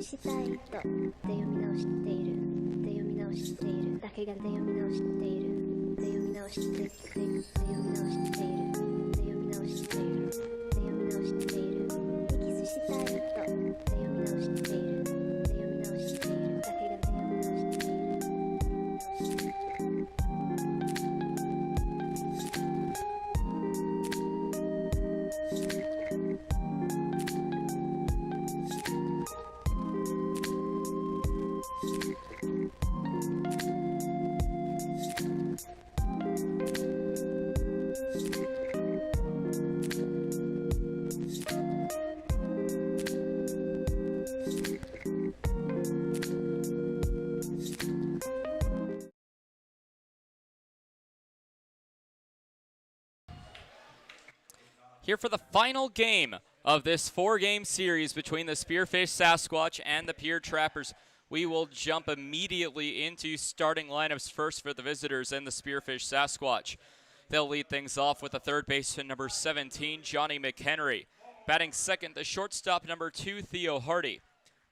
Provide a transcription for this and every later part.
したいとで読み直しているで読み直しているだけがで読み直しているで読み直しているで読み直しているで読み直しているで読み直しているキスしたいとで読み直しているで読み直しているだけがで読み直しているHere for the final game of this 4-game series between the Spearfish Sasquatch and the Pierre Trappers. We will jump immediately into starting lineups first for the visitors and the Spearfish Sasquatch. They'll lead things off with the third baseman, number 17, Johnny McHenry. Batting second, the shortstop, number 2, Theo Hardy.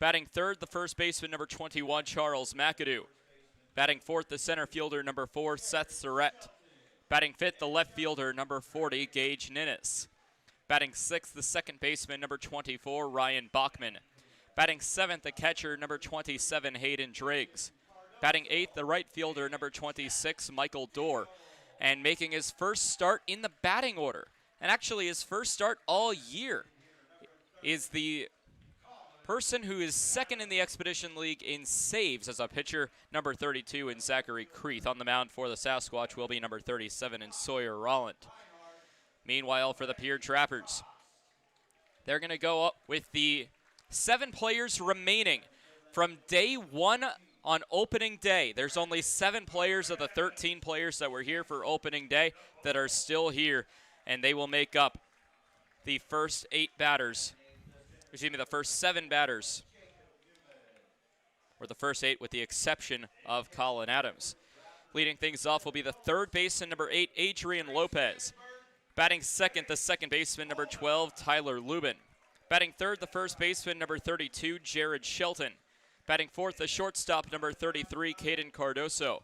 Batting third, the first baseman, number 21, Charles McAdoo. Batting fourth, the center fielder, number 4, Seth Surrett. Batting fifth, the left fielder, number 40, Gage Ninnis. Batting sixth, the second baseman, number 24, Ryan Bachman. Batting seventh, the catcher, number 27, Hayden Driggs. Batting eighth, the right fielder, number 26, Michael Dorr. And making his first start in the batting order, and actually his first start all year, is the person who is second in the Expedition League in saves as a pitcher, number 32 in Zachary Creeth. On the mound for the Sasquatch will be number 37 in Sawyer Rolland. Meanwhile, for the Pierre Trappers, they're going to go up with the 7 players remaining from day 1 on opening day. There's only 7 players of the 13 players that were here for opening day that are still here, and they will make up the first 8 batters. Excuse me, the first 7 batters, or the first 8 with the exception of Colin Adams. Leading things off will be the third baseman, number 8, Adrian Lopez. Batting second, the second baseman, number 12, Tyler Lubin. Batting third, the first baseman, number 32, Jared Shelton. Batting fourth, the shortstop, number 33, Caden Cardoso.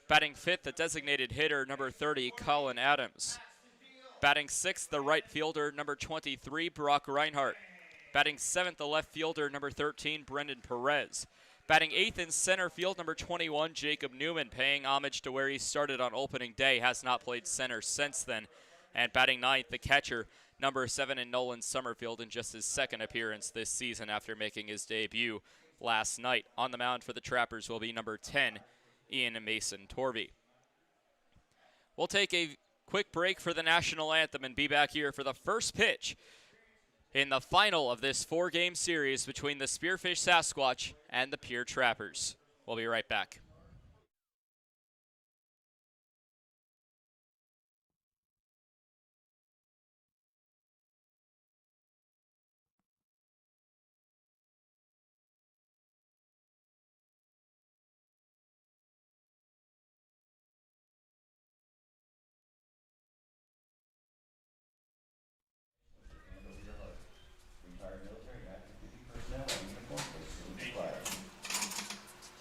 Batting fifth, the designated hitter, number 30, Colin Adams. Batting sixth, the right fielder, number 23, Brock Reinhardt. Batting seventh, the left fielder, number 13, Brendan Perez. Batting eighth in center field, number 21, Jacob Newman, paying homage to where he started on opening day, has not played center since then. And batting ninth, the catcher, number 7, in Nolan Summerfield, in just his second appearance this season after making his debut last night. On the mound for the Trappers will be number 10, Ian Mason Torvey. We'll take a quick break for the national anthem and be back here for the first pitch in the final of this 4-game series between the Spearfish Sasquatch and the Pierre Trappers. We'll be right back.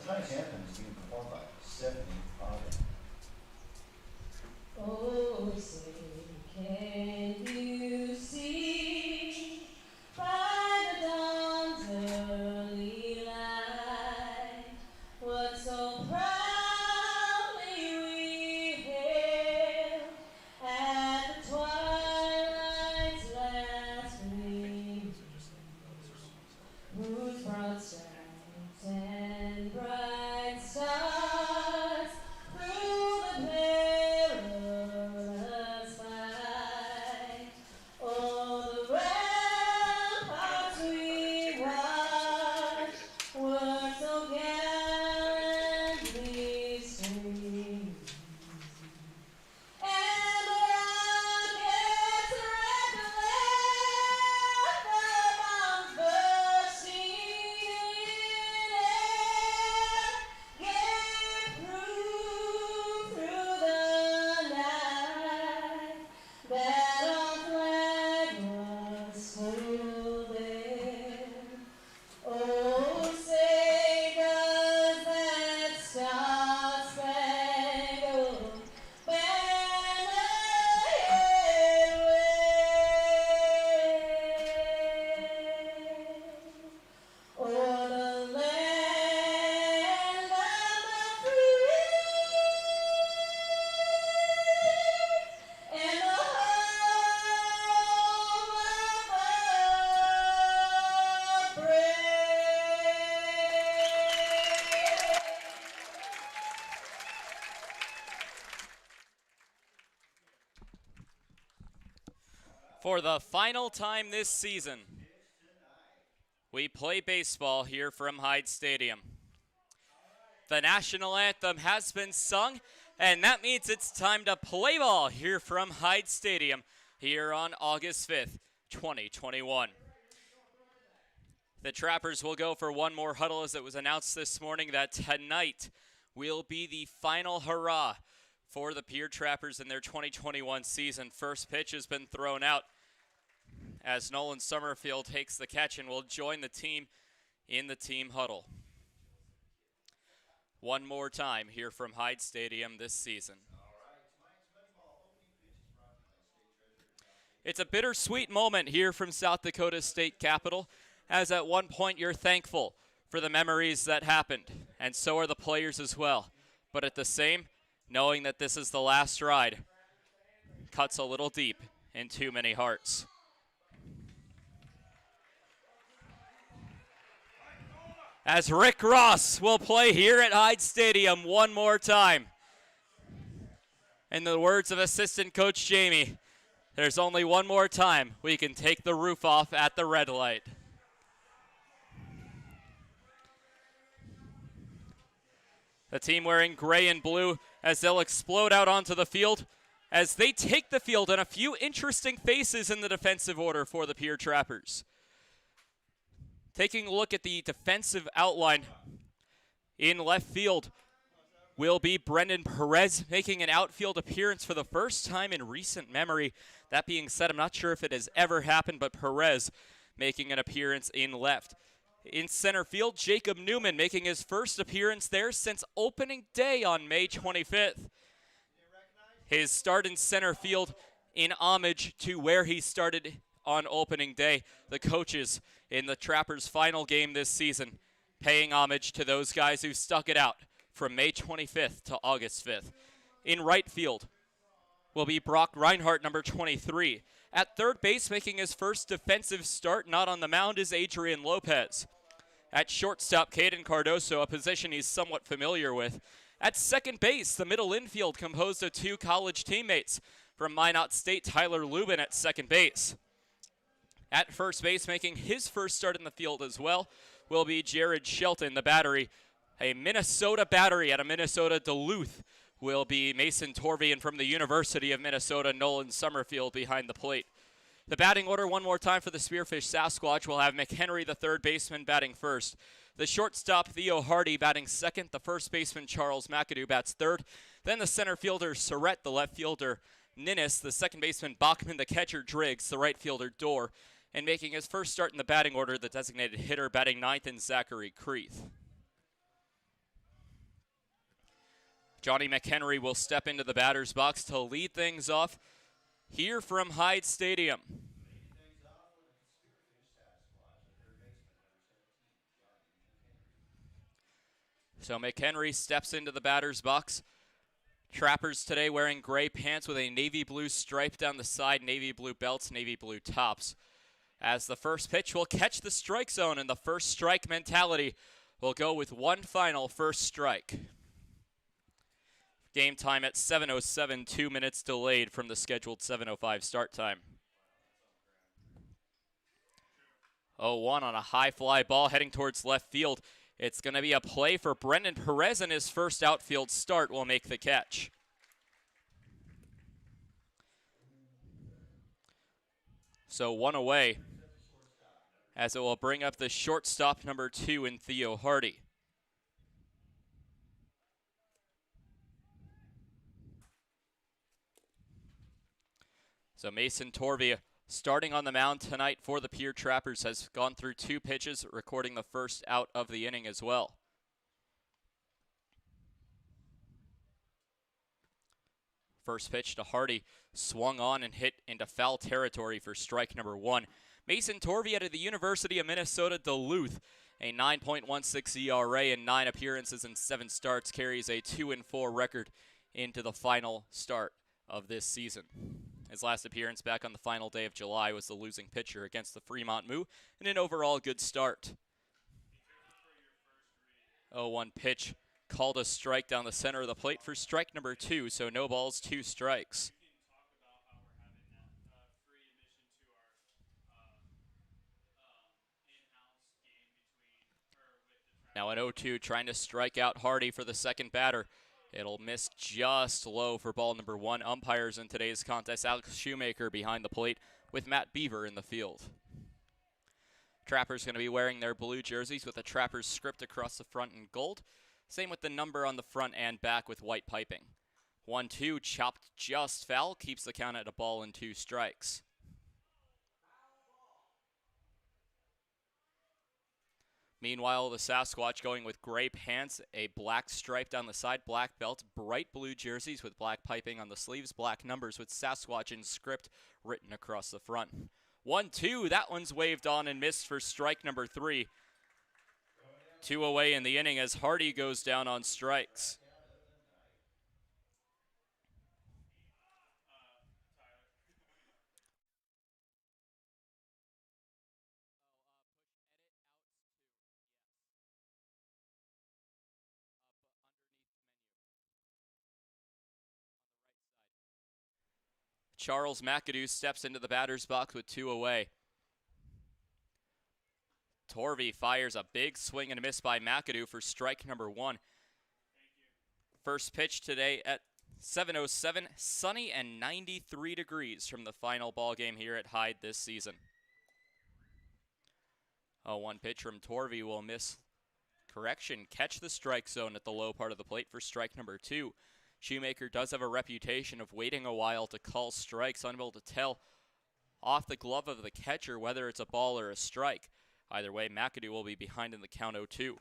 Tonight's anthem is being For the final time this season, we play baseball here from Hyde Stadium. The national anthem has been sung, and that means it's time to play ball here from Hyde Stadium here on August 5th, 2021. The Trappers will go for one more huddle, as it was announced this morning that tonight will be the final hurrah for the Pierre Trappers in their 2021 season. First pitch has been thrown out as Nolan Summerfield takes the catch and will join the team in the team huddle. One more time here from Hyde Stadium this season. It's a bittersweet moment here from South Dakota State Capitol, as at one point you're thankful for the memories that happened, and so are the players as well. But at the same, knowing that this is the last ride cuts a little deep in too many hearts. As Rick Ross will play here at Hyde Stadium one more time. In the words of assistant coach Jamie, there's only one more time we can take the roof off at the red light. The team wearing gray and blue as they'll explode out onto the field as they take the field, and a few interesting faces in the defensive order for the Pierre Trappers. Taking a look at the defensive outline in left field will be Brendan Perez, making an outfield appearance for the first time in recent memory. That being said, I'm not sure if it has ever happened, but Perez making an appearance in left. In center field, Jacob Newman making his first appearance there since opening day on May 25th. His start in center field in homage to where he started on opening day. The coaches in the Trappers' final game this season paying homage to those guys who stuck it out from May 25th to August 5th. In right field will be Brock Reinhardt, number 23. At third base, making his first defensive start not on the mound, is Adrian Lopez. At shortstop, Caden Cardoso, a position he's somewhat familiar with. At second base, the middle infield composed of two college teammates. From Minot State, Tyler Lubin at second base. At first base, making his first start in the field as well, will be Jared Shelton, the battery. A Minnesota battery at a Minnesota Duluth will be Mason Torvian from the University of Minnesota, Nolan Summerfield behind the plate. The batting order one more time for the Spearfish Sasquatch will have McHenry, the third baseman, batting first. The shortstop, Theo Hardy, batting second. The first baseman, Charles McAdoo, bats third. Then the center fielder, Surrett, the left fielder, Ninnis, the second baseman, Bachman, the catcher, Driggs, the right fielder, Dorr. And making his first start in the batting order, the designated hitter, batting ninth, in Zachary Creeth. Johnny McHenry will step into the batter's box to lead things off here from Hyde Stadium. So McHenry steps into the batter's box. Trappers today wearing gray pants with a navy blue stripe down the side, navy blue belts, navy blue tops. As the first pitch will catch the strike zone, and the first strike mentality will go with one final first strike. Game time at 7:07, 2 minutes delayed from the scheduled 7:05 start time. 0-1 on a high fly ball heading towards left field. It's going to be a play for Brendan Perez, and his first outfield start will make the catch. So one away, as it will bring up the shortstop, number 2, in Theo Hardy. So Mason Torvia, starting on the mound tonight for the Pierre Trappers, has gone through 2 pitches, recording the first out of the inning as well. First pitch to Hardy, swung on and hit into foul territory for strike number 1. Mason Torvia out of the University of Minnesota Duluth, a 9.16 ERA in 9 appearances and 7 starts, carries a 2-4 record into the final start of this season. His last appearance back on the final day of July was the losing pitcher against the Fremont Moo, and an overall good start. 0-1 pitch, called a strike down the center of the plate for strike number 2, so no balls, 2 strikes. Now an 0-2 trying to strike out Hardy for the second batter. It'll miss just low for ball number 1. Umpires in today's contest, Alex Shoemaker behind the plate with Matt Beaver in the field. Trappers going to be wearing their blue jerseys with a Trappers script across the front in gold. Same with the number on the front and back with white piping. 1-2 chopped just foul, keeps the count at a ball and 2 strikes. Meanwhile, the Sasquatch going with gray pants, a black stripe down the side, black belt, bright blue jerseys with black piping on the sleeves, black numbers with Sasquatch in script written across the front. 1-2, that one's waved on and missed for strike number 3. 2 away in the inning as Hardy goes down on strikes. Charles McAdoo steps into the batter's box with 2 away. Torvey fires a big swing and a miss by McAdoo for strike number 1. First pitch today at 7:07, sunny and 93 degrees from the final ball game here at Hyde this season. 0-1 pitch from Torvey will miss. Correction, catch the strike zone at the low part of the plate for strike number 2. Shoemaker does have a reputation of waiting a while to call strikes, unable to tell off the glove of the catcher whether it's a ball or a strike. Either way, McAdoo will be behind in the count 0-2.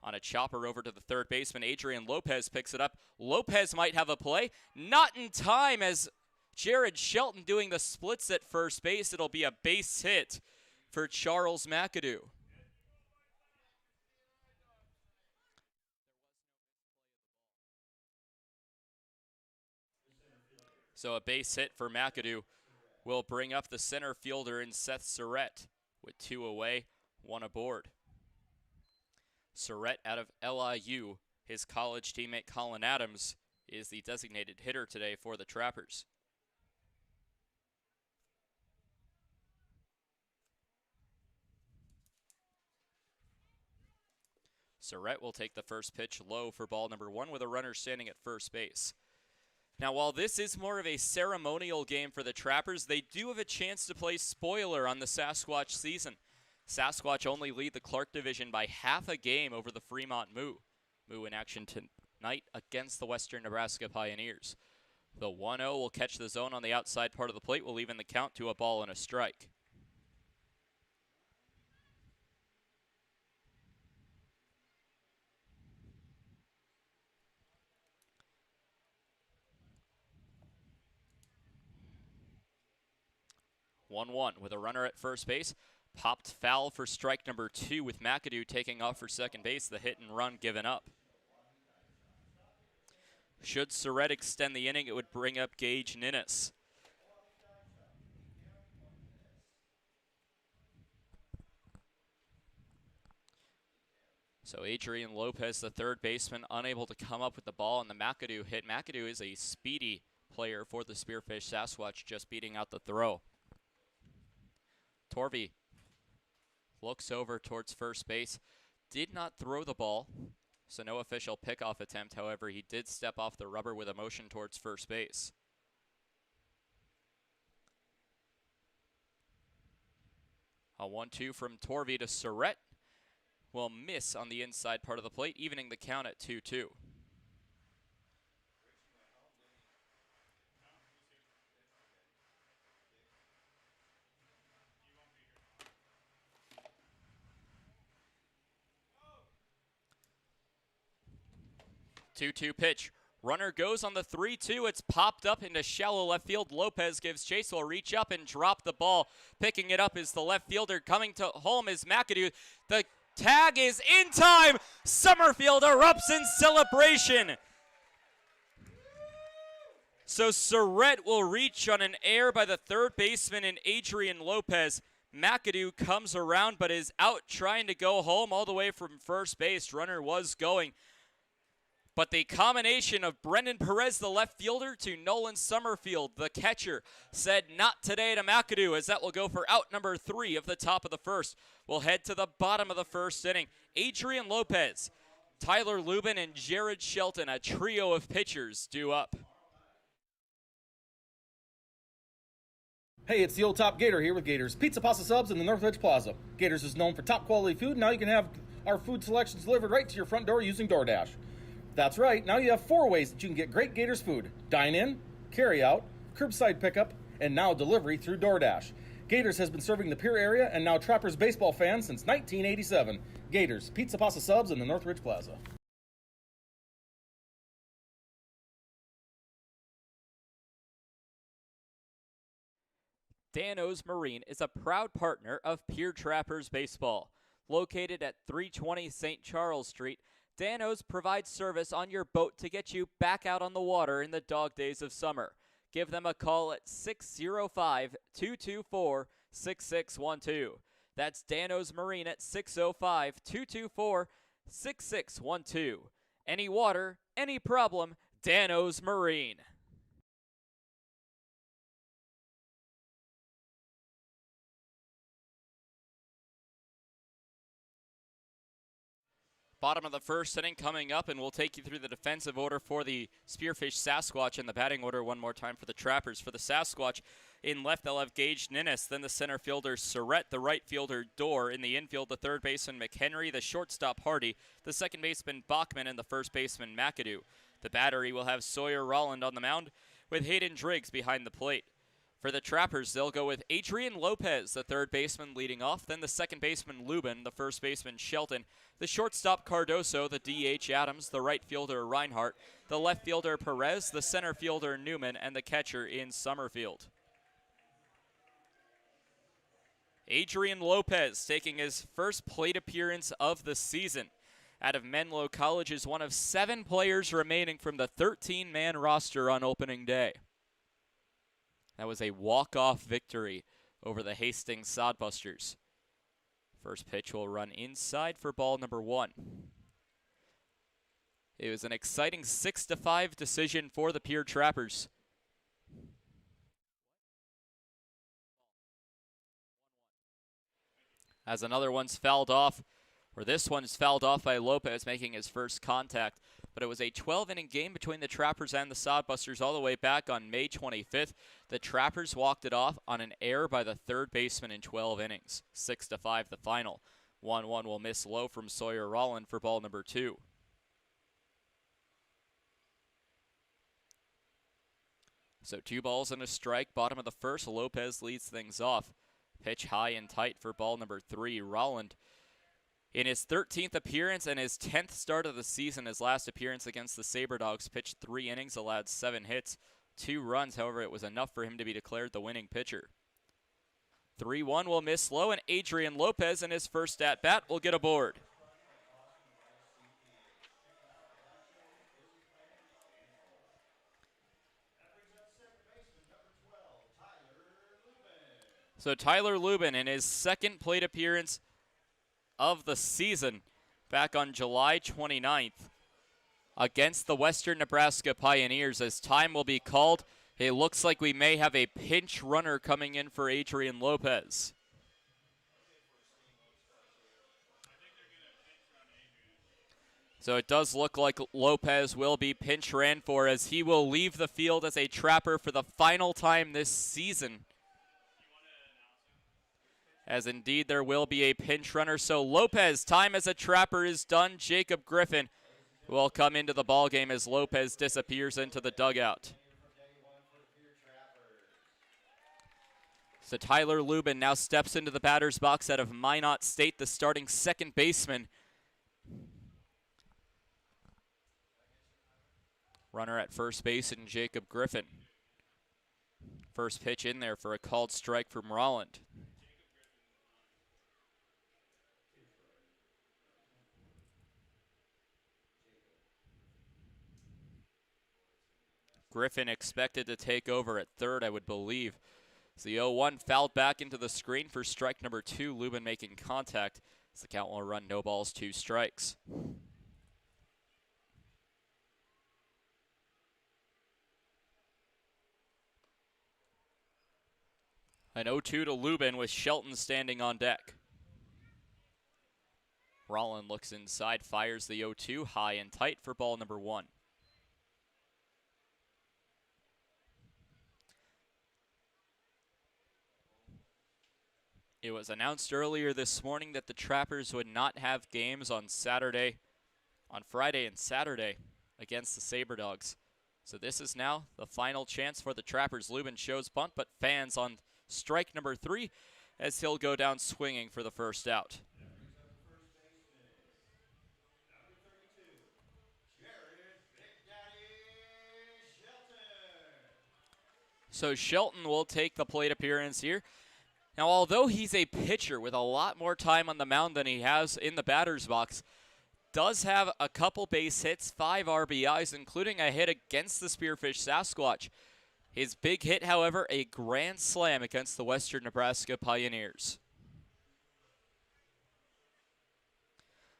On a chopper over to the third baseman, Adrian Lopez picks it up. Lopez might have a play. Not in time as Jared Shelton doing the splits at first base. It'll be a base hit for Charles McAdoo. So a base hit for McAdoo will bring up the center fielder in Seth Surrett with 2 away, 1 aboard. Surrett out of LIU, his college teammate Colin Adams is the designated hitter today for the Trappers. Surrett will take the first pitch low for ball number 1 with a runner standing at first base. Now, while this is more of a ceremonial game for the Trappers, they do have a chance to play spoiler on the Sasquatch season. Sasquatch only lead the Clark division by half a game over the Fremont Moo. Moo in action tonight against the Western Nebraska Pioneers. The 1-0 will catch the zone on the outside part of the plate, will even the count to a ball and a strike. (1-1) with a runner at first base. Popped foul for strike number 2 with McAdoo taking off for second base. The hit and run given up. Should Surrett extend the inning, it would bring up Gage Ninnis. So Adrian Lopez, the third baseman, unable to come up with the ball on the McAdoo hit. McAdoo is a speedy player for the Spearfish Sasquatch, just beating out the throw. Torvey looks over towards first base. Did not throw the ball, so no official pickoff attempt. However, he did step off the rubber with a motion towards first base. A 1-2 from Torvey to Surrett will miss on the inside part of the plate, evening the count at 2-2. 2-2 pitch. Runner goes on the 3-2. It's popped up into shallow left field. Lopez gives chase. Will reach up and drop the ball. Picking it up is the left fielder. Coming to home is McAdoo. The tag is in time. Summerfield erupts in celebration. So Surrett will reach on an error by the third baseman in Adrian Lopez. McAdoo comes around but is out trying to go home all the way from first base. Runner was going, But the combination of Brendan Perez, the left fielder, to Nolan Summerfield, the catcher, said not today to McAdoo, as that will go for out number 3 of the top of the first. We'll head to the bottom of the first inning. Adrian Lopez, Tyler Lubin, and Jared Shelton, a trio of pitchers, due up. Hey, it's the old top Gator here with Gators Pizza Pasta Subs in the Northridge Plaza. Gators is known for top quality food. Now you can have our food selections delivered right to your front door using DoorDash. That's right, now you have 4 ways that you can get great Gators food. Dine in, carry out, curbside pickup, and now delivery through DoorDash. Gators has been serving the Pierre area and now Trappers baseball fans since 1987. Gators Pizza Pasta Subs in the Northridge Plaza. Dano's Marine is a proud partner of Pierre Trappers Baseball. Located at 320 St. Charles Street, Dano's provides service on your boat to get you back out on the water in the dog days of summer. Give them a call at 605-224-6612. That's Dano's Marine at 605-224-6612. Any water, any problem, Dano's Marine. Bottom of the first inning coming up, and we'll take you through the defensive order for the Spearfish Sasquatch and the batting order one more time for the Trappers. For the Sasquatch, in left they'll have Gage Ninnis, then the center fielder Surrett, the right fielder Dorr, in the infield the third baseman McHenry, the shortstop Hardy, the second baseman Bachman, and the first baseman McAdoo. The battery will have Sawyer Rolland on the mound with Hayden Driggs behind the plate. For the Trappers, they'll go with Adrian Lopez, the third baseman, leading off, then the second baseman Lubin, the first baseman Shelton, the shortstop Cardoso, the DH Adams, the right fielder Reinhardt, the left fielder Perez, the center fielder Newman, and the catcher in Summerfield. Adrian Lopez taking his first plate appearance of the season. Out of Menlo College is one of 7 players remaining from the 13-man roster on opening day. That was a walk-off victory over the Hastings Sodbusters. First pitch will run inside for ball number 1. It was an exciting 6-5 decision for the Pierre Trappers. As another one's fouled off, or this one's fouled off by Lopez making his first contact. But it was a 12-inning game between the Trappers and the Sodbusters all the way back on May 25th. The Trappers walked it off on an error by the third baseman in 12 innings. 6-5 the final. 1-1 will miss low from Sawyer Rolland for ball number 2. So 2 balls and a strike. Bottom of the first, Lopez leads things off. Pitch high and tight for ball number 3. Rolland, in his 13th appearance and his 10th start of the season, his last appearance against the SaberDogs, pitched 3 innings, allowed 7 hits, 2 runs. However, it was enough for him to be declared the winning pitcher. 3-1 will miss low, and Adrian Lopez in his first at-bat will get aboard. So Tyler Lubin in his second plate appearance of the season back on July 29th against the Western Nebraska Pioneers. As time will be called, it looks like we may have a pinch runner coming in for Adrian Lopez. So it does look like Lopez will be pinch ran for, as he will leave the field as a Trapper for the final time this season. As indeed there will be a pinch runner. So Lopez, time as a Trapper is done. Jacob Griffin will come into the ballgame as Lopez disappears into the dugout. So Tyler Lubin now steps into the batter's box out of Minot State, the starting second baseman. Runner at first base and Jacob Griffin. First pitch in there for a called strike from Rolland. Griffin expected to take over at third, I would believe. So the 0-1 fouled back into the screen for strike number 2. Lubin making contact. As the count will run no balls, 2 strikes. An 0-2 to Lubin with Shelton standing on deck. Rollin looks inside, fires the 0-2 high and tight for ball number 1. It was announced earlier this morning that the Trappers would not have games on Friday and Saturday against the Sabre Dogs. So this is now the final chance for the Trappers. Lubin shows bunt, but fans on strike number 3 as he'll go down swinging for the first out. So Shelton will take the plate appearance here. Now, although he's a pitcher with a lot more time on the mound than he has in the batter's box, does have a couple base hits, 5 RBIs, including a hit against the Spearfish Sasquatch. His big hit, however, a grand slam against the Western Nebraska Pioneers.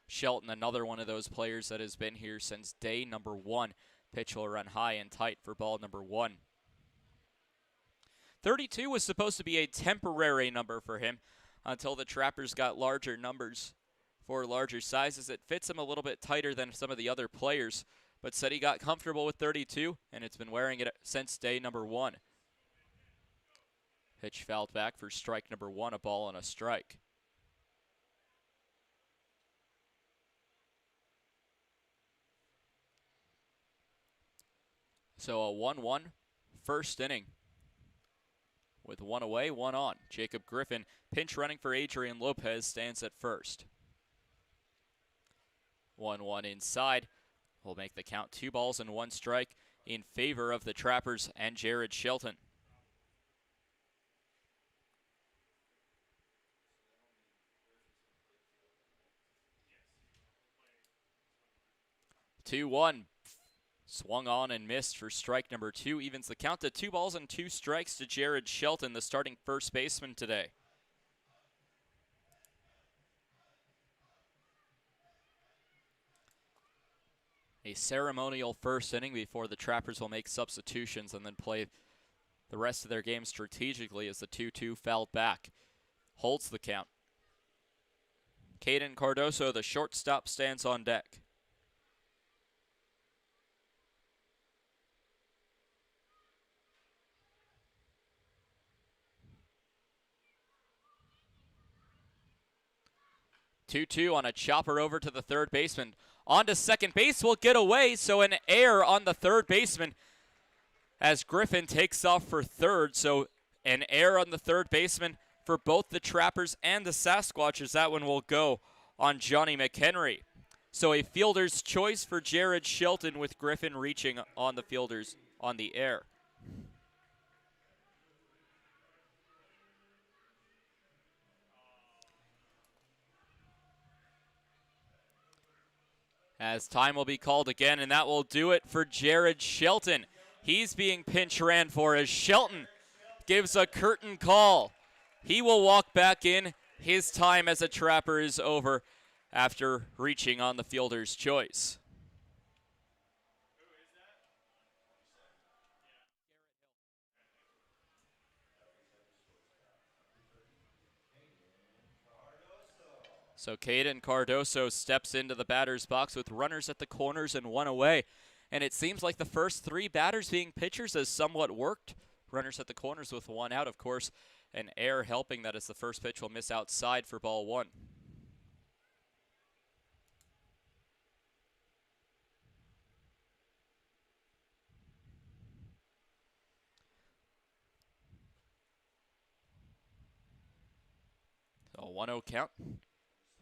Shelton, another one of those players that has been here since day number 1. Pitch will run high and tight for ball number 1. 32 was supposed to be a temporary number for him until the Trappers got larger numbers for larger sizes. It fits him a little bit tighter than some of the other players, but said he got comfortable with 32, and it's been wearing it since day number 1. Pitch fouled back for strike number 1, a ball and a strike. So a 1-1 first inning. With 1 away, 1 on. Jacob Griffin, pinch running for Adrian Lopez, stands at first. 1-1 inside. Will make the count 2 balls and 1 strike in favor of the Trappers and Jared Shelton. Two-one. Swung on and missed for strike number 2. Evens the count to 2 balls and 2 strikes to Jared Shelton, the starting first baseman today. A ceremonial first inning before the Trappers will make substitutions and then play the rest of their game strategically as the 2-2 fouled back. Holds the count. Caden Cardoso, the shortstop, stands on deck. Two-two on a chopper over to the third baseman. On to second base, will get away, so an error on the third baseman as Griffin takes off for third. So an error on the third baseman for both the Trappers and the Sasquatch, as that one will go on Johnny McHenry. So a fielder's choice for Jared Shelton with Griffin reaching on the fielders on the air. As time will be called again, and that will do it for Jared Shelton. He's being pinch ran for as Shelton gives a curtain call. He will walk back in. His time as a Trapper is over after reaching on the fielder's choice. So Caden Cardoso steps into the batter's box with runners at the corners and 1 away. And it seems like the first 3 batters being pitchers has somewhat worked. Runners at the corners with 1 out, of course. An error helping that as the first pitch will miss outside for ball 1. So a 1-0 count.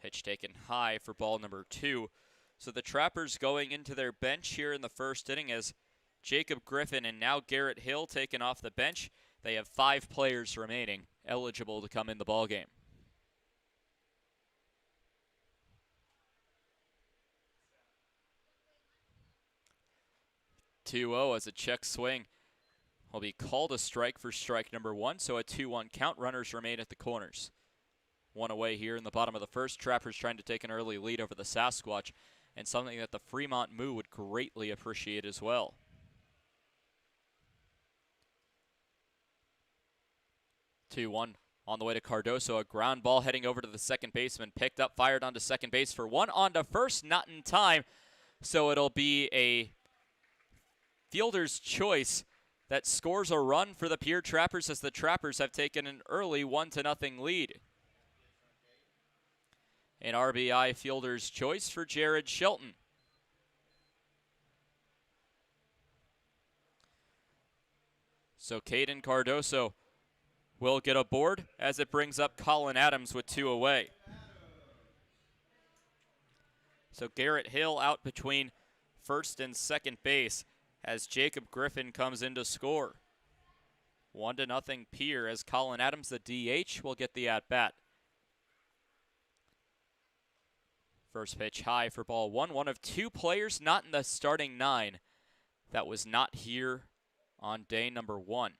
Pitch taken high for ball number 2. So the Trappers going into their bench here in the first inning as Jacob Griffin and now Garrett Hill taken off the bench. They have 5 players remaining eligible to come in the ballgame. 2-0 as a check swing will be called a strike for strike number 1. So a 2-1 count. Runners remain at the corners. 1 away here in the bottom of the first. Trappers trying to take an early lead over the Sasquatch, and something that the Fremont Moo would greatly appreciate as well. 2-1 on the way to Cardoso. A ground ball heading over to the second baseman. Picked up, fired onto second base for one. On to first, not in time. So it'll be a fielder's choice that scores a run for the Pierre Trappers as the Trappers have taken an early 1-0 lead. An RBI fielder's choice for Jared Shelton. So Caden Cardoso will get aboard as it brings up Colin Adams with 2 away. So Garrett Hill out between first and second base as Jacob Griffin comes in to score. 1-0 Pierre as Colin Adams, the DH, will get the at-bat. First pitch high for ball 1. One of 2 players not in the starting 9 that was not here on day number 1.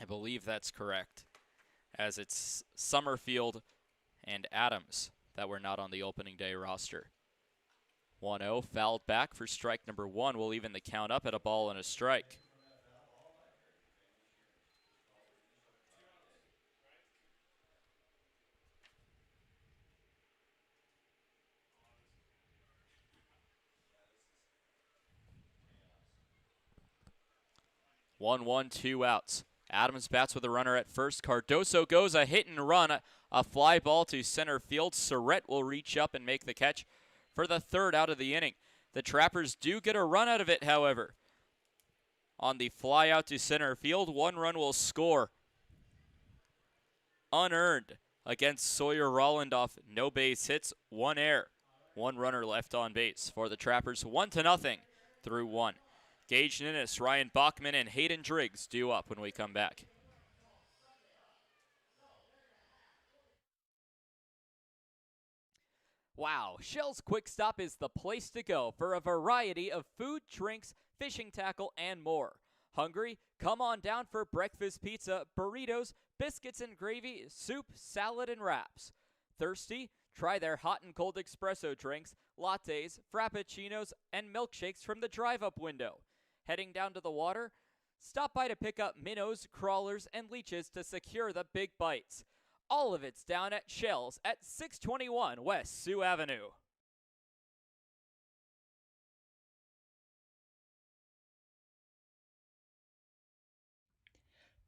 I believe that's correct, as it's Summerfield and Adams that were not on the opening day roster. 1-0 fouled back for strike number 1. Will even the count up at a ball and a strike. One, 2 outs. Adams bats with a runner at first. Cardoso goes a hit and run. A fly ball to center field. Surratt will reach up and make the catch for the 3rd out of the inning. The Trappers do get a run out of it, however. On the fly out to center field, 1 run will score. Unearned against Sawyer Rollandoff. No base hits, 1 error. 1 runner left on base for the Trappers. 1-0 through 1. Gage Ninnis, Ryan Bachman, and Hayden Driggs due up when we come back. Wow, Shell's Quick Stop is the place to go for a variety of food, drinks, fishing tackle, and more. Hungry? Come on down for breakfast pizza, burritos, biscuits and gravy, soup, salad, and wraps. Thirsty? Try their hot and cold espresso drinks, lattes, frappuccinos, and milkshakes from the drive-up window. Heading down to the water? Stop by to pick up minnows, crawlers, and leeches to secure the big bites. All of it's down at Shell's at 621 West Sioux Avenue.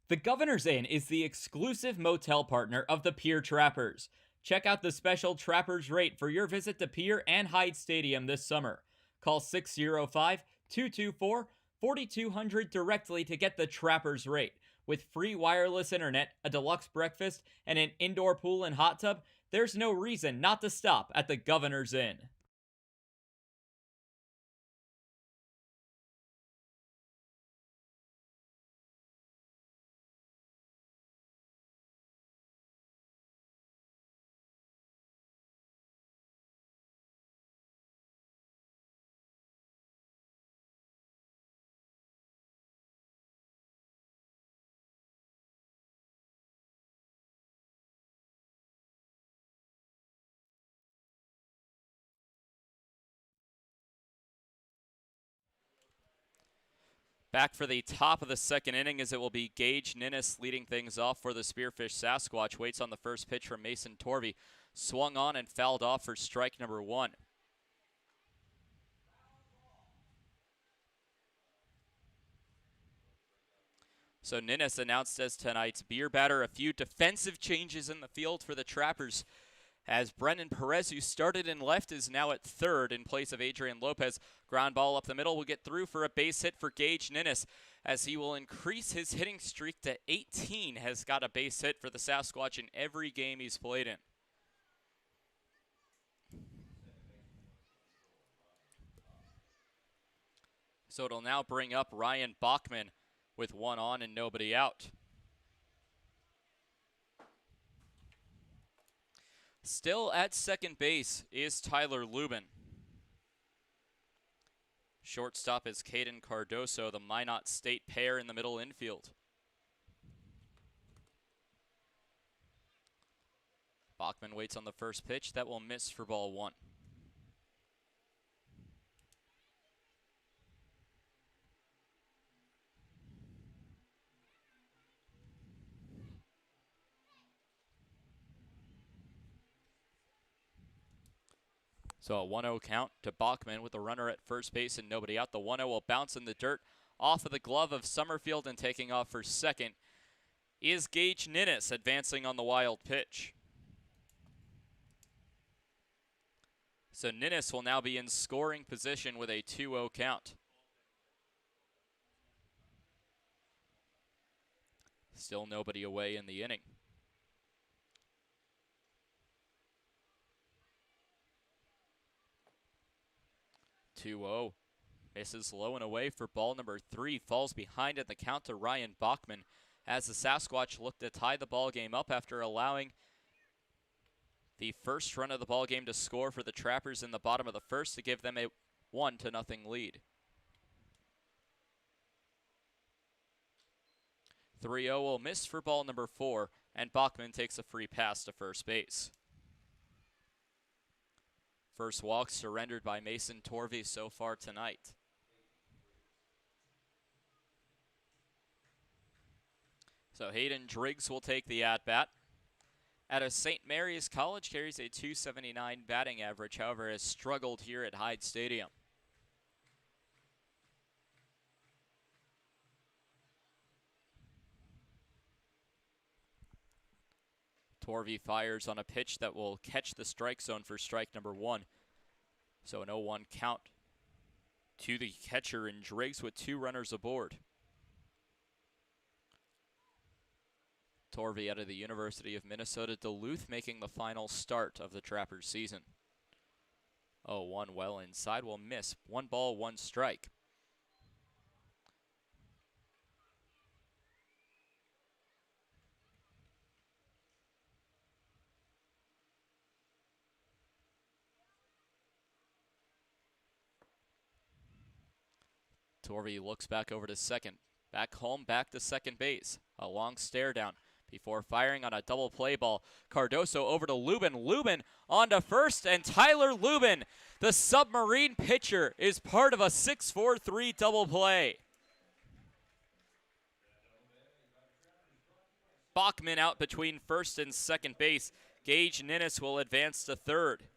The Governor's Inn is the exclusive motel partner of the Pierre Trappers. Check out the special Trappers rate for your visit to Pierre and Hyde Stadium this summer. Call 605-224-4200 directly to get the Trappers rate. With free wireless internet, a deluxe breakfast, and an indoor pool and hot tub, there's no reason not to stop at the Governor's Inn. Back for the top of the second inning as it will be Gage Ninnis leading things off for the Spearfish Sasquatch. Waits on the first pitch from Mason Torvey. Swung on and fouled off for strike number 1. So Ninnis announced as tonight's beer batter. A few defensive changes in the field for the Trappers, as Brendan Perez, who started in left, is now at third in place of Adrian Lopez. Ground ball up the middle will get through for a base hit for Gage Ninnis, as he will increase his hitting streak to 18. Has got a base hit for the Sasquatch in every game he's played in. So it'll now bring up Ryan Bachman with 1 on and nobody out. Still at second base is Tyler Lubin. Shortstop is Caden Cardoso, the Minot State pair in the middle infield. Bachman waits on the first pitch. That will miss for ball 1. So a 1-0 count to Bachman with a runner at first base and nobody out. The 1-0 will bounce in the dirt off of the glove of Summerfield, and taking off for second is Gage Ninnis, advancing on the wild pitch. So Ninnis will now be in scoring position with a 2-0 count. Still nobody away in the inning. 2-0. Misses low and away for ball number 3. Falls behind at the count to Ryan Bachman as the Sasquatch look to tie the ball game up after allowing the first run of the ball game to score for the Trappers in the bottom of the first to give them a 1-0 lead. 3-0 will miss for ball number 4, and Bachman takes a free pass to first base. First walk surrendered by Mason Torvey so far tonight. So Hayden Driggs will take the at-bat. Out of St. Mary's College, carries a .279 batting average, however has struggled here at Hyde Stadium. Torvey fires on a pitch that will catch the strike zone for strike number 1. So an 0-1 count to the catcher, and Driggs with 2 runners aboard. Torvey out of the University of Minnesota Duluth, making the final start of the Trappers season. 0-1 well inside, will miss. 1 ball, 1 strike. Torvey looks back over to second. Back home, back to second base. A long stare down before firing on a double play ball. Cardoso over to Lubin. Lubin on to first, and Tyler Lubin, the submarine pitcher, is part of a 6-4-3 double play. Bachman out between first and second base. Gage Ninnis will advance to third.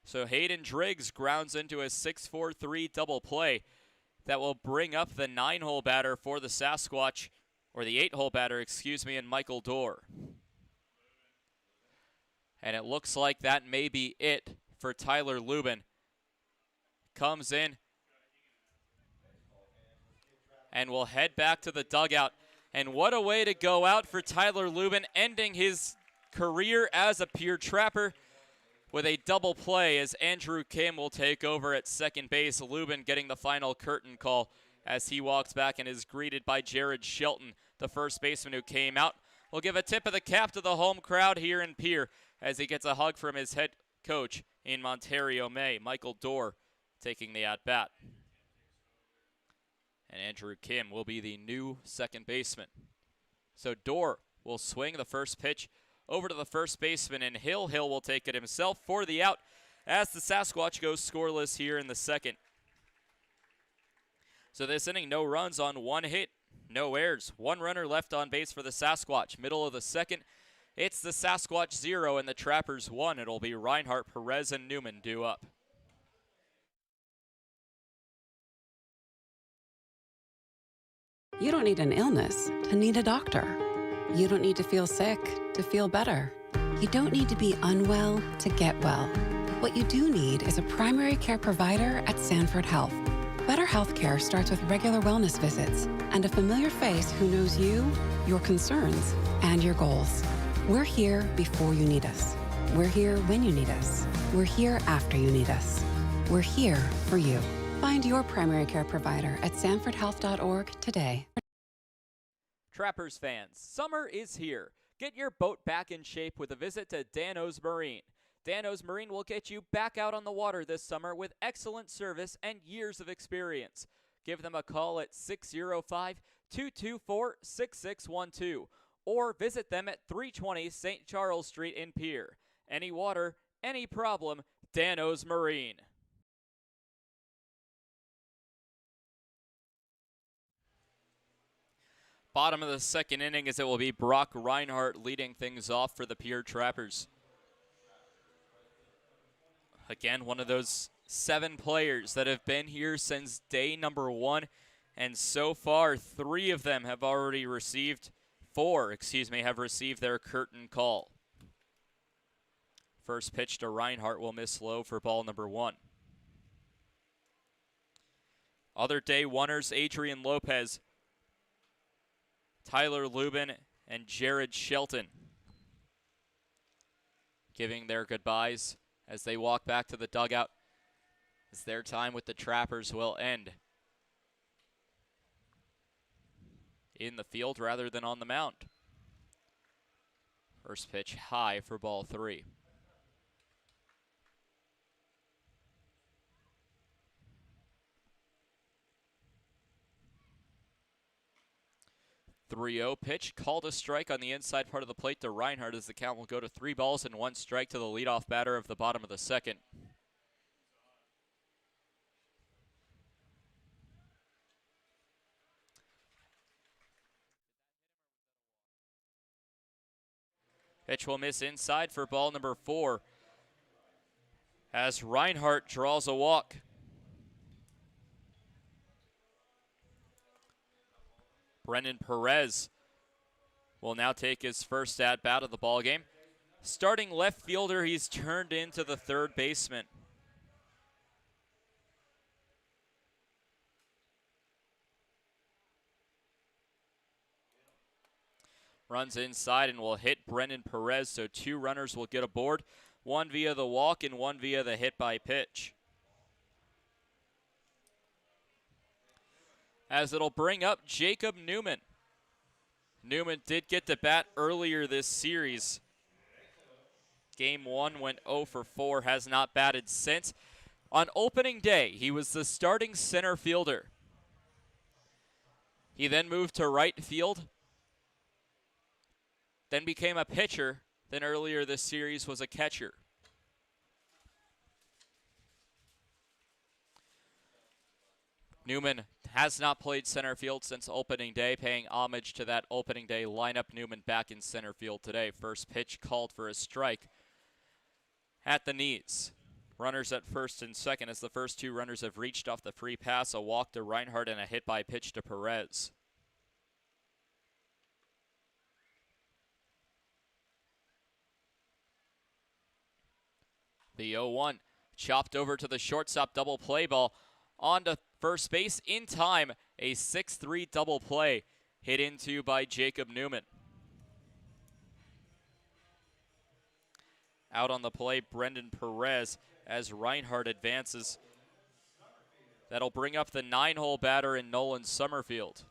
So Hayden Driggs grounds into a 6-4-3 double play that will bring up the 9-hole batter for the Sasquatch, or the 8-hole batter, excuse me, and Michael Dorr. And it looks like that may be it for Tyler Lubin. Comes in and will head back to the dugout. And what a way to go out for Tyler Lubin, ending his career as a Pierre Trapper with a double play as Andrew Kim will take over at second base. Lubin getting the final curtain call as he walks back and is greeted by Jared Shelton, the first baseman who came out. We'll give a tip of the cap to the home crowd here in Pierre as he gets a hug from his head coach in Montario May, Michael Dorr, taking the at-bat. And Andrew Kim will be the new second baseman. So Dorr will swing the first pitch over to the first baseman, and Hill will take it himself for the out as the Sasquatch goes scoreless here in the second. So this inning, no runs on 1 hit, no errors. 1 runner left on base for the Sasquatch. Middle of the second, it's the Sasquatch 0 and the Trappers 1. It'll be Reinhardt, Perez, and Newman due up. You don't need an illness to need a doctor. You don't need to feel sick to feel better. You don't need to be unwell to get well. What you do need is a primary care provider at Sanford Health. Better healthcare starts with regular wellness visits and a familiar face who knows you, your concerns, and your goals. We're here before you need us. We're here when you need us. We're here after you need us. We're here for you. Find your primary care provider at sanfordhealth.org today. Trappers fans, summer is here. Get your boat back in shape with a visit to Dano's Marine. Dano's Marine will get you back out on the water this summer with excellent service and years of experience. Give them a call at 605-224-6612 or visit them at 320 St. Charles Street in Pierre. Any water, any problem, Dano's Marine. Bottom of the second inning as it will be Brock Reinhardt leading things off for the Pierre Trappers. Again, one of those 7 players that have been here since day number 1, and so far 3 of them have already received, 4, have received their curtain call. First pitch to Reinhardt will miss low for ball number 1. Other day oneers, Adrian Lopez, Tyler Lubin, and Jared Shelton giving their goodbyes as they walk back to the dugout, as their time with the Trappers will end in the field rather than on the mound. First pitch high for ball 3. .30 pitch, called a strike on the inside part of the plate to Reinhardt, as the count will go to 3 balls and 1 strike to the leadoff batter of the bottom of the second. Pitch will miss inside for ball number 4 as Reinhardt draws a walk. Brendan Perez will now take his first at-bat of the ballgame. Starting left fielder, he's turned into the third baseman. Runs inside and will hit Brendan Perez, so 2 runners will get aboard, 1 via the walk and 1 via the hit by pitch. As it'll bring up Jacob Newman. Newman did get to bat earlier this series. Game 1 went 0 for 4, has not batted since. On opening day, he was the starting center fielder. He then moved to right field, then became a pitcher, then earlier this series was a catcher. Newman has not played center field since opening day, paying homage to that opening day lineup. Newman back in center field today. First pitch called for a strike at the knees. Runners at first and second as the first 2 runners have reached off the free pass. A walk to Reinhardt and a hit by pitch to Perez. The 0-1 chopped over to the shortstop, double play ball on to first base in time. A 6-3 double play hit into by Jacob Newman. Out on the play, Brendan Perez as Reinhardt advances. That'll bring up the 9-hole batter in Nolan Summerfield.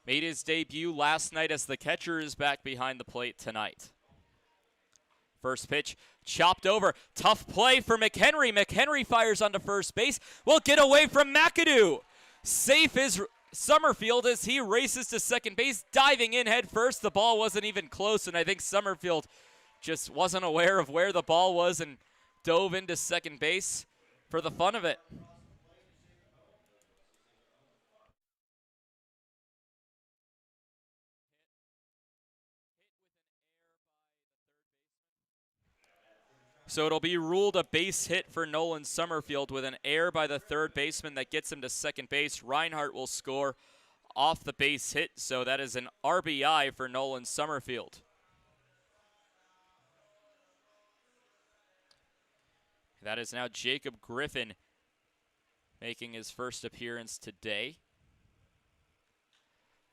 Made his debut last night as the catcher is back behind the plate tonight. First pitch chopped over. Tough play for McHenry. McHenry fires onto first base. Will get away from McAdoo. Safe is Summerfield as he races to second base, diving in head first. The ball wasn't even close, and I think Summerfield just wasn't aware of where the ball was and dove into second base for the fun of it. So it'll be ruled a base hit for Nolan Summerfield with an error by the third baseman that gets him to second base. Reinhardt will score off the base hit, so that is an RBI for Nolan Summerfield. That is now Jacob Griffin making his first appearance today.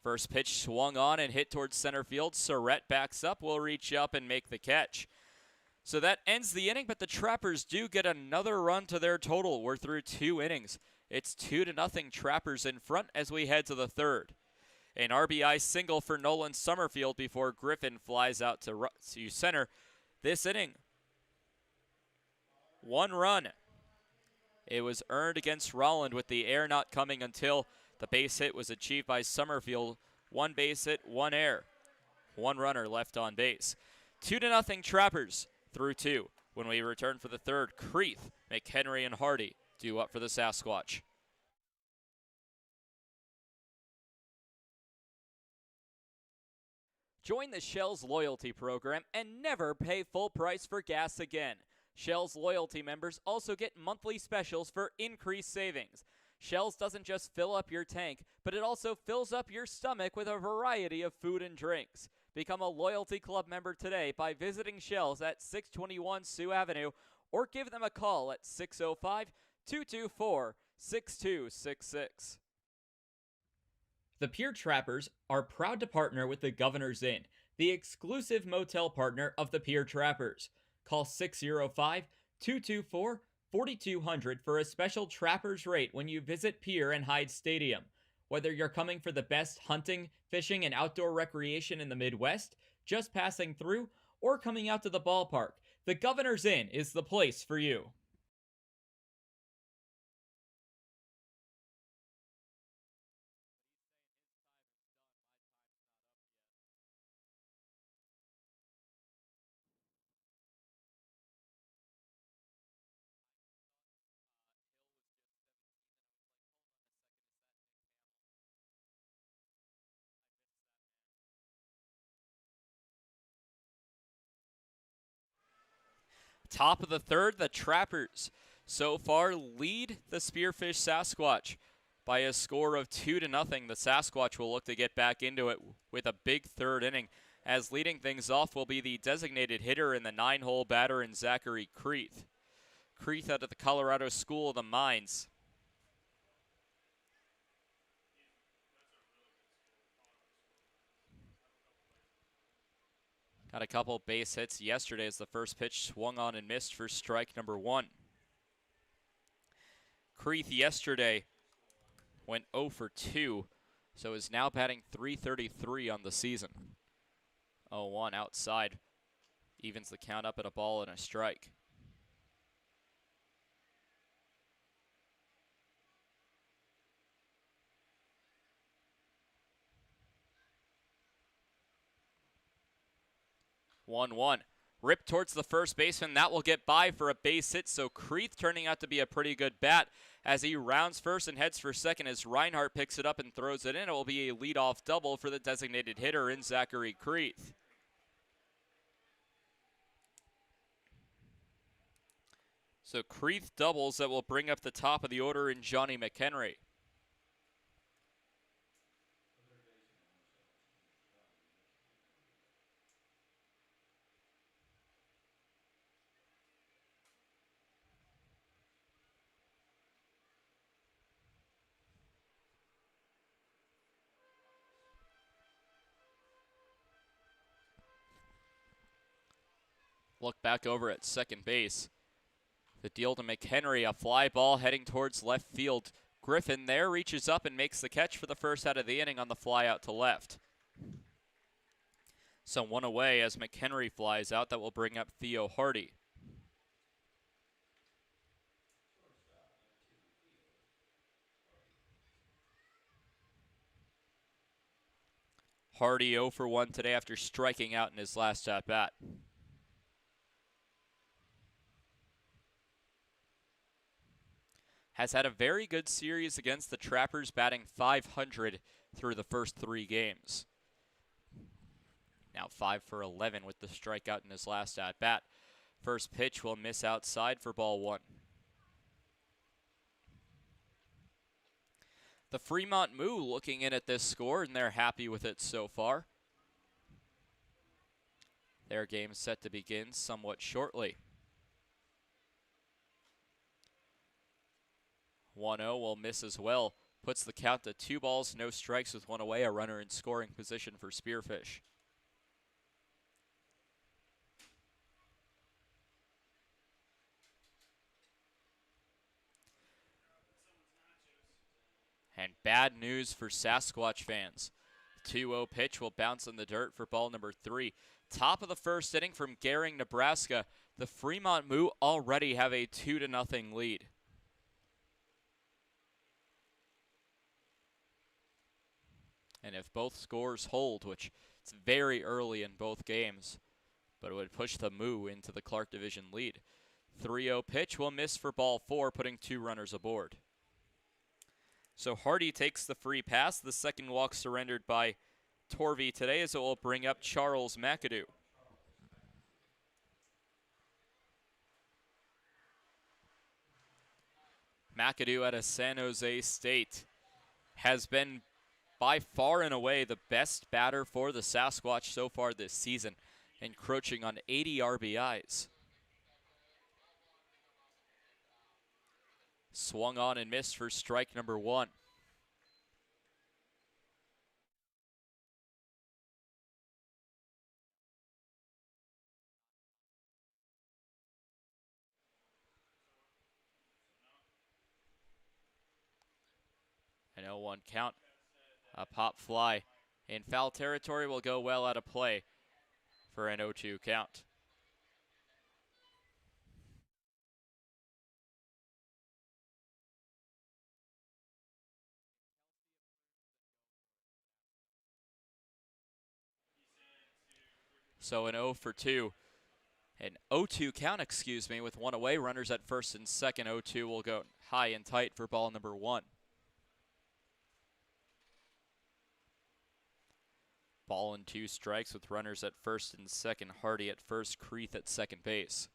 First pitch swung on and hit towards center field. Surrett backs up, will reach up and make the catch. So that ends the inning, but the Trappers do get another run to their total. We're through 2 innings. It's 2-0 Trappers in front as we head to the third. An RBI single for Nolan Summerfield before Griffin flies out to center. This inning, 1 run. It was earned against Rolland with the error not coming until the base hit was achieved by Summerfield. 1 base hit, 1 error. 1 runner left on base. 2-0 Trappers. Through 2. When we return for the third, Creeth, McHenry, and Hardy due up for the Sasquatch. Join the Shell's loyalty program and never pay full price for gas again. Shell's loyalty members also get monthly specials for increased savings. Shell's doesn't just fill up your tank, but it also fills up your stomach with a variety of food and drinks. Become a Loyalty Club member today by visiting Shell's at 621 Sioux Avenue or give them a call at 605-224-6266. The Pierre Trappers are proud to partner with the Governor's Inn, the exclusive motel partner of the Pierre Trappers. Call 605-224-4200 for a special Trappers rate when you visit Pierre and Hyde Stadium. Whether you're coming for the best hunting, fishing, and outdoor recreation in the Midwest, just passing through, or coming out to the ballpark, the Governor's Inn is the place for you. Top of the third, the Trappers so far lead the Spearfish Sasquatch by a score of 2-0. The Sasquatch will look to get back into it with a big third inning, as leading things off will be the designated hitter in the 9-hole batter in Zachary Creeth. Creeth out of the Colorado School of the Mines. Got a couple base hits yesterday as the first pitch swung on and missed for strike number 1. Creeth yesterday went 0 for 2, so is now batting .333 on the season. 0-1 outside, evens the count up at a ball and a strike. One. Rip towards the first baseman. That will get by for a base hit, so Creeth turning out to be a pretty good bat as he rounds first and heads for second as Reinhardt picks it up and throws it in. It will be a leadoff double for the designated hitter in Zachary Creeth. So Creeth doubles that will bring up the top of the order in Johnny McHenry. Look back over at second base. The deal to McHenry, a fly ball heading towards left field. Griffin there reaches up and makes the catch for the first out of the inning on the fly out to left. So one away as McHenry flies out. That will bring up Theo Hardy. Hardy 0 for 1 today after striking out in his last at-bat. Has had a very good series against the Trappers, batting .500 through the first 3 games. Now 5 for 11 with the strikeout in his last at-bat. First pitch will miss outside for ball 1. The Fremont Moo looking in at this score, and they're happy with it so far. Their game set to begin somewhat shortly. 1-0 will miss as well. Puts the count to 2 balls, no strikes with 1 away. A runner in scoring position for Spearfish. And bad news for Sasquatch fans. 2-0 pitch will bounce in the dirt for ball number 3. Top of the first inning from Gehring, Nebraska. The Fremont Moo already have a 2-0 lead. And if both scores hold, which it's very early in both games, but it would push the Moo into the Clark Division lead. 3-0 pitch will miss for ball 4, putting 2 runners aboard. So Hardy takes the free pass. The second walk surrendered by Torvey today, as it will bring up Charles McAdoo. McAdoo out of San Jose State has been by far and away the best batter for the Sasquatch so far this season, encroaching on 80 RBIs. Swung on and missed for strike number 1. An 0-1 count. A pop fly in foul territory will go well out of play for an 0-2 count. So an 0 for 2. An 0-2 count, excuse me, with one away. Runners at first and second. 0-2 will go high and tight for ball number 1. Ball and 2 strikes with runners at first and second. Hardy at first, Creeth at second base.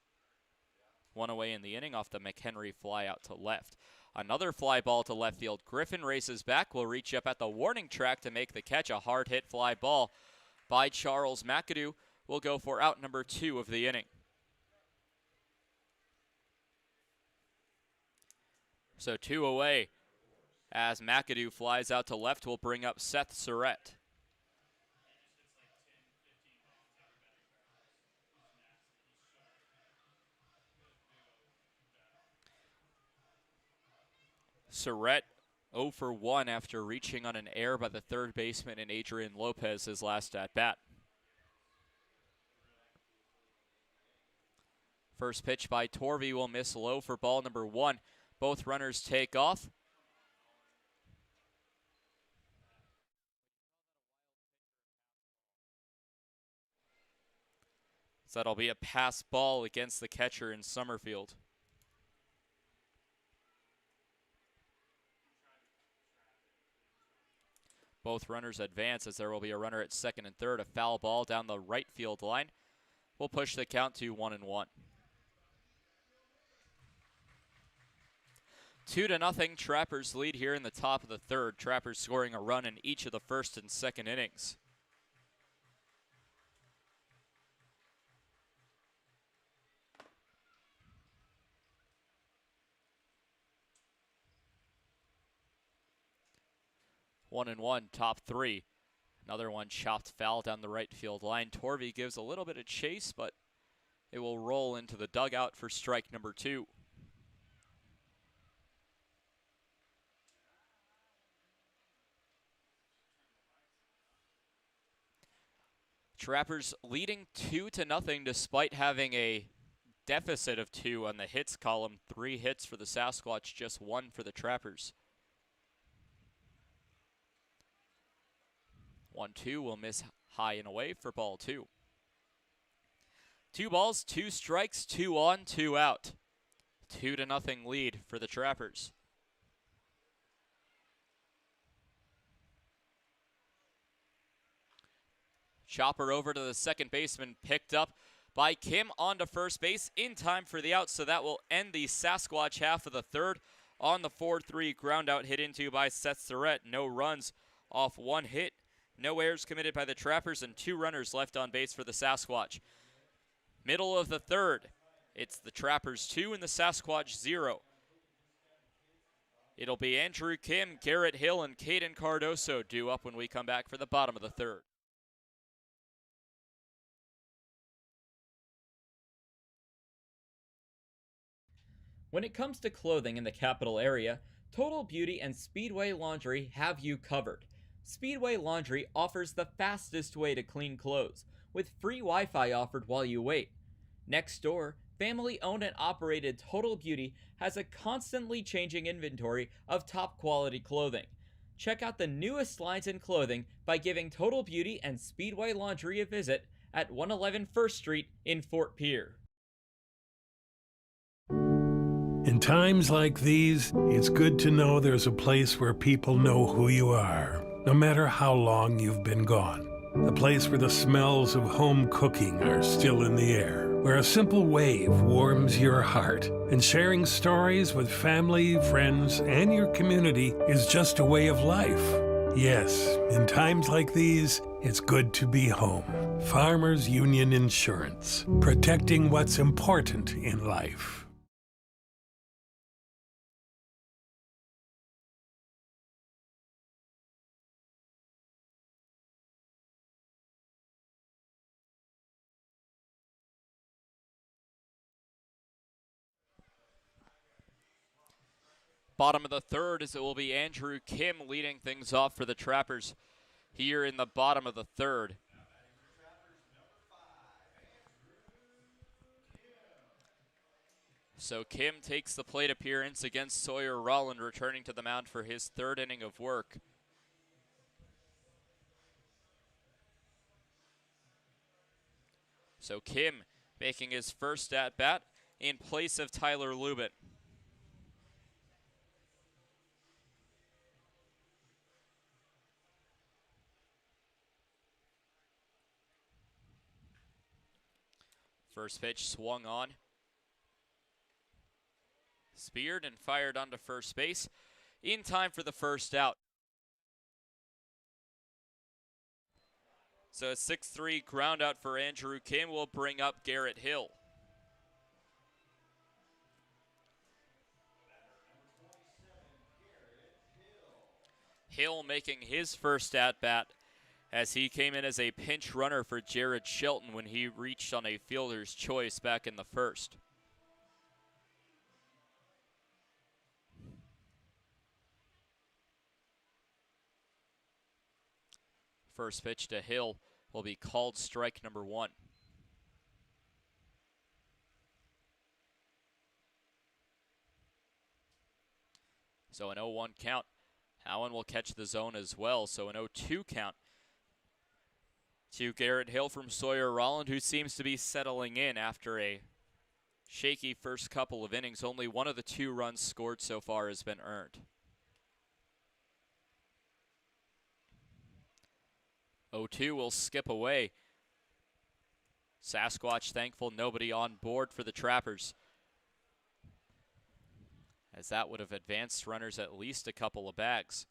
One away in the inning off the McHenry fly out to left. Another fly ball to left field. Griffin races back, will reach up at the warning track to make the catch. A hard hit fly ball by Charles McAdoo will go for out number 2 of the inning. So 2 away as McAdoo flies out to left, will bring up Seth Surratt. Surratt 0 for 1 after reaching on an error by the third baseman in Adrian Lopez his last at-bat. First pitch by Torvey will miss low for ball number 1. Both runners take off. So that'll be a pass ball against the catcher in Summerfield. Both runners advance as there will be a runner at second and third. A foul ball down the right field line will push the count to 1-1. 2-0, Trappers lead here in the top of the third. Trappers scoring a run in each of the first and second innings. One and one, top 3. Another one chopped foul down the right field line. Torvey gives a little bit of chase, but it will roll into the dugout for strike number 2. Trappers leading 2-0 despite having a deficit of 2 on the hits column. 3 hits for the Sasquatch, just 1 for the Trappers. 1-2 will miss high and away for ball 2. 2 balls, 2 strikes, 2 on, 2 out. 2-0 lead for the Trappers. Chopper over to the second baseman, picked up by Kim onto first base in time for the out, so that will end the Sasquatch half of the third on the 4-3 ground out hit into by Seth Surratt. No runs off 1 hit. No errors committed by the Trappers and 2 runners left on base for the Sasquatch. Middle of the third, it's the Trappers 2 and the Sasquatch 0. It'll be Andrew Kim, Garrett Hill, and Caden Cardoso due up when we come back for the bottom of the third. When it comes to clothing in the capital area, Total Beauty and Speedway Laundry have you covered. Speedway Laundry offers the fastest way to clean clothes, with free Wi-Fi offered while you wait. Next door, family-owned and operated Total Beauty has a constantly changing inventory of top-quality clothing. Check out the newest lines in clothing by giving Total Beauty and Speedway Laundry a visit at 111 First Street in Fort Pierre. In times like these, it's good to know there's a place where people know who you are. no matter how long you've been gone. A place where the smells of home cooking are still in the air, where a simple wave warms your heart, and sharing stories with family, friends, and your community is just a way of life. Yes, in times like these, it's good to be home. Farmers Union Insurance, protecting what's important in life. Bottom of the third, as it will be Andrew Kim leading things off for the Trappers here in the bottom of the third. So Kim takes the plate appearance against Sawyer Rolland, returning to the mound for his third inning of work. So Kim making his first at-bat in place of Tyler Lubin. First pitch swung on, speared and fired onto first base in time for the first out. So a 6-3 ground out for Andrew Kim will bring up Garrett Hill. Hill making his first at-bat as he came in as a pinch runner for Jared Shelton when he reached on a fielder's choice back in the first. First pitch to Hill will be called strike number 1. So an 0-1 count. Allen will catch the zone as well, so an 0-2 count to Garrett Hill from Sawyer Rolland, who seems to be settling in after a shaky first couple of innings. Only one of the 2 runs scored so far has been earned. 0-2 will skip away. Sasquatch thankful nobody on board for the Trappers, as that would have advanced runners at least a couple of bags.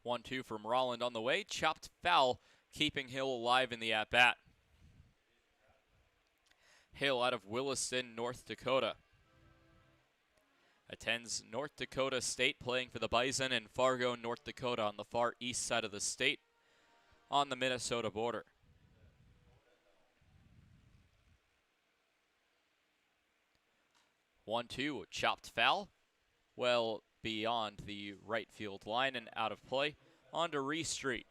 One-two from Rolland on the way, chopped foul, keeping Hill alive in the at-bat. Hill out of Williston, North Dakota. Attends North Dakota State, playing for the Bison in Fargo, North Dakota, on the far east side of the state, on the Minnesota border. 1-2, chopped foul, well beyond the right field line and out of play, onto Reese Street.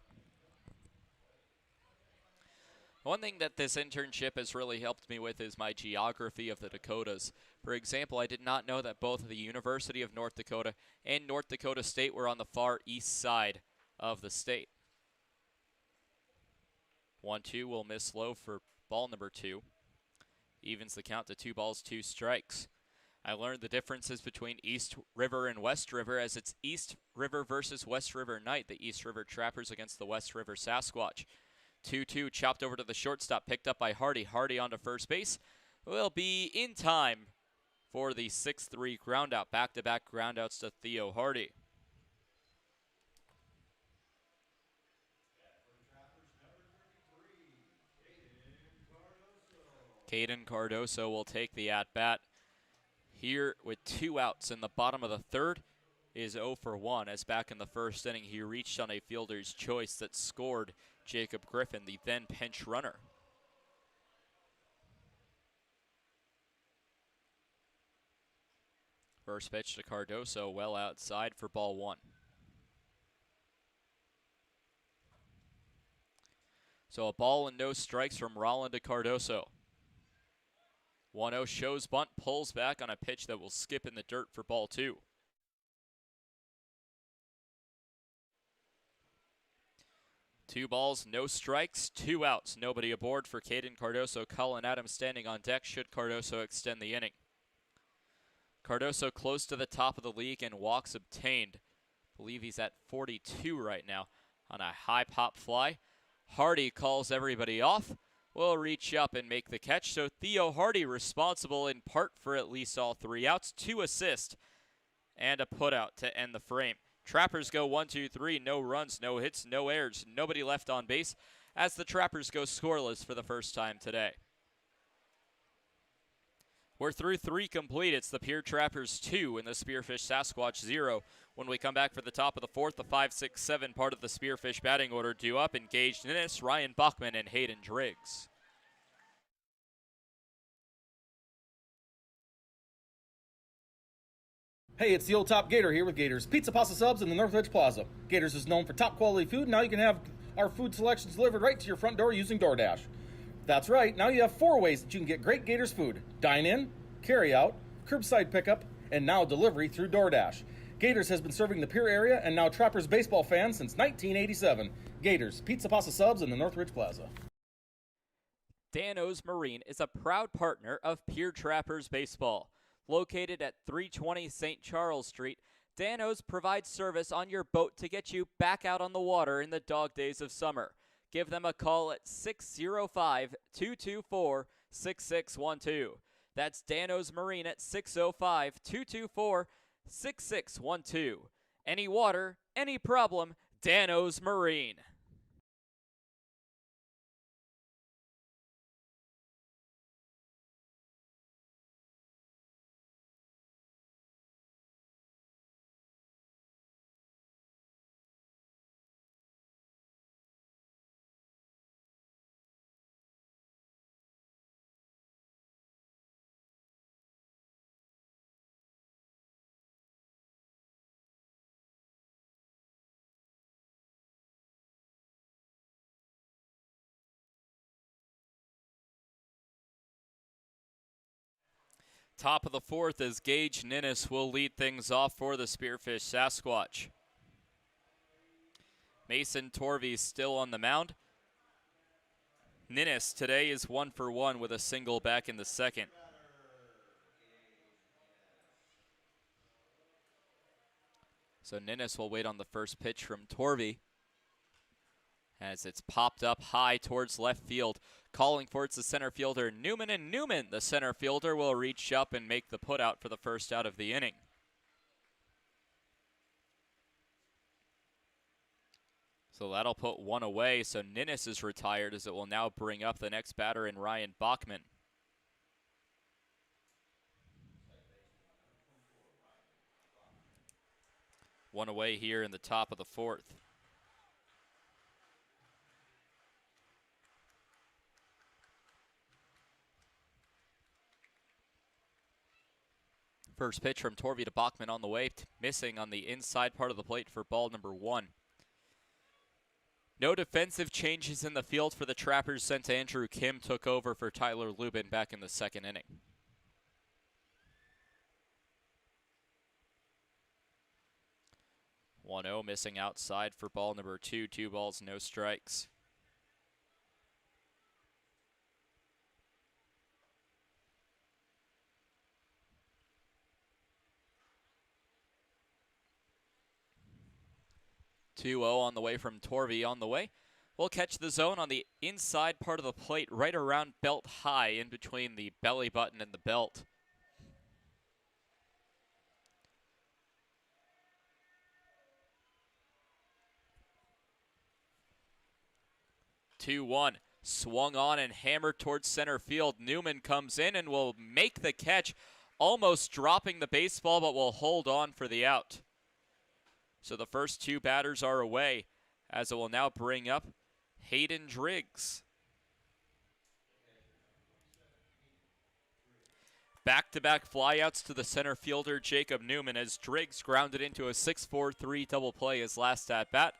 One thing that this internship has really helped me with is my geography of the Dakotas. For example, I did not know that both the University of North Dakota and North Dakota State were on the far east side of the state. 1-2 will miss low for ball number 2. Evens the count to 2 balls, 2 strikes. I learned the differences between East River and West River, as it's East River versus West River night. The East River Trappers against the West River Sasquatch. 2-2 chopped over to the shortstop, picked up by Hardy. Hardy onto first base will be in time for the 6-3 groundout. Back-to-back groundouts to Theo Hardy. Caden Cardoso will take the at-bat here with 2 outs in the bottom of the third. Is 0 for 1, as back in the first inning he reached on a fielder's choice that scored Jacob Griffin, the then pinch runner. First pitch to Cardoso, well outside for ball 1. So a ball and no strikes from Rolland to Cardoso. 1-0 shows bunt, pulls back on a pitch that will skip in the dirt for ball 2. Two balls, no strikes, 2 outs. Nobody aboard for Caden Cardoso. Cullen Adams standing on deck should Cardoso extend the inning. Cardoso close to the top of the league and walks obtained. Believe he's at 42 right now on a high pop fly. Hardy calls everybody off. Will reach up and make the catch. So Theo Hardy responsible in part for at least all 3 outs, 2 assists, and a putout to end the frame. Trappers go 1, 2, 3, no runs, no hits, no errors, nobody left on base as the Trappers go scoreless for the first time today. We're through 3 complete. It's the Pierre Trappers 2 and the Spearfish Sasquatch 0. When we come back for the top of the 4th, the 5, 6, 7 part of the Spearfish batting order due up. Engaged Ninnis, Ryan Bachman, and Hayden Driggs. Hey, it's the old top Gator here with Gators Pizza Pasta Subs in the Northridge Plaza. Gators is known for top quality food. Now you can have our food selections delivered right to your front door using DoorDash. That's right, now you have 4 ways that you can get great Gators food. Dine in, carry out, curbside pickup, and now delivery through DoorDash. Gators has been serving the Pierre area and now Trappers baseball fans since 1987. Gators Pizza Pasta Subs in the Northridge Plaza. Dan-O's Marine is a proud partner of Pierre Trappers Baseball. Located at 320 St. Charles Street, Dan-O's provides service on your boat to get you back out on the water in the dog days of summer. Give them a call at 605-224-6612. That's Dan-O's Marine at 605-224-6612. Any water, any problem, Dan-O's Marine. Top of the 4th as Gage Ninnis will lead things off for the Spearfish Sasquatch. Mason Torvey still on the mound. Ninnis today is 1 for 1 with a single back in the 2nd. So Ninnis will wait on the first pitch from Torvey as it's popped up high towards left field. Calling for it's the center fielder Newman, and Newman, the center fielder, will reach up and make the putout for the first out of the inning. So that'll put 1 away. So Ninnis is retired as it will now bring up the next batter in Ryan Bachman. One away here in the top of the 4th. First pitch from Torvey to Bachman on the way, missing on the inside part of the plate for ball number 1. No defensive changes in the field for the Trappers since Andrew Kim took over for Tyler Lubin back in the 2nd inning. 1-0 missing outside for ball number 2. 2 balls, no strikes. On the way from Torvey on the way. We'll catch the zone on the inside part of the plate, right around belt high, in between the belly button and the belt. Two-one, swung on and hammered towards center field. Newman comes in and will make the catch, almost dropping the baseball, but will hold on for the out. So the first 2 batters are away, as it will now bring up Hayden Driggs. Back-to-back flyouts to the center fielder Jacob Newman as Driggs grounded into a 6-4-3 double play his last at-bat.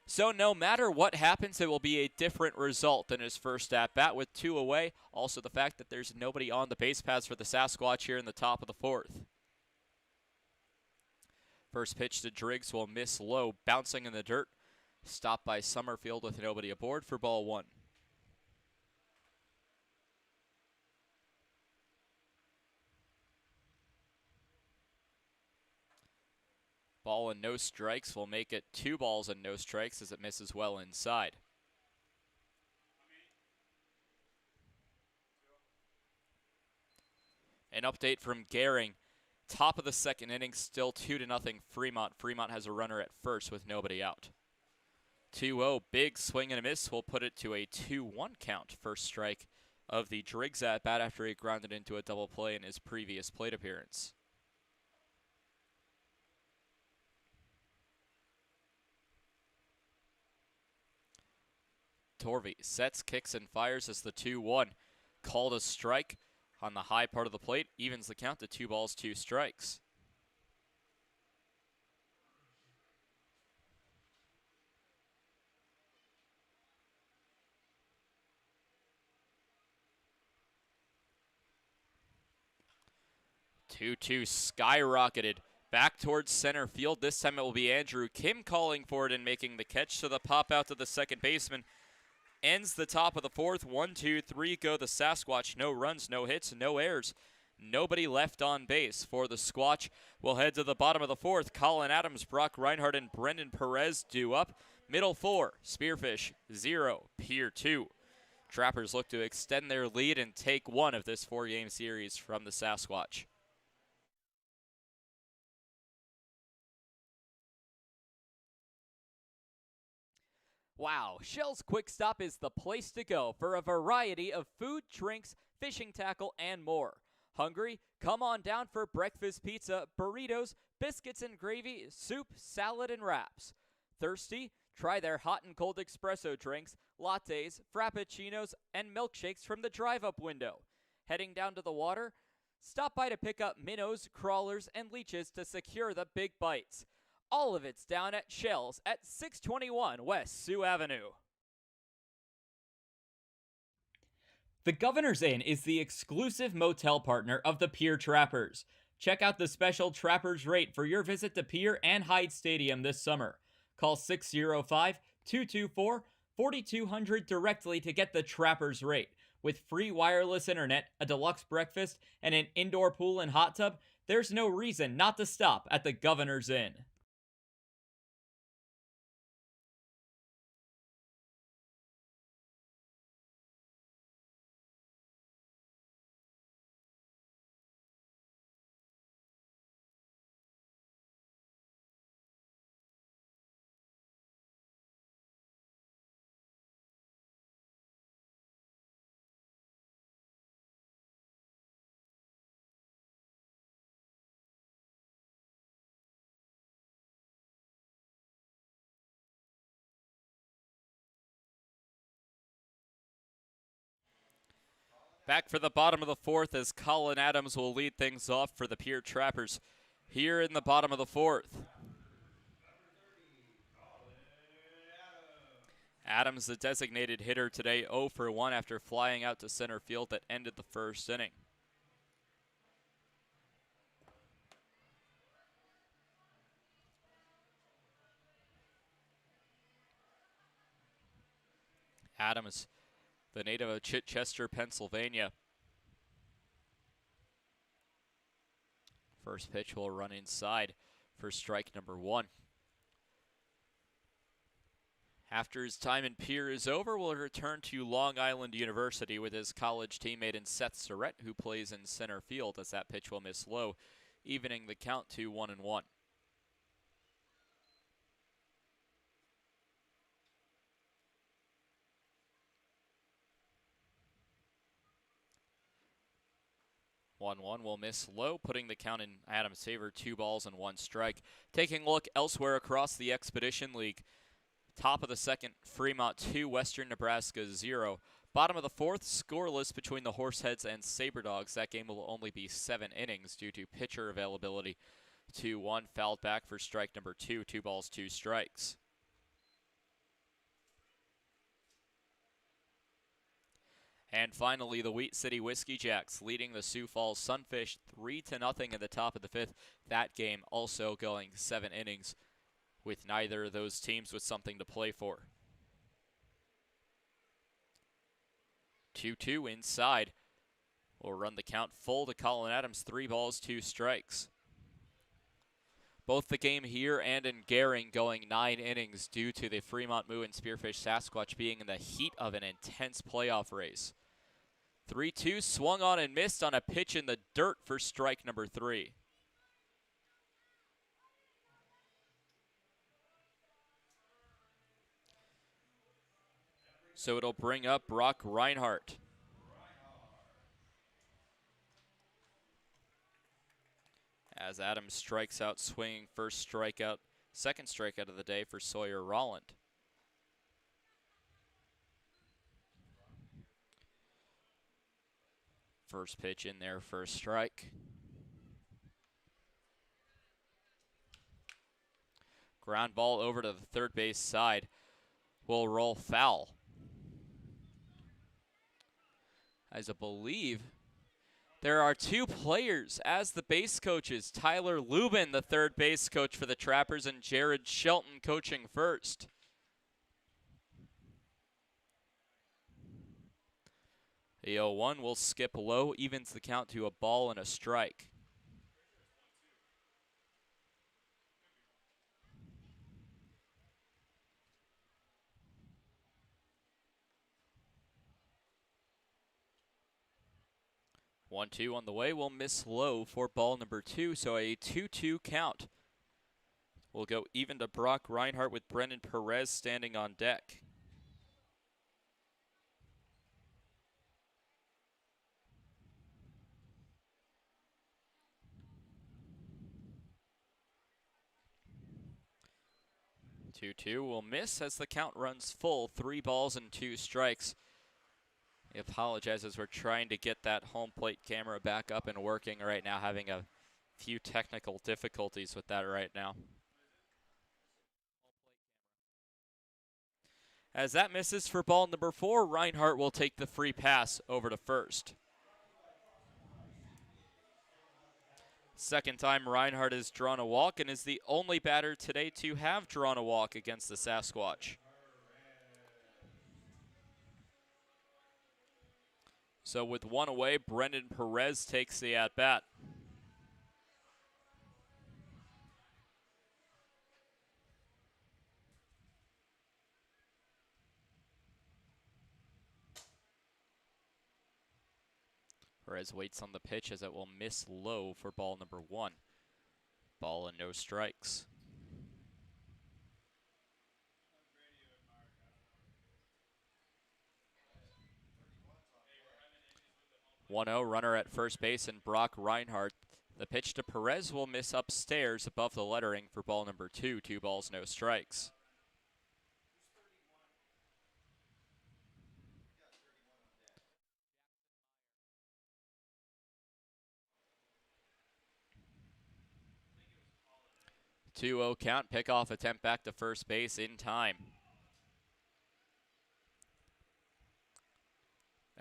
So no matter what happens, it will be a different result than his first at-bat with 2 away. Also the fact that there's nobody on the base paths for the Sasquatch here in the top of the 4th. First pitch to Driggs will miss low, bouncing in the dirt. Stopped by Summerfield with nobody aboard for ball 1. Ball and no strikes will make it 2 balls and no strikes as it misses well inside. An update from Gehring. Top of the second inning, still 2-0 Fremont. Fremont has a runner at first with nobody out. 2-0, big swing and a miss will put it to a 2-1 count. First strike of the Driggs at bat after he grounded into a double play in his previous plate appearance. Torvey sets, kicks, and fires as the 2-1. Called a strike on the high part of the plate, evens the count to 2 balls, 2 strikes. Two skyrocketed back towards center field. This time it will be Andrew Kim calling for it and making the catch. So the pop out to the second baseman ends the top of the fourth. 1, 2, 3 go the Sasquatch. No runs, no hits, no errors. Nobody left on base for the Squatch. We'll head to the bottom of the fourth. Colin Adams, Brock Reinhardt, and Brendan Perez due up. Middle 4, Spearfish 0, Pierre 2. Trappers look to extend their lead and take 1 of this 4-game series from the Sasquatch. Wow, Shell's Quick Stop is the place to go for a variety of food, drinks, fishing tackle, and more. Hungry? Come on down for breakfast pizza, burritos, biscuits and gravy, soup, salad, and wraps. Thirsty? Try their hot and cold espresso drinks, lattes, frappuccinos, and milkshakes from the drive-up window. Heading down to the water? Stop by to pick up minnows, crawlers, and leeches to secure the big bites. All of it's down at Shell's at 621 West Sioux Avenue. The Governor's Inn is the exclusive motel partner of the Pierre Trappers. Check out the special Trappers rate for your visit to Pierre and Hyde Stadium this summer. Call 605-224-4200 directly to get the Trappers rate. With free wireless internet, a deluxe breakfast, and an indoor pool and hot tub, there's no reason not to stop at the Governor's Inn. Back for the bottom of the fourth as Colin Adams will lead things off for the Pierre Trappers here in the bottom of the fourth. Adams, the designated hitter today, 0 for 1 after flying out to center field that ended the first inning. Adams, the native of Chichester, Pennsylvania. First pitch will run inside for strike number 1. After his time in Pierre is over, we'll return to Long Island University with his college teammate in Seth Surrett, who plays in center field as that pitch will miss low, evening the count to 1-1. One will miss low, putting the count in Adams' favor, 2 balls and 1 strike. Taking a look elsewhere across the Expedition League. Top of the second, Fremont 2, Western Nebraska 0. Bottom of the fourth, scoreless between the Horseheads and Saberdogs. That game will only be 7 innings due to pitcher availability. 2-1, fouled back for strike number 2, 2 balls, 2 strikes. And finally, the Wheat City Whiskey Jacks leading the Sioux Falls Sunfish 3-0 in the top of the fifth. That game also going 7 innings with neither of those teams with something to play for. 2-2 inside. We'll run the count full to Colin Adams, 3 balls, 2 strikes. Both the game here and in Gehring going 9 innings due to the Fremont Moo and Spearfish Sasquatch being in the heat of an intense playoff race. 3-2 swung on and missed on a pitch in the dirt for strike number 3. So it'll bring up Brock Reinhardt. As Adams strikes out swinging, first strikeout, second strikeout of the day for Sawyer Rolland. First pitch in there, first strike. Ground ball over to the third base side will roll foul. As I believe there are 2 players as the base coaches. Tyler Lubin, the third base coach for the Trappers, and Jared Shelton coaching first. The 0-1 will skip low, evens the count to a ball and a strike. One-two on the way, will miss low for ball number 2, so a 2-2 count. We'll go even to Brock Reinhardt with Brendan Perez standing on deck. Two will miss as the count runs full, 3 balls and 2 strikes. I apologize as we're trying to get that home plate camera back up and working right now, having a few technical difficulties with that right now. As that misses for ball number 4, Reinhardt will take the free pass over to first. Second time Reinhardt has drawn a walk and is the only batter today to have drawn a walk against the Sasquatch. So with 1 away, Brendan Perez takes the at-bat. Perez waits on the pitch as it will miss low for ball number 1. Ball and no strikes. 1-0 runner at first base and Brock Reinhardt. The pitch to Perez will miss upstairs above the lettering for ball number 2. 2 balls, no strikes. Two-0 count, pickoff attempt back to first base in time.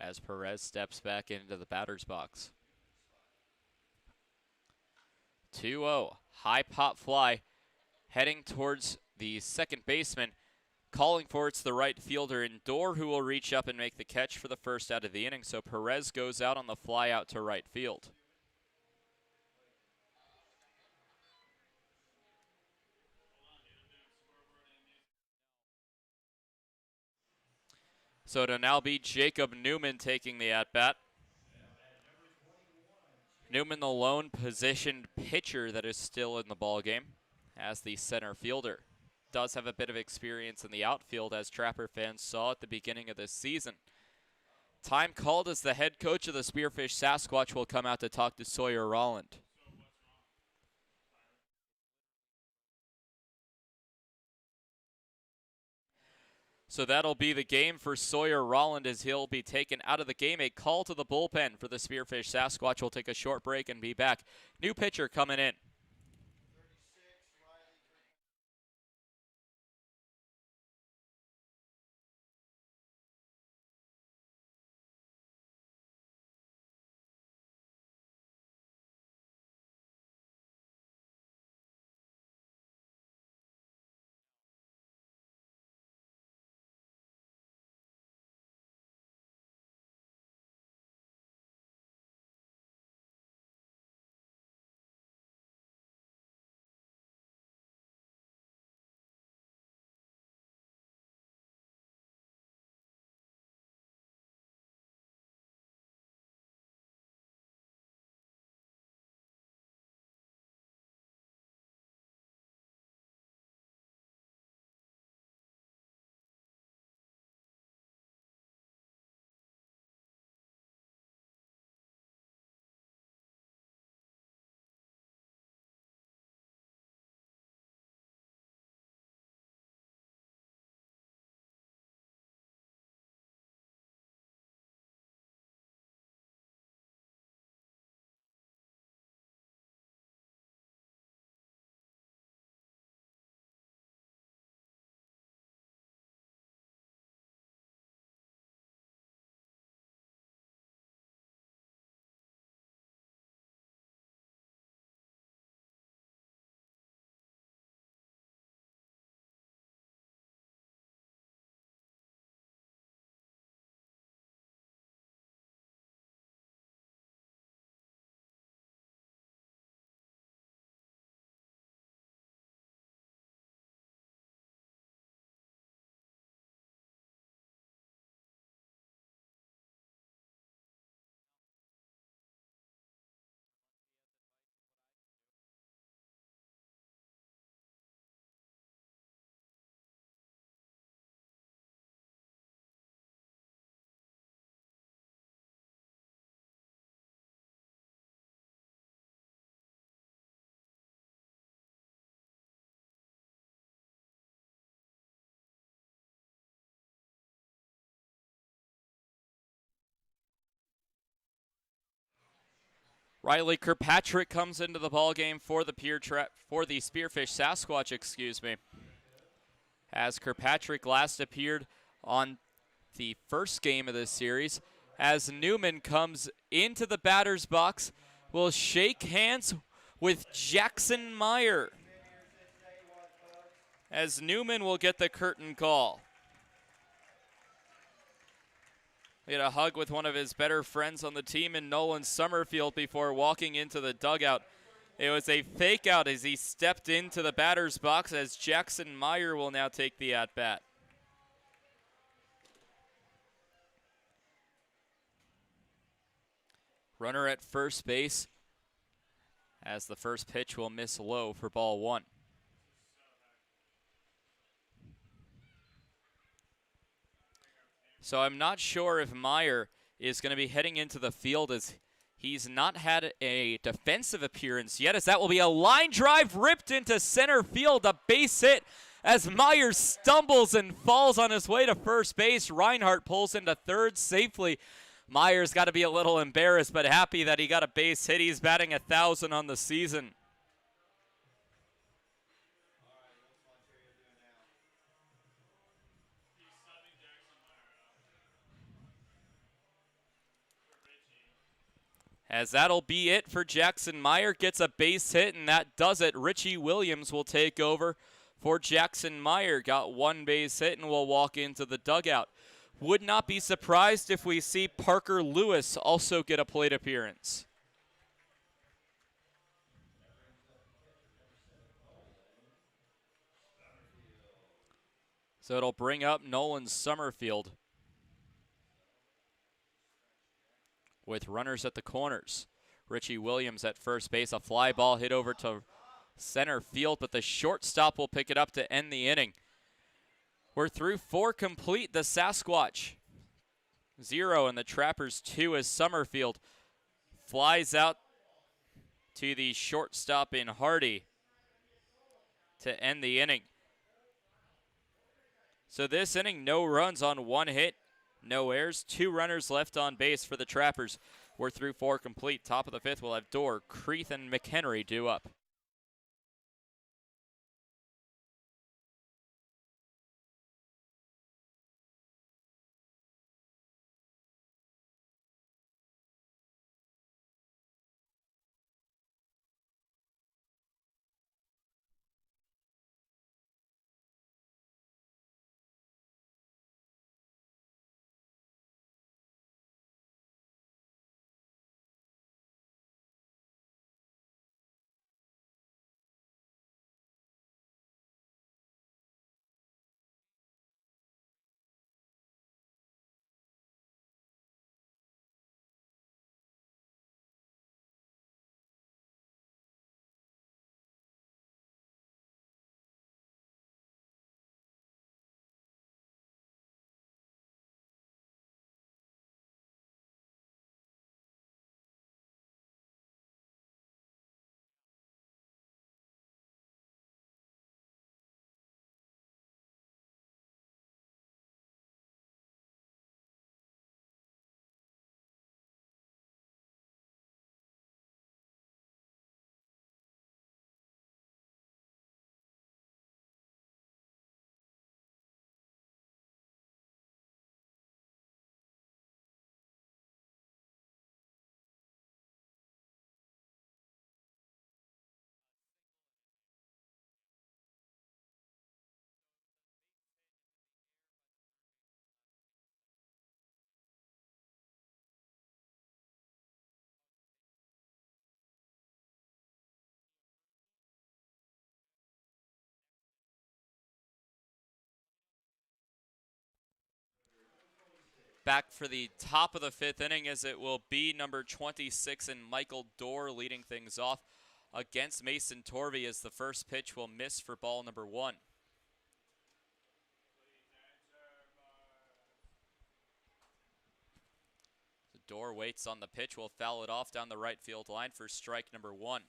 As Perez steps back into the batter's box. 2-0, high pop fly, heading towards the second baseman. Calling for it's the right fielder Indoor who will reach up and make the catch for the first out of the inning. So Perez goes out on the fly out to right field. So it'll now be Jacob Newman taking the at-bat. Newman, the lone positioned pitcher that is still in the ballgame as the center fielder. Does have a bit of experience in the outfield, as Trapper fans saw at the beginning of this season. Time called as the head coach of the Spearfish Sasquatch will come out to talk to Sawyer Rolland. So that'll be the game for Sawyer Rolland as he'll be taken out of the game. A call to the bullpen for the Spearfish Sasquatch. Will take a short break and be back. New pitcher coming in. Riley Kirkpatrick comes into the ball game for the Spearfish Sasquatch, excuse me. As Kirkpatrick last appeared on the first game of this series, as Newman comes into the batter's box, will shake hands with Jackson Meyer. As Newman will get the curtain call. He had a hug with one of his better friends on the team in Nolan Summerfield before walking into the dugout. It was a fake out as he stepped into the batter's box, as Jackson Meyer will now take the at-bat. Runner at first base, as the first pitch will miss low for ball one. So I'm not sure if Meyer is going to be heading into the field, as he's not had a defensive appearance yet, as that will be a line drive ripped into center field, a base hit as Meyer stumbles and falls on his way to first base. Reinhardt pulls into third safely. Meyer's got to be a little embarrassed, but happy that he got a base hit. He's batting 1,000 on the season. As that'll be it for Jackson Meyer. Gets a base hit, and that does it. Richie Williams will take over for Jackson Meyer. Got one base hit and will walk into the dugout. Would not be surprised if we see Parker Lewis also get a plate appearance. So it'll bring up Nolan Summerfield with runners at the corners. Richie Williams at first base. A fly ball hit over to center field, but the shortstop will pick it up to end the inning. We're through 4 complete. The Sasquatch 0 and the Trappers 2, as Summerfield flies out to the shortstop in Hyde to end the inning. So this inning, no runs on 1 hit, no errors, 2 runners left on base for the Trappers. We're through 4 complete. Top of the 5th, we'll have Dorr, Creeth, and McHenry due up. Back for the top of the 5th inning, as it will be number 26 and Michael Dorr leading things off against Mason Torvey, as the first pitch will miss for ball number 1. Dorr waits on the pitch, will foul it off down the right field line for strike number 1.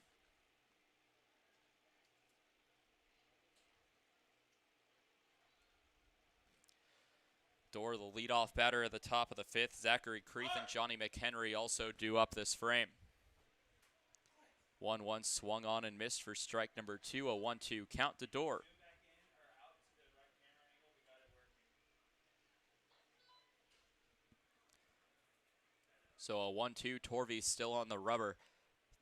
Dorr, the leadoff batter at the top of the 5th. Zachary Creeth and Johnny McHenry also due up this frame. 1-1 swung on and missed for strike number 2, a 1-2 count to Door. So a 1-2, Torvey still on the rubber.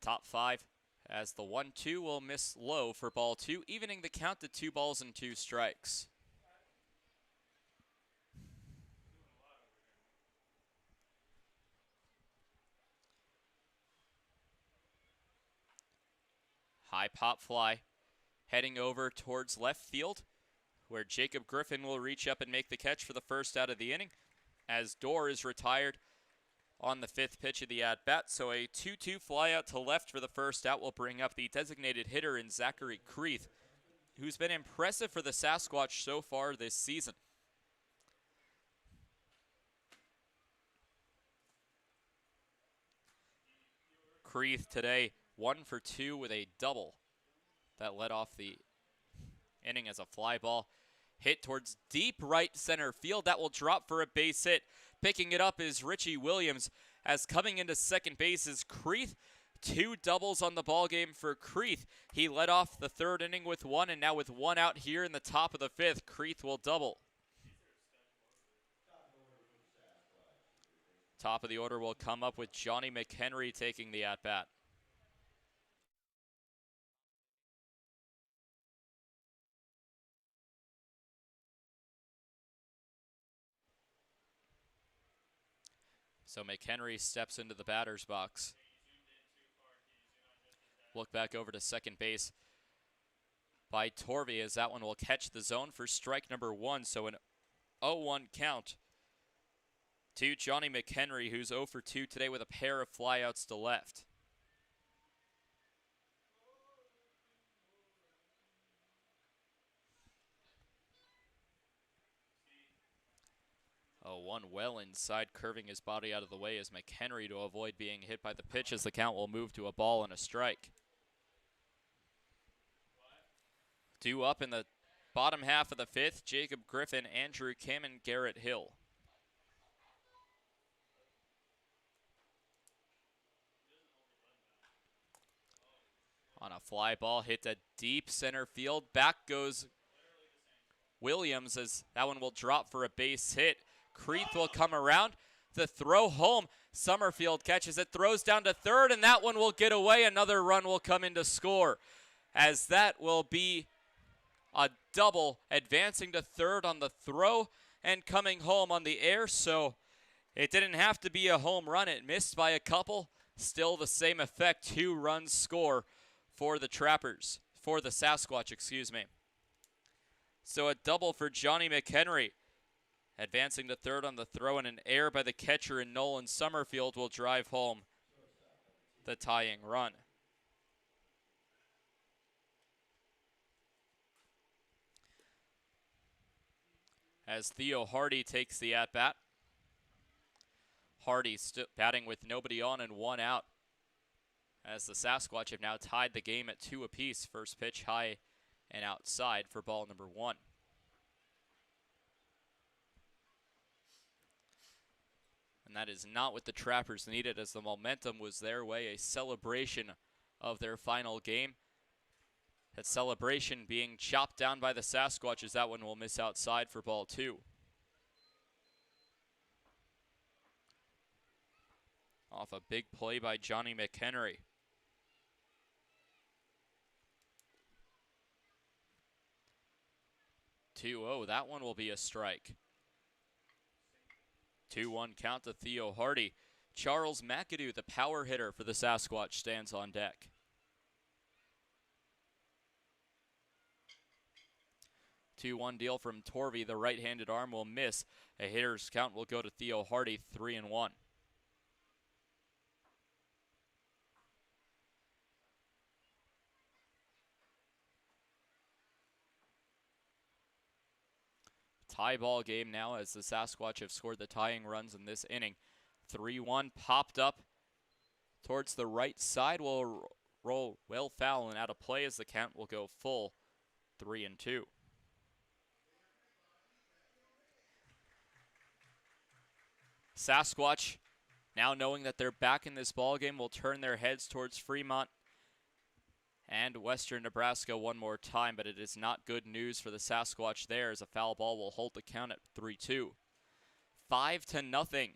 Top 5 as the 1-2 will miss low for ball 2, evening the count to 2 balls and 2 strikes. High pop fly heading over towards left field, where Jacob Griffin will reach up and make the catch for the first out of the inning, as Door is retired on the 5th pitch of the at-bat. So a 2-2 fly out to left for the first out will bring up the designated hitter in Zachary Creeth, who's been impressive for the Sasquatch so far this season. Creeth today 1 for 2 with a double that led off the inning as a fly ball hit towards deep right center field. That will drop for a base hit. Picking it up is Richie Williams, as coming into second base is Creeth. 2 doubles on the ball game for Creeth. He led off the 3rd inning with 1, and now with 1 out here in the top of the 5th, Creeth will double. Top of the order will come up with Johnny McHenry taking the at-bat. So McHenry steps into the batter's box. Look back over to second base by Torvey, as that one will catch the zone for strike number 1. So an 0-1 count to Johnny McHenry, who's 0 for 2 today with a pair of flyouts to left. Oh, 1 well inside, curving his body out of the way as McHenry to avoid being hit by the pitch, as the count will move to a ball and a strike. 2 up in the bottom half of the 5th, Jacob Griffin, Andrew Kim, and Garrett Hill. On a fly ball hit to deep center field. Back goes Williams, as that one will drop for a base hit. Creeth will come around. The throw home. Summerfield catches it, throws down to 3rd, and that one will get away. Another run will come in to score, as that will be a double, advancing to 3rd on the throw and coming home on the air. So it didn't have to be a home run. It missed by a couple. Still the same effect. 2 runs score for the Trappers, for the Sasquatch, excuse me. So a double for Johnny McHenry, advancing to 3rd on the throw, and an error by the catcher in Nolan Summerfield will drive home the tying run. As Theo Hardy takes the at-bat. Hardy batting with nobody on and 1 out, as the Sasquatch have now tied the game at 2 apiece. First pitch high and outside for ball number 1. And that is not what the Trappers needed, as the momentum was their way. A celebration of their final game. That celebration being chopped down by the Sasquatch, as that one will miss outside for ball 2. Off a big play by Johnny McHenry. 2-0, that one will be a strike. 2-1 count to Theo Hardy. Charles McAdoo, the power hitter for the Sasquatch, stands on deck. 2-1 deal from Torvey. The right-handed arm will miss. A hitter's count will go to Theo Hardy, 3-1. Tie ball game now, as the Sasquatch have scored the tying runs in this inning. 3-1 popped up towards the right side, will roll well foul and out of play, as the count will go full 3-2. Sasquatch, now knowing that they're back in this ball game, will turn their heads towards Fremont And Western Nebraska one more time, but it is not good news for the Sasquatch there, as a foul ball will hold the count at 3-2. 5-0.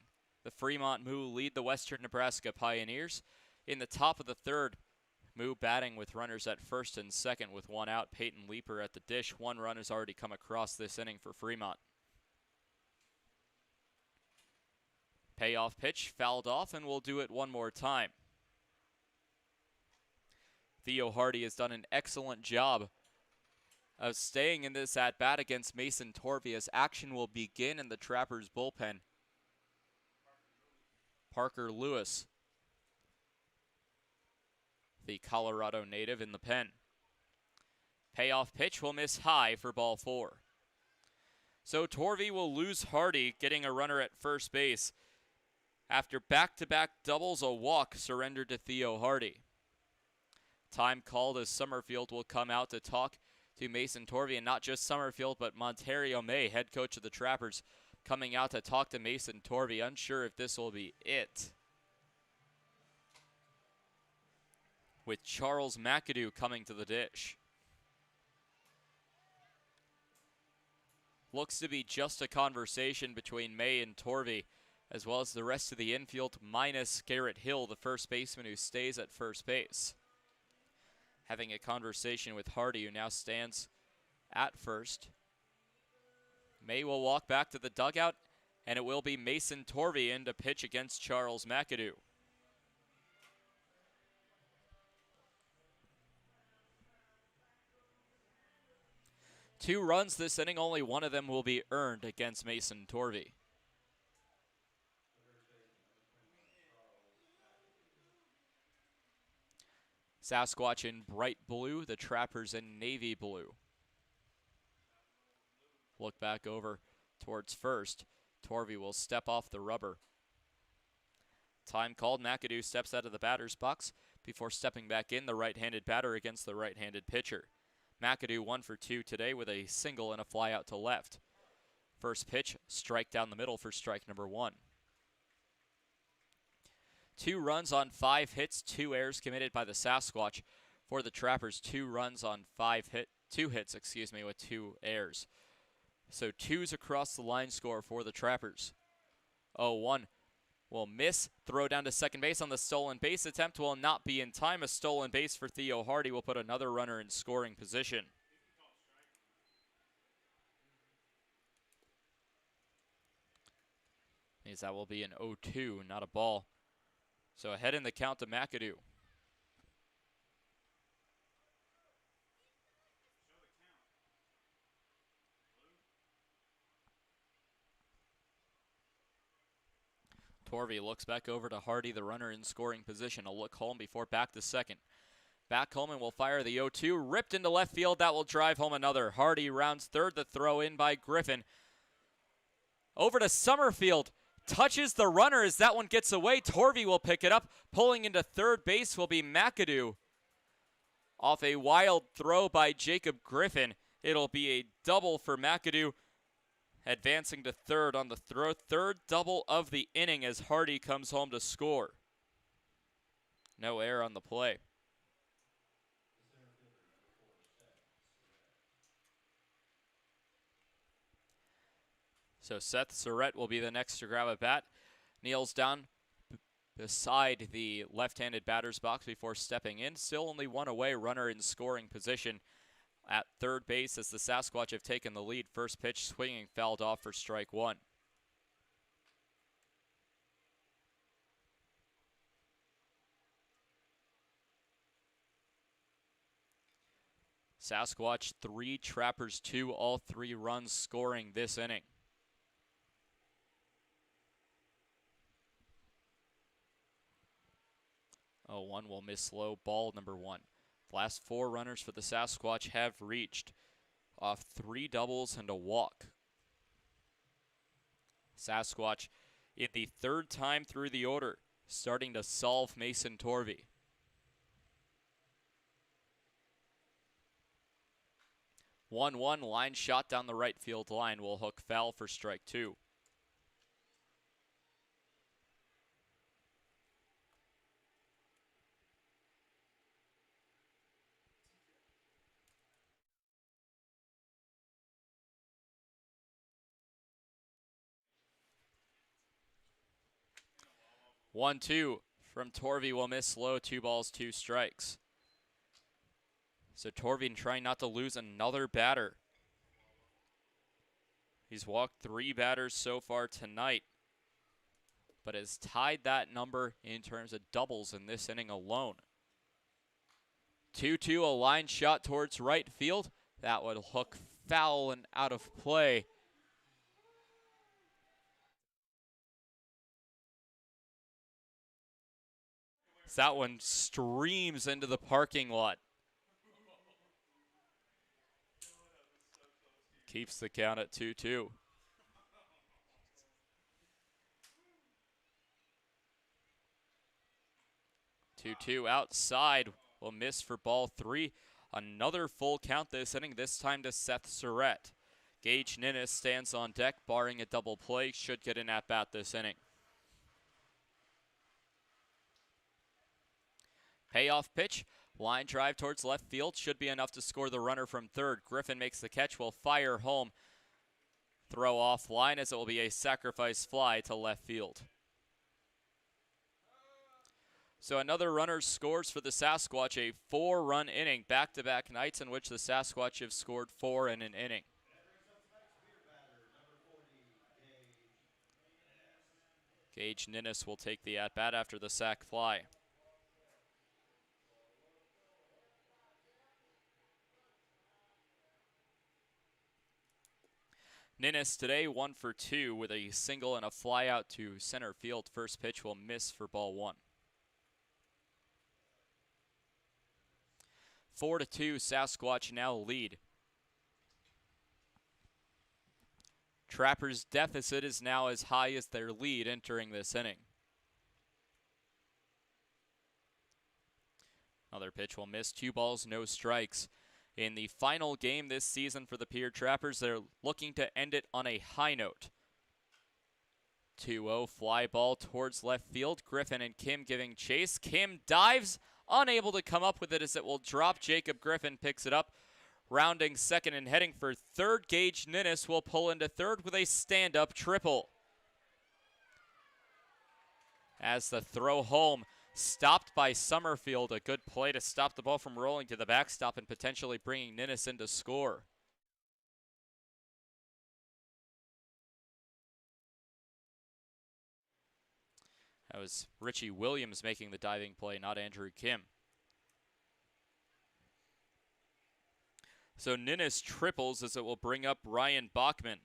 The Fremont Moo lead the Western Nebraska Pioneers. In the top of the third, Moo batting with runners at first and second with one out. Peyton Leeper at the dish. One run has already come across this inning for Fremont. Payoff pitch fouled off, and we'll do it one more time. Theo Hardy has done an excellent job of staying in this at-bat against Mason Torvey, as action will begin in the Trappers' bullpen. Parker Lewis, the Colorado native, in the pen. Payoff pitch will miss high for ball 4. So Torvey will lose Hardy, getting a runner at first base after back-to-back doubles, a walk surrendered to Theo Hardy. Time called as Summerfield will come out to talk to Mason Torvey, and not just Summerfield, but Monterio May, head coach of the Trappers, coming out to talk to Mason Torvey, unsure if this will be it. With Charles McAdoo coming to the dish. Looks to be just a conversation between May and Torvey, as well as the rest of the infield, minus Garrett Hill, the first baseman who stays at first base. Having a conversation with Hardy, who now stands at first. May will walk back to the dugout, and it will be Mason Torvey in to pitch against Charles McAdoo. Two runs this inning, only one of them will be earned against Mason Torvey. Sasquatch in bright blue, the Trappers in navy blue. Look back over towards first. Torvey will step off the rubber. Time called. McAdoo steps out of the batter's box before stepping back in, the right-handed batter against the right-handed pitcher. McAdoo 1 for 2 today with a single and a fly out to left. First pitch, strike down the middle for strike number 1. 2 runs on 5 hits, 2 errors committed by the Sasquatch. For the Trappers, 2 runs on 2 hits, with 2 errors. So 2s across the line score for the Trappers. 0-1 will miss. Throw down to second base on the stolen base attempt will not be in time. A stolen base for Theo Hardy will put another runner in scoring position. Means that will be an 0-2, not a ball. So ahead in the count to McAdoo. Torvey looks back over to Hardy, the runner in scoring position. A look home before back to second. Back home and will fire the 0-2. Ripped into left field. That will drive home another. Hardy rounds third. The throw in by Griffin. Over to Summerfield. Touches the runner as that one gets away. Torvey will pick it up. Pulling into third base will be McAdoo. Off a wild throw by Jacob Griffin. It'll be a double for McAdoo. Advancing to third on the throw. Third double of the inning as Hardy comes home to score. No error on the play. So Seth Surratt will be the next to grab a bat. Kneels down beside the left-handed batter's box before stepping in. Still only one away, runner in scoring position at third base as the Sasquatch have taken the lead. First pitch swinging, fouled off for strike 1. Sasquatch 3, Trappers 2, all 3 runs scoring this inning. Oh, 1 will miss low, ball number 1. The last 4 runners for the Sasquatch have reached off 3 doubles and a walk. Sasquatch in the 3rd time through the order, starting to solve Mason Torvey. One line shot down the right field line will hook foul for strike 2. 1-2 from Torvey will miss low, 2 balls, 2 strikes. So Torvey trying not to lose another batter. He's walked 3 batters so far tonight, but has tied that number in terms of doubles in this inning alone. 2-2, a line shot towards right field. That would hook foul and out of play. That one streams into the parking lot. Keeps the count at 2-2. Two outside will miss for ball 3. Another full count this inning, this time to Seth Surratt. Gage Ninnis stands on deck, barring a double play, should get an at-bat this inning. Payoff pitch, line drive towards left field, should be enough to score the runner from third. Griffin makes the catch, will fire home. Throw off line as it will be a sacrifice fly to left field. So another runner scores for the Sasquatch, a 4-run inning, back-to-back nights in which the Sasquatch have scored 4 in an inning. Gage Ninnis will take the at-bat after the sac fly. Ninnis today 1 for 2 with a single and a fly out to center field. First pitch will miss for ball 1. 4-2, Sasquatch now lead. Trappers' deficit is now as high as their lead entering this inning. Another pitch will miss, 2 balls, no strikes. In the final game this season for the Pierre Trappers, they're looking to end it on a high note. 2-0 fly ball towards left field. Griffin and Kim giving chase. Kim dives, unable to come up with it as it will drop. Jacob Griffin picks it up. Rounding second and heading for third, Gage Ninnis will pull into third with a stand-up triple. As the throw home, stopped by Summerfield. A good play to stop the ball from rolling to the backstop and potentially bringing Ninnis in to score. That was Richie Williams making the diving play, not Andrew Kim. So Ninnis triples as it will bring up Ryan Bachman.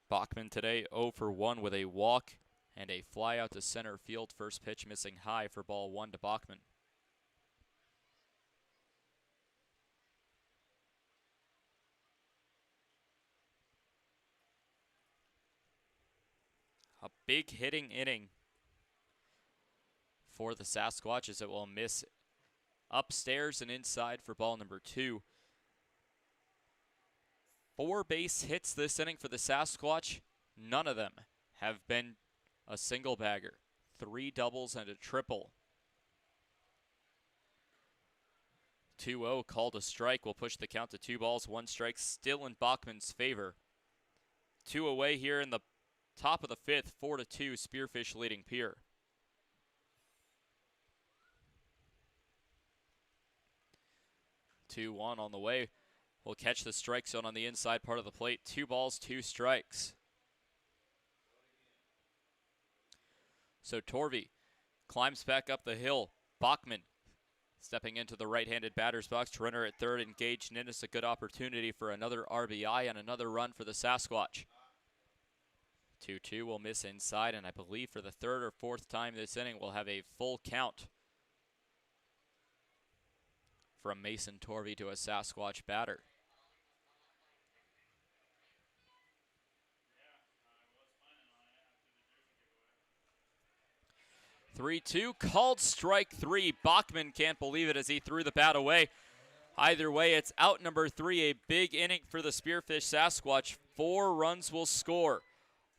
Bachman today 0 for 1 with a walk and a fly out to center field. First pitch missing high for ball 1 to Bachman. A big hitting inning for the Sasquatch as it will miss upstairs and inside for ball number 2. 4 base hits this inning for the Sasquatch. None of them have been a single bagger. 3 doubles and a triple. 2-0 called a strike will push the count to 2 balls, 1 strike, still in Bachman's favor. 2 away here in the top of the 5th, 4-2, Spearfish leading Pierre. 2-1 on the way. Will catch the strike zone on the inside part of the plate. 2 balls, 2 strikes. So Torvey climbs back up the hill. Bachman stepping into the right-handed batter's box. Runner at third. Engaged Ninnis, a good opportunity for another RBI and another run for the Sasquatch. 2-2 will miss inside, and I believe for the 3rd or 4th time this inning we'll have a full count from Mason Torvey to a Sasquatch batter. Three-two, called strike 3. Bachman can't believe it as he threw the bat away. Either way, it's out number 3, a big inning for the Spearfish Sasquatch. 4 runs will score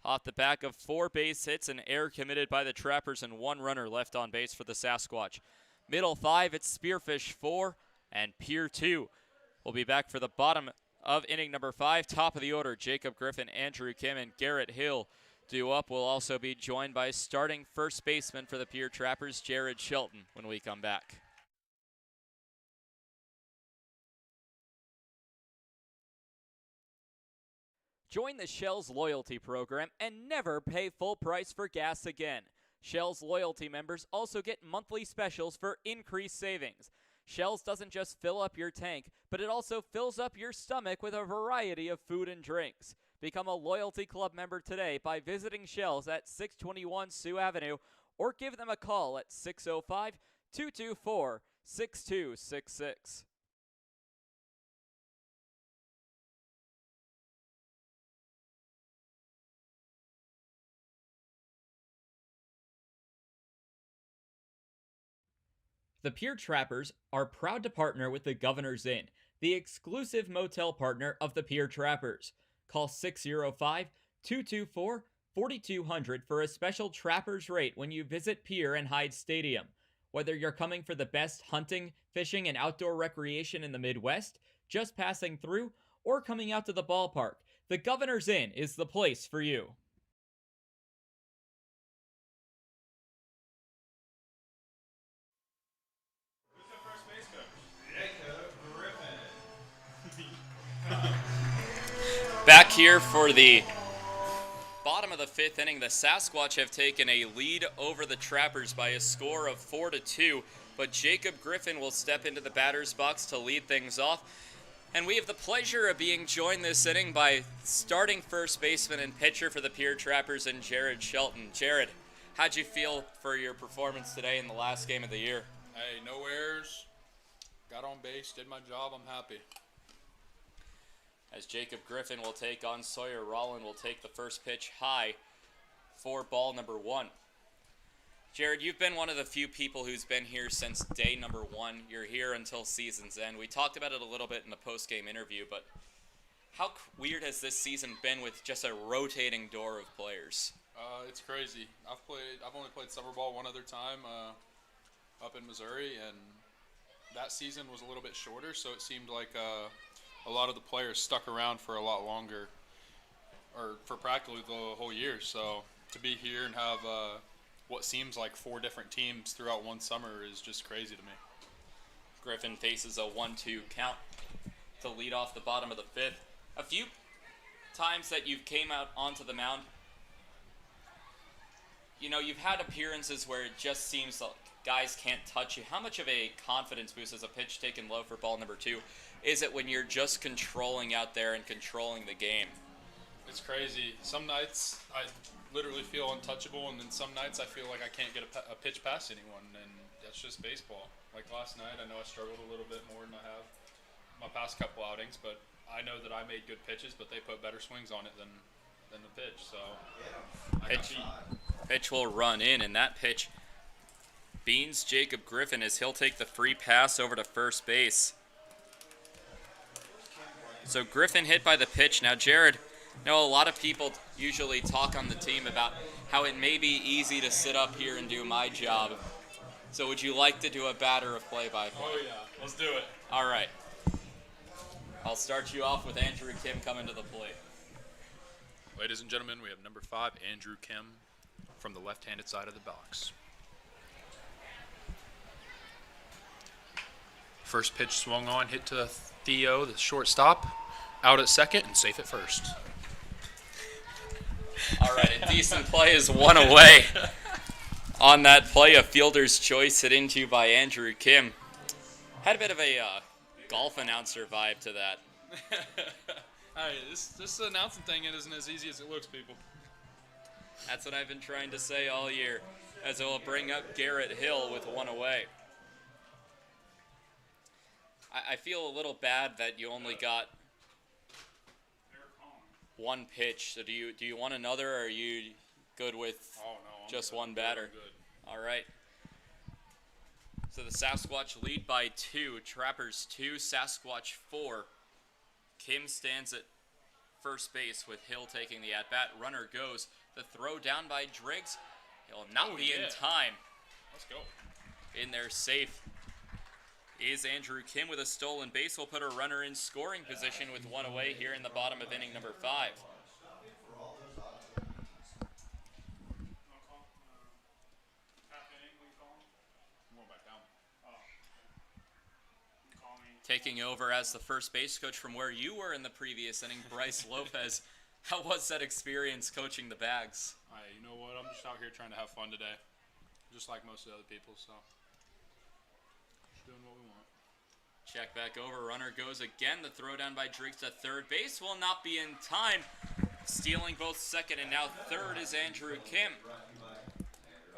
off the back of 4 base hits, an error committed by the Trappers, and 1 runner left on base for the Sasquatch. Middle 5, it's Spearfish 4 and Pierre 2. We'll be back for the bottom of inning number 5. Top of the order, Jacob Griffin, Andrew Kim, and Garrett Hill due up. We'll also be joined by starting first baseman for the Pierre Trappers, Jared Shelton, when we come back. Join the Shell's loyalty program and never pay full price for gas again. Shell's loyalty members also get monthly specials for increased savings. Shell's doesn't just fill up your tank, but it also fills up your stomach with a variety of food and drinks. Become a loyalty club member today by visiting Shell's at 621 Sioux Avenue or give them a call at 605-224-6266. The Pierre Trappers are proud to partner with the Governor's Inn, the exclusive motel partner of the Pierre Trappers. Call 605-224-4200 for a special Trappers rate when you visit Pierre and Hyde Stadium. Whether you're coming for the best hunting, fishing, and outdoor recreation in the Midwest, just passing through, or coming out to the ballpark, the Governor's Inn is the place for you. Back here for the bottom of the 5th inning, the Sasquatch have taken a lead over the Trappers by a score of 4-2, but Jacob Griffin will step into the batter's box to lead things off. And we have the pleasure of being joined this inning by starting first baseman and pitcher for the Pierre Trappers and Jared Shelton. Jared, how'd you feel for your performance today in the last game of the year? Hey, no errors, got on base, did my job, I'm happy. As Jacob Griffin will take on Sawyer Rollin, will take the first pitch high for ball number 1. Jared, you've been one of the few people who's been here since day number 1. You're here until season's end. We talked about it a little bit in the post-game interview, but how weird has this season been with just a rotating door of players? It's crazy. I've only played summer ball one other time up in Missouri, and that season was a little bit shorter, so it seemed like a lot of the players stuck around for a lot longer, or for practically the whole year. So to be here and have what seems like 4 different teams throughout one summer is just crazy to me. Griffin faces a 1-2 count to lead off the bottom of the 5th. A few times that you've came out onto the mound, you know, you've had appearances where it just seems like guys can't touch you. How much of a confidence boost as a pitch taken low for ball number 2 is it when you're just controlling out there and controlling the game? It's crazy. Some nights I literally feel untouchable, and then some nights I feel like I can't get a pitch past anyone, and that's just baseball. Like last night, I know I struggled a little bit more than I have my past couple outings, but I know that I made good pitches, but they put better swings on it than the pitch. So pitch will run in, and that pitch beans Jacob Griffin as he'll take the free pass over to first base. So Griffin hit by the pitch. Now, Jared, I know a lot of people usually talk on the team about how it may be easy to sit up here and do my job. So would you like to do a batter of play-by-play? Oh, yeah. Let's do it. All right. I'll start you off with Andrew Kim coming to the plate. Ladies and gentlemen, we have number 5, Andrew Kim, from the left-handed side of the box. First pitch swung on, hit to Theo, the shortstop, out at second, and safe at first. All right, a decent play is 1 away. On that play, a fielder's choice hit into by Andrew Kim. Had a bit of a golf announcer vibe to that. Hey, this announcing thing isn't as easy as it looks, people. That's what I've been trying to say all year, as it will bring up Garrett Hill with 1 away. I feel a little bad that you only got 1 pitch. So do you want another, or are you good with just one batter? All right. So the Sasquatch lead by 2. Trappers 2, Sasquatch 4. Kim stands at first base with Hill taking the at-bat. Runner goes. The throw down by Driggs. He'll not be in time. Let's go. In there safe is Andrew Kim with a stolen base. Will put a runner in scoring position with one away here in the bottom of inning number 5. Taking over as the first base coach from where you were in the previous inning, Bryce Lopez. How was that experience coaching the Bags? You know what? I'm just out here trying to have fun today, just like most of the other people, so just doing what we want. Check back over. Runner goes again. The throw down by Driggs to third base will not be in time. Stealing both second and now third is Andrew Kim.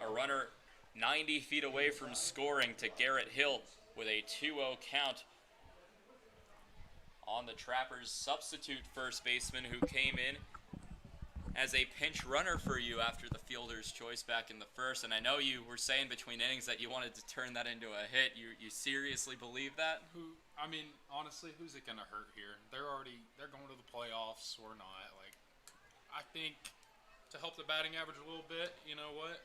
A runner 90 feet away from scoring to Garrett Hill with a 2-0 count on the Trappers' substitute first baseman who came in as a pinch runner for you after the fielder's choice back in the first. And I know you were saying between innings that you wanted to turn that into a hit. You seriously believe that? I mean, honestly, who's it gonna hurt here? They're going to the playoffs or not. Like, I think to help the batting average a little bit, you know what?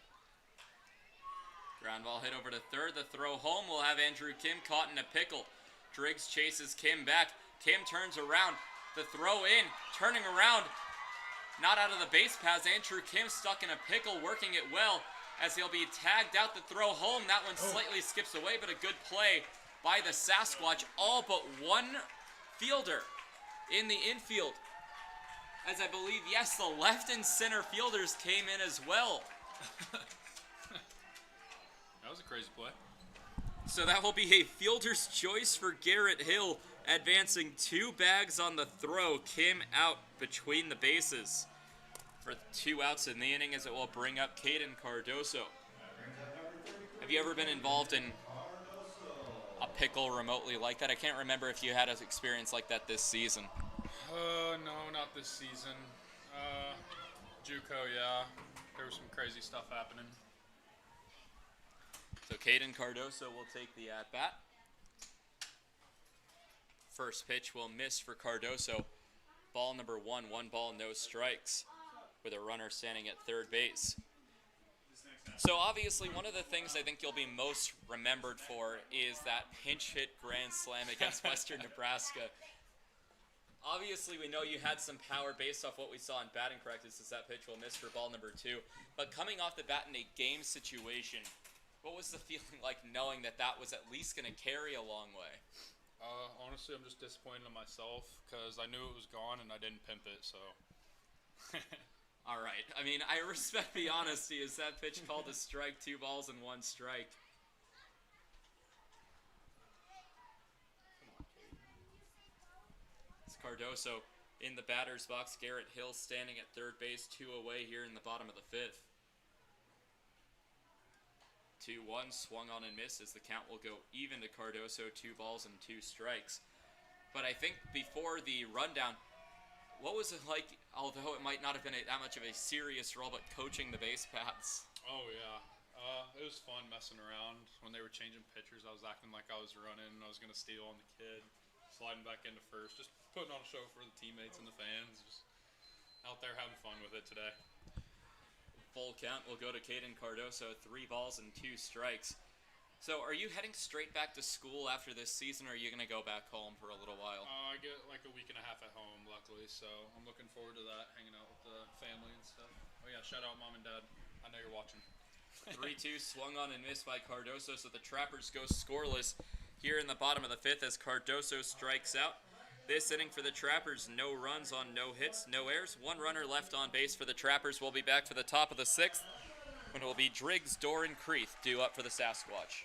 Ground ball hit over to third. The throw home will have Andrew Kim caught in a pickle. Driggs chases Kim back. Kim turns around. The throw in. Turning around. Not out of the base paths. Andrew Kim stuck in a pickle, working it well as he'll be tagged out. The throw home. That one slightly skips away, but a good play by the Sasquatch. All but one fielder in the infield. As I believe, yes, the left and center fielders came in as well. That was a crazy play. So that will be a fielder's choice for Garrett Hill, advancing 2 bags on the throw. Kim out between the bases for 2 outs in the inning, as it will bring up Caden Cardoso. Have you ever been involved in a pickle remotely like that? I can't remember if you had an experience like that this season. No, not this season. JUCO, yeah. There was some crazy stuff happening. So Caden Cardoso will take the at-bat. First pitch will miss for Cardoso. Ball number 1, 1 ball, no strikes, with a runner standing at third base. So obviously one of the things I think you'll be most remembered for is that pinch hit grand slam against Western Nebraska. Obviously we know you had some power based off what we saw in batting practice, as that pitch will miss for ball number 2. But coming off the bat in a game situation, what was the feeling like knowing that that was at least going to carry a long way? Honestly, I'm just disappointed in myself because I knew it was gone and I didn't pimp it, so. All right. I mean, I respect the honesty. Is that pitch called a strike? 2 balls and 1 strike. It's Cardoso in the batter's box. Garrett Hill standing at third base, 2 away here in the bottom of the 5th. 2-1, swung on and missed as the count will go even to Cardoso, 2 balls and 2 strikes. But I think before the rundown, what was it like, although it might not have been that much of a serious role, but coaching the base paths? Oh, yeah. It was fun messing around. When they were changing pitchers, I was acting like I was running and I was going to steal on the kid, sliding back into first, just putting on a show for the teammates and the fans. Just out there having fun with it today. Full count will go to Caden Cardoso, 3 balls and 2 strikes. So are you heading straight back to school after this season, or are you going to go back home for a little while? I get like a week and a half at home, luckily, so I'm looking forward to that, hanging out with the family and stuff. Oh yeah, shout out Mom and Dad. I know you're watching. 3-2 swung on and missed by Cardoso, so the Trappers go scoreless here in the bottom of the 5th as Cardoso strikes out. This inning for the Trappers, no runs on no hits, no errors. 1 runner left on base for the Trappers. We'll be back for the top of the 6th when it will be Driggs, Dorr, and Creeth due up for the Sasquatch.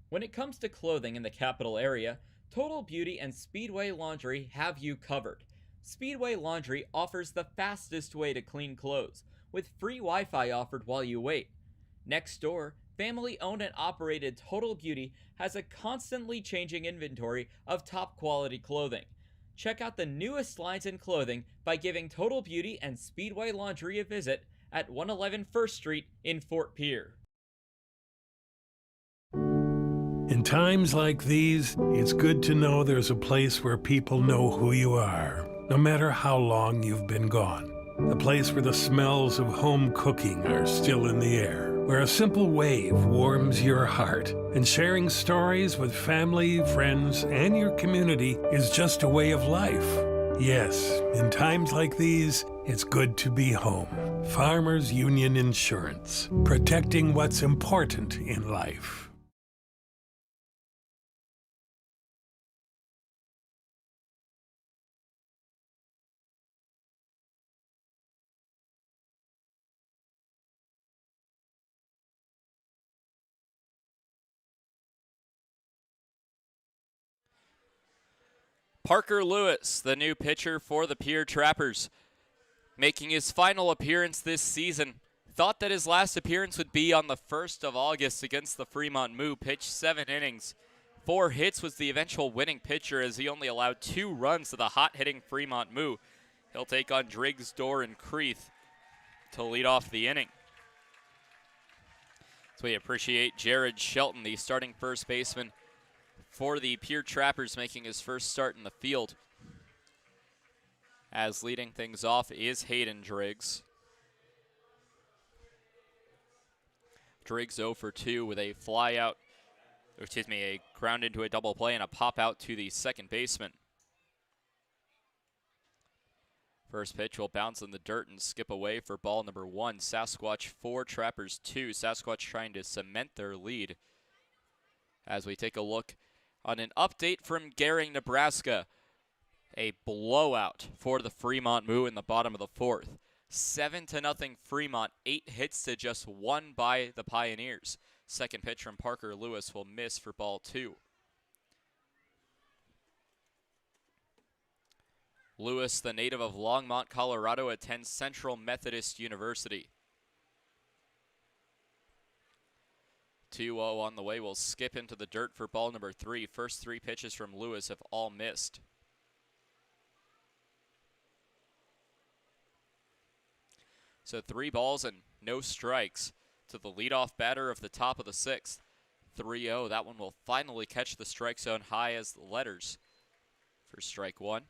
When it comes to clothing in the capital area, Total Beauty and Speedway Laundry have you covered. Speedway Laundry offers the fastest way to clean clothes, with free Wi-Fi offered while you wait. Next door, family-owned and operated Total Beauty has a constantly changing inventory of top-quality clothing. Check out the newest lines in clothing by giving Total Beauty and Speedway Laundry a visit at 111 First Street in Fort Pierre. In times like these, it's good to know there's a place where people know who you are, no matter how long you've been gone. A place where the smells of home cooking are still in the air, where a simple wave warms your heart, and sharing stories with family, friends, and your community is just a way of life. Yes, in times like these, it's good to be home. Farmers Union Insurance, protecting what's important in life. Parker Lewis, the new pitcher for the Pierre Trappers, making his final appearance this season. Thought that his last appearance would be on the 1st of August against the Fremont Moo. Pitched 7 innings. 4 hits, was the eventual winning pitcher as he only allowed 2 runs to the hot-hitting Fremont Moo. He'll take on Driggs, Dorr, and Creeth to lead off the inning. So we appreciate Jared Shelton, the starting first baseman for the Pierre Trappers, making his first start in the field. As leading things off is Hayden Driggs. Driggs 0 for 2 with a a ground into a double play and a pop out to the second baseman. First pitch will bounce in the dirt and skip away for ball number 1. Sasquatch 4, Trappers 2. Sasquatch trying to cement their lead. As we take a look on an update from Gehring, Nebraska. A blowout for the Fremont Moo in the bottom of the 4th. 7-0 Fremont, 8 hits to just 1 by the Pioneers. Second pitch from Parker Lewis will miss for ball 2. Lewis, the native of Longmont, Colorado, attends Central Methodist University. 2-0 on the way, will skip into the dirt for ball number 3. First 3 pitches from Lewis have all missed. So 3 balls and no strikes to the leadoff batter of the top of the 6th. 3-0, that one will finally catch the strike zone high as the letters for strike 1.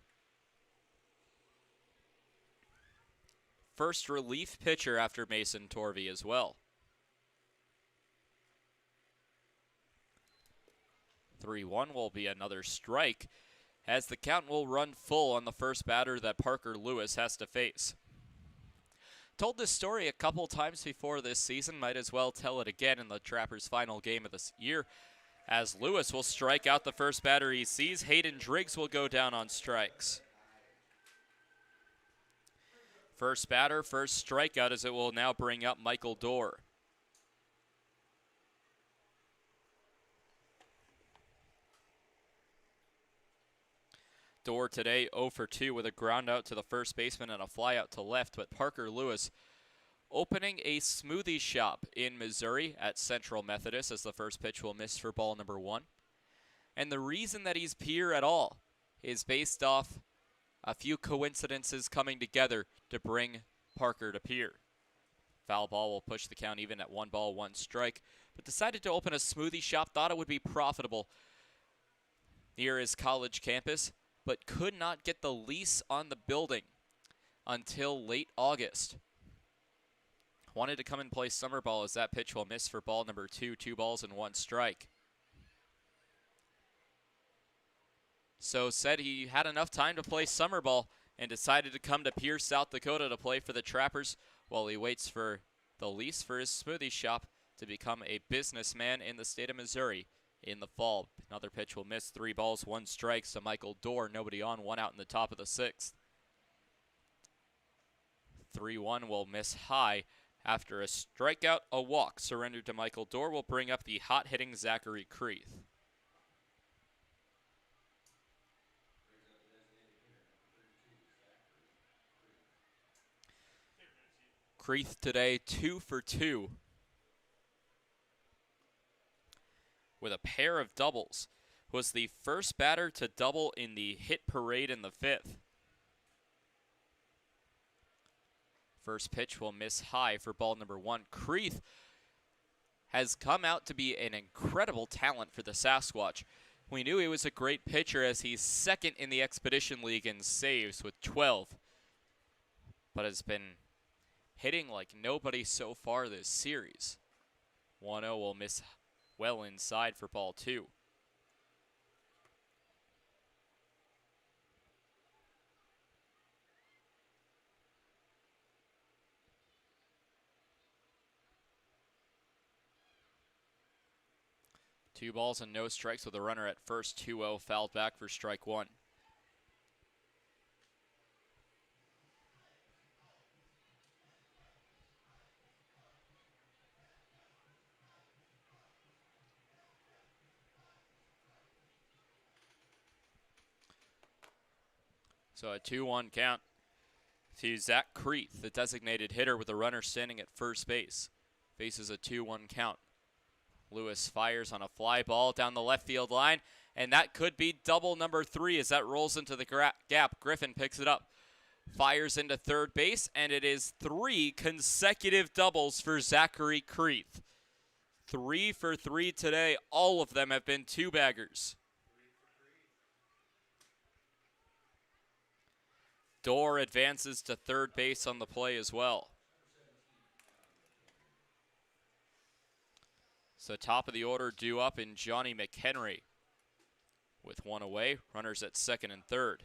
First relief pitcher after Mason Torvey as well. 3-1 will be another strike as the count will run full on the first batter that Parker Lewis has to face. Told this story a couple times before this season, might as well tell it again in the Trappers' final game of this year, as Lewis will strike out the first batter he sees. Hayden Driggs will go down on strikes. First batter, first strikeout, as it will now bring up Michael Dorr. Dorr today 0 for 2 with a ground out to the first baseman and a fly out to left, but Parker Lewis opening a smoothie shop in Missouri at Central Methodist as the first pitch will miss for ball number 1. And the reason that he's Pierre at all is based off a few coincidences coming together to bring Parker to Pierre. Foul ball will push the count even at 1 ball, 1 strike, but decided to open a smoothie shop, thought it would be profitable near his college campus, but could not get the lease on the building until late August. Wanted to come and play summer ball as that pitch will miss for ball number 2, 2 balls and 1 strike. So said he had enough time to play summer ball and decided to come to Pierre, South Dakota to play for the Trappers while he waits for the lease for his smoothie shop to become a businessman in the state of Missouri in the fall. Another pitch will miss, 3 balls, 1 strike to Michael Dorr. Nobody on, 1 out in the top of the 6th. 3-1 will miss high after a strikeout, a walk surrendered to Michael Dorr will bring up the hot-hitting Zachary Creeth. Creeth today 2 for 2. With a pair of doubles, was the first batter to double in the hit parade in the 5th. First pitch will miss high for ball number 1. Creeth has come out to be an incredible talent for the Sasquatch. We knew he was a great pitcher as he's second in the Expedition League in saves with 12, but has been hitting like nobody so far this series. 1-0 will miss well inside for ball 2. Two balls and no strikes with a runner at first. 2-0 fouled back for strike 1. So a 2-1 count to Zach Creeth, the designated hitter with a runner standing at first base. Faces a 2-1 count. Lewis fires on a fly ball down the left field line, and that could be double number 3 as that rolls into the gap. Griffin picks it up, fires into third base, and it is 3 consecutive doubles for Zachary Creeth. 3 for 3 today. All of them have been 2-baggers. Dorr advances to third base on the play as well. So top of the order due up in Johnny McHenry. With 1 away, runners at second and third.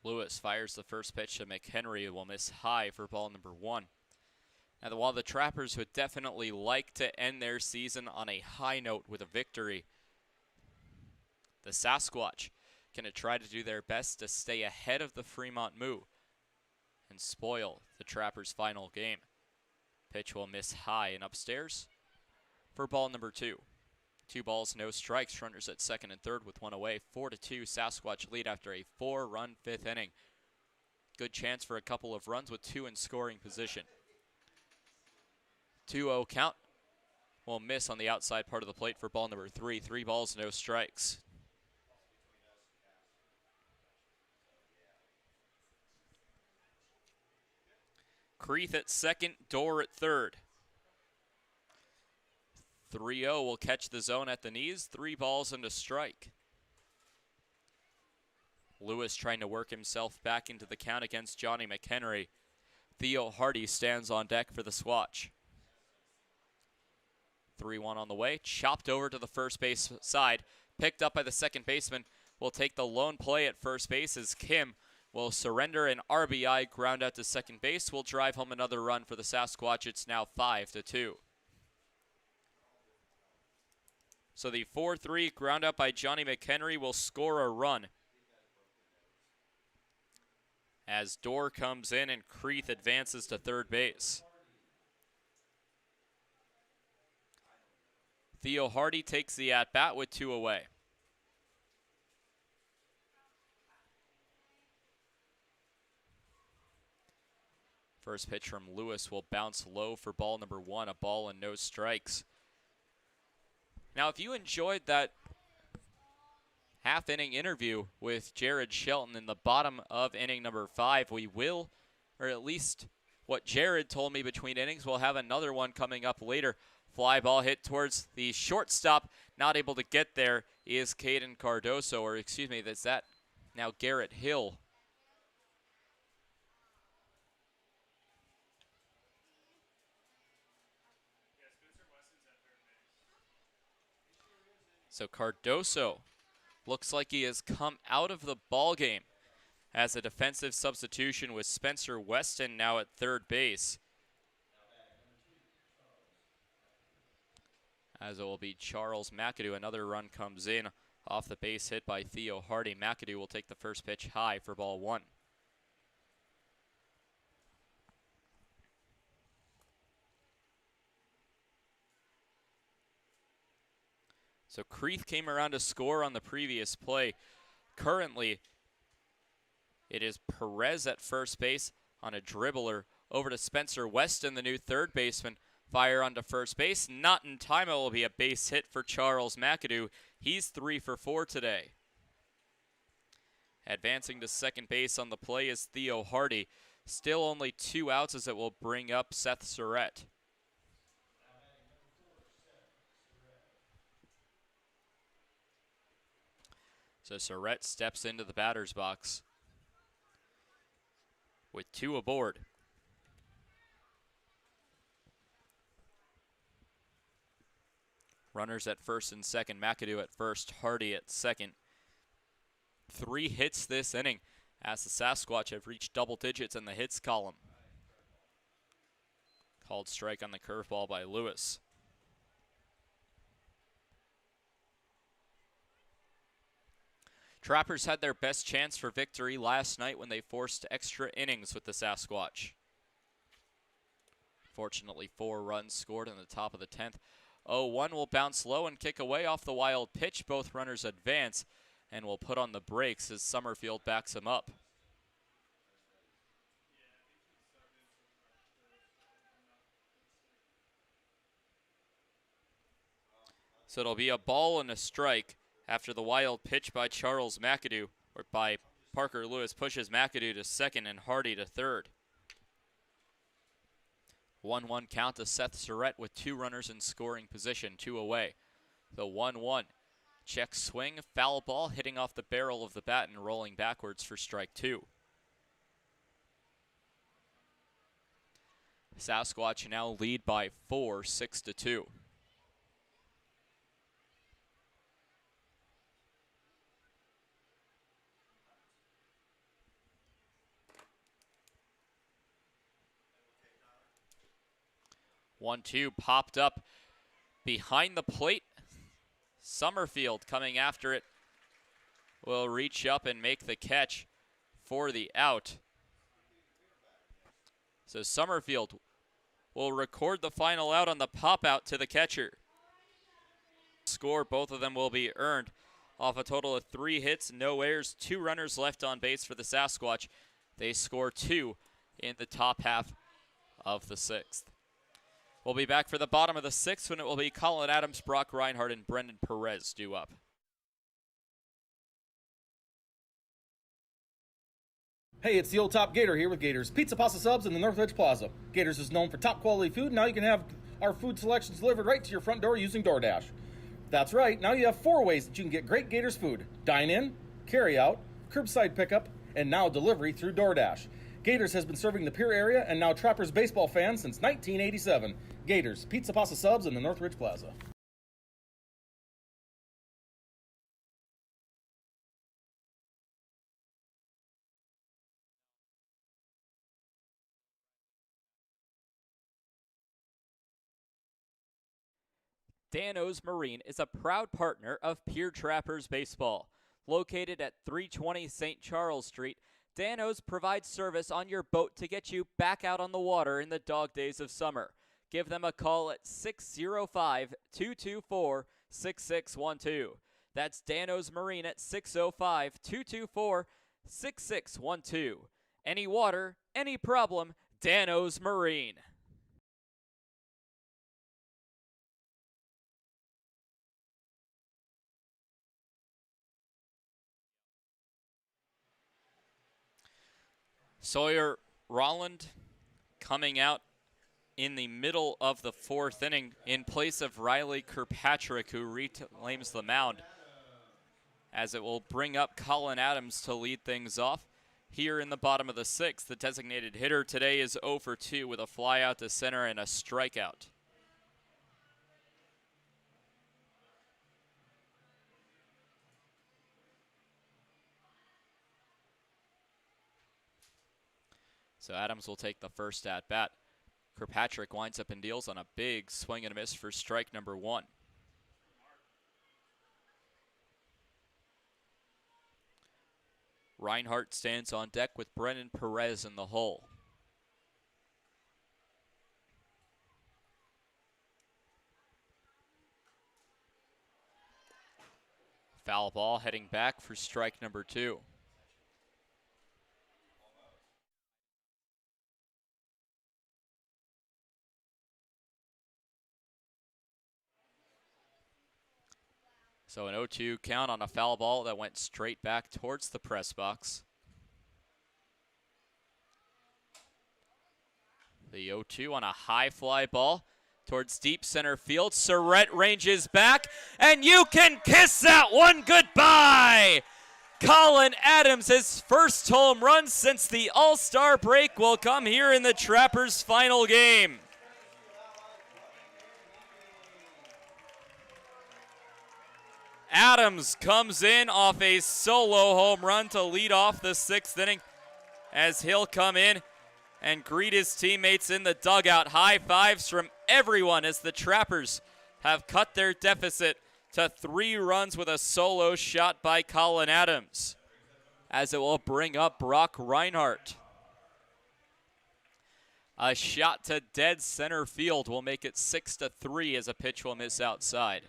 Lewis fires the first pitch to McHenry, will miss high for ball number 1. Now, while the Trappers would definitely like to end their season on a high note with a victory, the Sasquatch going to try to do their best to stay ahead of the Fremont Moo and spoil the Trappers' final game. Pitch will miss high and upstairs for ball number 2. 2 balls, no strikes, runners at second and third with 1 away. 4-2 Sasquatch lead after a 4-run 5th inning. Good chance for a couple of runs with 2 in scoring position. 2-0 count will miss on the outside part of the plate for ball number 3. 3 balls, no strikes. Creeth at second, Dorr at third. 3-0 will catch the zone at the knees. 3 balls and a strike. Lewis trying to work himself back into the count against Johnny McHenry. Theo Hardy stands on deck for the Squatch. 3-1 on the way. Chopped over to the first base side. Picked up by the second baseman. Will take the lone play at first base as Kim will surrender an RBI, ground out to second base. Will drive home another run for the Sasquatch. It's now 5-2. So the 4-3 ground out by Johnny McHenry will score a run as Dorr comes in and Creeth advances to third base. Theo Hardy takes the at-bat with 2 away. First pitch from Lewis will bounce low for ball number 1, a ball and no strikes. Now, if you enjoyed that half-inning interview with Jared Shelton in the bottom of inning number 5, we will, or at least what Jared told me between innings, we'll have another one coming up later. Fly ball hit towards the shortstop, not able to get there is Caden Cardoso, or excuse me, that's that now Garrett Hill. So Cardoso looks like he has come out of the ball game as a defensive substitution with Spencer Weston now at third base. As it will be Charles McAdoo. Another run comes in off the base hit by Theo Hardy. McAdoo will take the first pitch high for ball 1. So Creeth came around to score on the previous play. Currently, it is Perez at first base on a dribbler over to Spencer Weston, the new third baseman. Fire onto first base, not in time. It will be a base hit for Charles McAdoo. He's 3 for 4 today. Advancing to second base on the play is Theo Hardy. Still only 2 outs as it will bring up Seth Surratt. So Surratt steps into the batter's box with 2 aboard. Runners at first and second. McAdoo at first, Hardy at second. 3 hits this inning as the Sasquatch have reached double digits in the hits column. Called strike on the curveball by Lewis. Trappers had their best chance for victory last night when they forced extra innings with the Sasquatch. Fortunately, 4 runs scored in the top of the 10th. 0-1 will bounce low and kick away off the wild pitch. Both runners advance and will put on the brakes as Summerfield backs him up. So it'll be a ball and a strike after the wild pitch by Charles McAdoo, or by Parker Lewis, pushes McAdoo to second and Hardy to third. 1-1 count to Seth Surratt with 2 runners in scoring position, 2 away. The 1-1. Check swing, foul ball, hitting off the barrel of the bat and rolling backwards for strike 2. Sasquatch now lead by 4, 6-2. One-two popped up behind the plate. Summerfield coming after it will reach up and make the catch for the out. So Summerfield will record the final out on the pop out to the catcher. Score, both of them will be earned off a total of 3 hits, no errors, 2 runners left on base for the Sasquatch. They score 2 in the top half of the 6th. We'll be back for the bottom of the 6th when it will be Colin Adams, Brock Reinhardt, and Brendan Perez due up. Hey, it's the old top Gator here with Gators Pizza Pasta Subs in the North Edge Plaza. Gators is known for top quality food. Now you can have our food selections delivered right to your front door using DoorDash. That's right, now you have 4 ways that you can get great Gators food: dine in, carry out, curbside pickup, and now delivery through DoorDash. Gators has been serving the Pierre area and now Trappers baseball fans since 1987. Gators Pizza Pasta Subs in the Northridge Plaza. Dano's Marine is a proud partner of Pierre Trappers Baseball. Located at 320 St. Charles Street, Dano's provides service on your boat to get you back out on the water in the dog days of summer. Give them a call at 605-224-6612. That's Dano's Marine at 605-224-6612. Any water, any problem, Dano's Marine. Sawyer Rolland coming out in the middle of the 4th inning in place of Riley Kirkpatrick, who reclaims the mound, as it will bring up Colin Adams to lead things off. Here in the bottom of the 6th, the designated hitter today is 0 for 2 with a fly out to center and a strikeout. So Adams will take the first at bat. Kirkpatrick winds up and deals on a big swing and a miss for strike number 1. Reinhardt stands on deck with Brendan Perez in the hole. Foul ball heading back for strike number 2. So an 0-2 count on a foul ball that went straight back towards the press box. The 0-2 on a high fly ball towards deep center field. Surrett ranges back, and you can kiss that one goodbye. Colin Adams, his first home run since the All-Star break, will come here in the Trappers' final game. Adams comes in off a solo home run to lead off the 6th inning, as he'll come in and greet his teammates in the dugout. High fives from everyone as the Trappers have cut their deficit to 3 runs with a solo shot by Colin Adams, as it will bring up Brock Reinhardt. A shot to dead center field will make it 6-3 as a pitch will miss outside.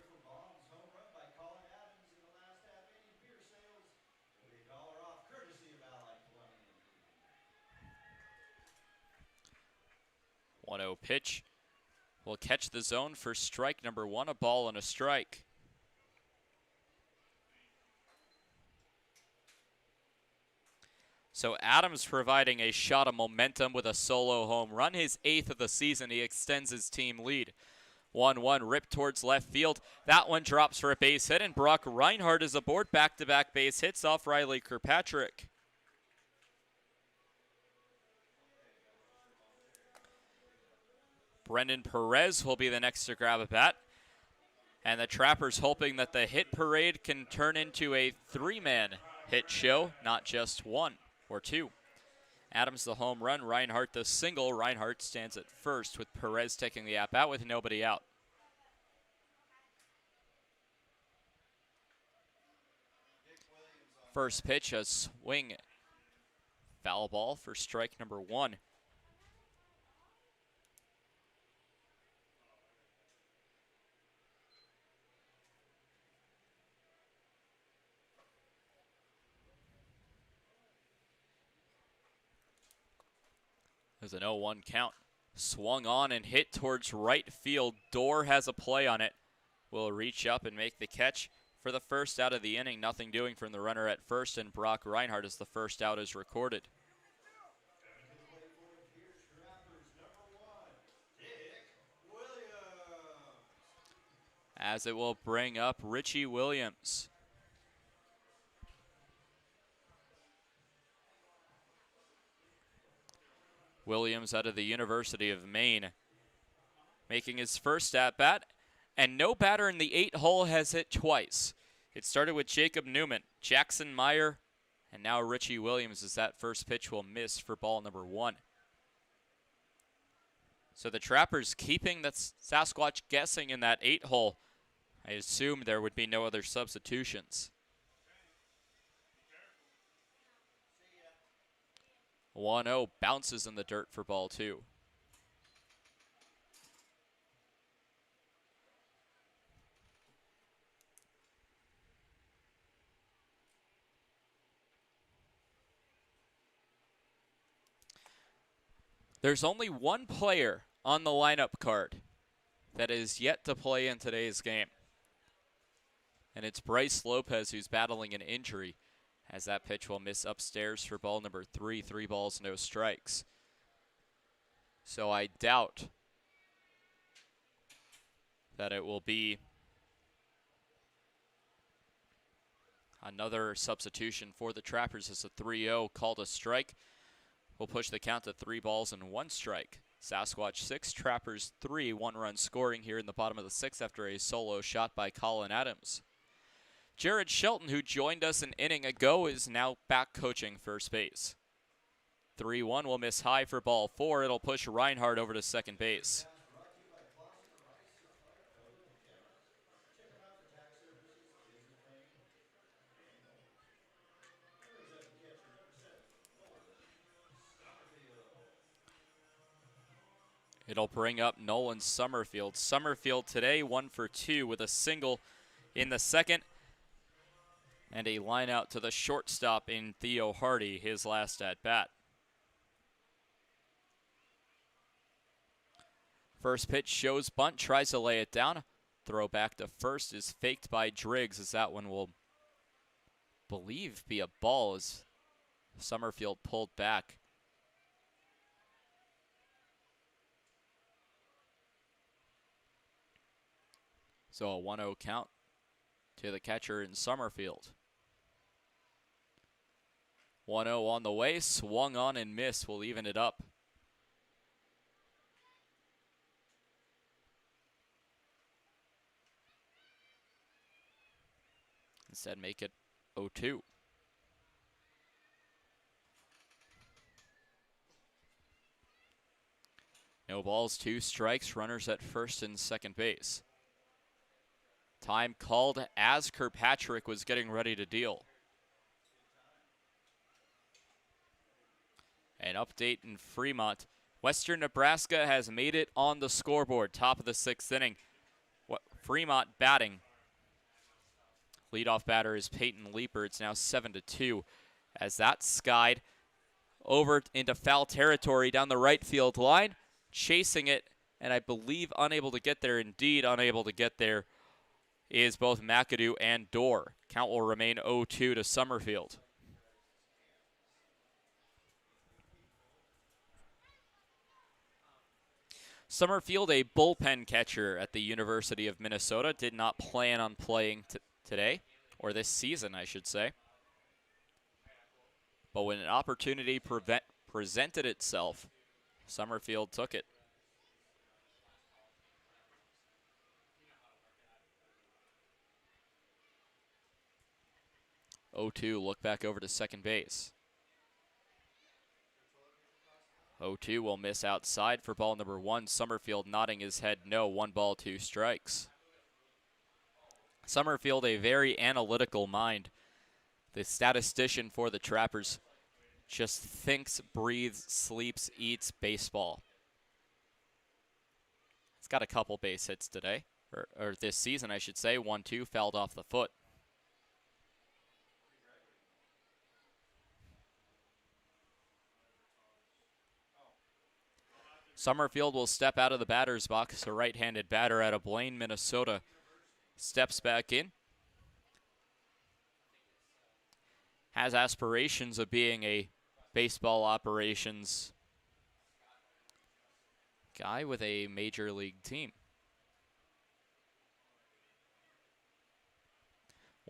1-0 pitch will catch the zone for strike number 1, a ball and a strike. So Adams providing a shot of momentum with a solo home run, his 8th of the season. He extends his team lead. 1-1 ripped towards left field. That one drops for a base hit, and Brock Reinhardt is aboard. Back-to-back base hits off Riley Kirkpatrick. Brendan Perez will be the next to grab a bat. And the Trappers hoping that the hit parade can turn into a 3-man hit show, not just 1 or 2. Adams the home run, Reinhardt the single. Reinhardt stands at first with Perez taking the at-bat with nobody out. First pitch, a swing. Foul ball for strike number 1. There's an 0-1 count. Swung on and hit towards right field. Dorr has a play on it. Will reach up and make the catch for the first out of the inning. Nothing doing from the runner at first, and Brock Reinhardt as the first out is recorded. As it will bring up Richie Williams. Williams out of the University of Maine, making his first at-bat, and no batter in the 8-hole has hit twice. It started with Jacob Newman, Jackson Meyer, and now Richie Williams as that first pitch will miss for ball number 1. So the Trappers keeping the Sasquatch guessing in that 8-hole. I assumed there would be no other substitutions. 1-0 bounces in the dirt for ball 2. There's only one player on the lineup card that is yet to play in today's game. And it's Bryce Lopez, who's battling an injury, as that pitch will miss upstairs for ball number 3. 3 balls, no strikes. So I doubt that it will be another substitution for the Trappers as a 3-0 called a strike. Will push the count to 3 balls and 1 strike. Sasquatch 6, Trappers 3, 1-run scoring here in the bottom of the 6th after a solo shot by Colin Adams. Jared Shelton, who joined us an inning ago, is now back coaching first base. 3-1 will miss high for ball 4. It'll push Reinhardt over to second base. It'll bring up Nolan Summerfield. Summerfield today 1 for 2 with a single in the 2nd. And a line out to the shortstop in Theo Hardy, his last at bat. First pitch shows bunt, tries to lay it down. throw back to first is faked by Driggs, as that one will, believe, be a ball as Summerfield pulled back. So a 1-0 count to the catcher in Summerfield. 1-0 on the way, swung on and missed, will even it up. Instead, make it 0-2. No balls, 2 strikes, runners at first and second base. Time called as Kirkpatrick was getting ready to deal. An update in Fremont. Western Nebraska has made it on the scoreboard, top of the 6th inning. Fremont batting. Leadoff batter is Peyton Leeper. It's now 7-2 as that skied over into foul territory down the right field line. Chasing it, and I believe unable to get there, indeed unable to get there, is both McAdoo and Dorr. Count will remain 0-2 to Summerfield. Summerfield, a bullpen catcher at the University of Minnesota, did not plan on playing today, or this season, I should say. But when an opportunity presented itself, Summerfield took it. Oh, 2, look back over to second base. 0-2 will miss outside for ball number 1. Summerfield nodding his head no. 1 ball, 2 strikes. Summerfield, a very analytical mind. The statistician for the Trappers just thinks, breathes, sleeps, eats baseball. He's got a couple base hits today, or this season, I should say. 1-2 fouled off the foot. Summerfield will step out of the batter's box. A right-handed batter out of Blaine, Minnesota, steps back in. Has aspirations of being a baseball operations guy with a major league team.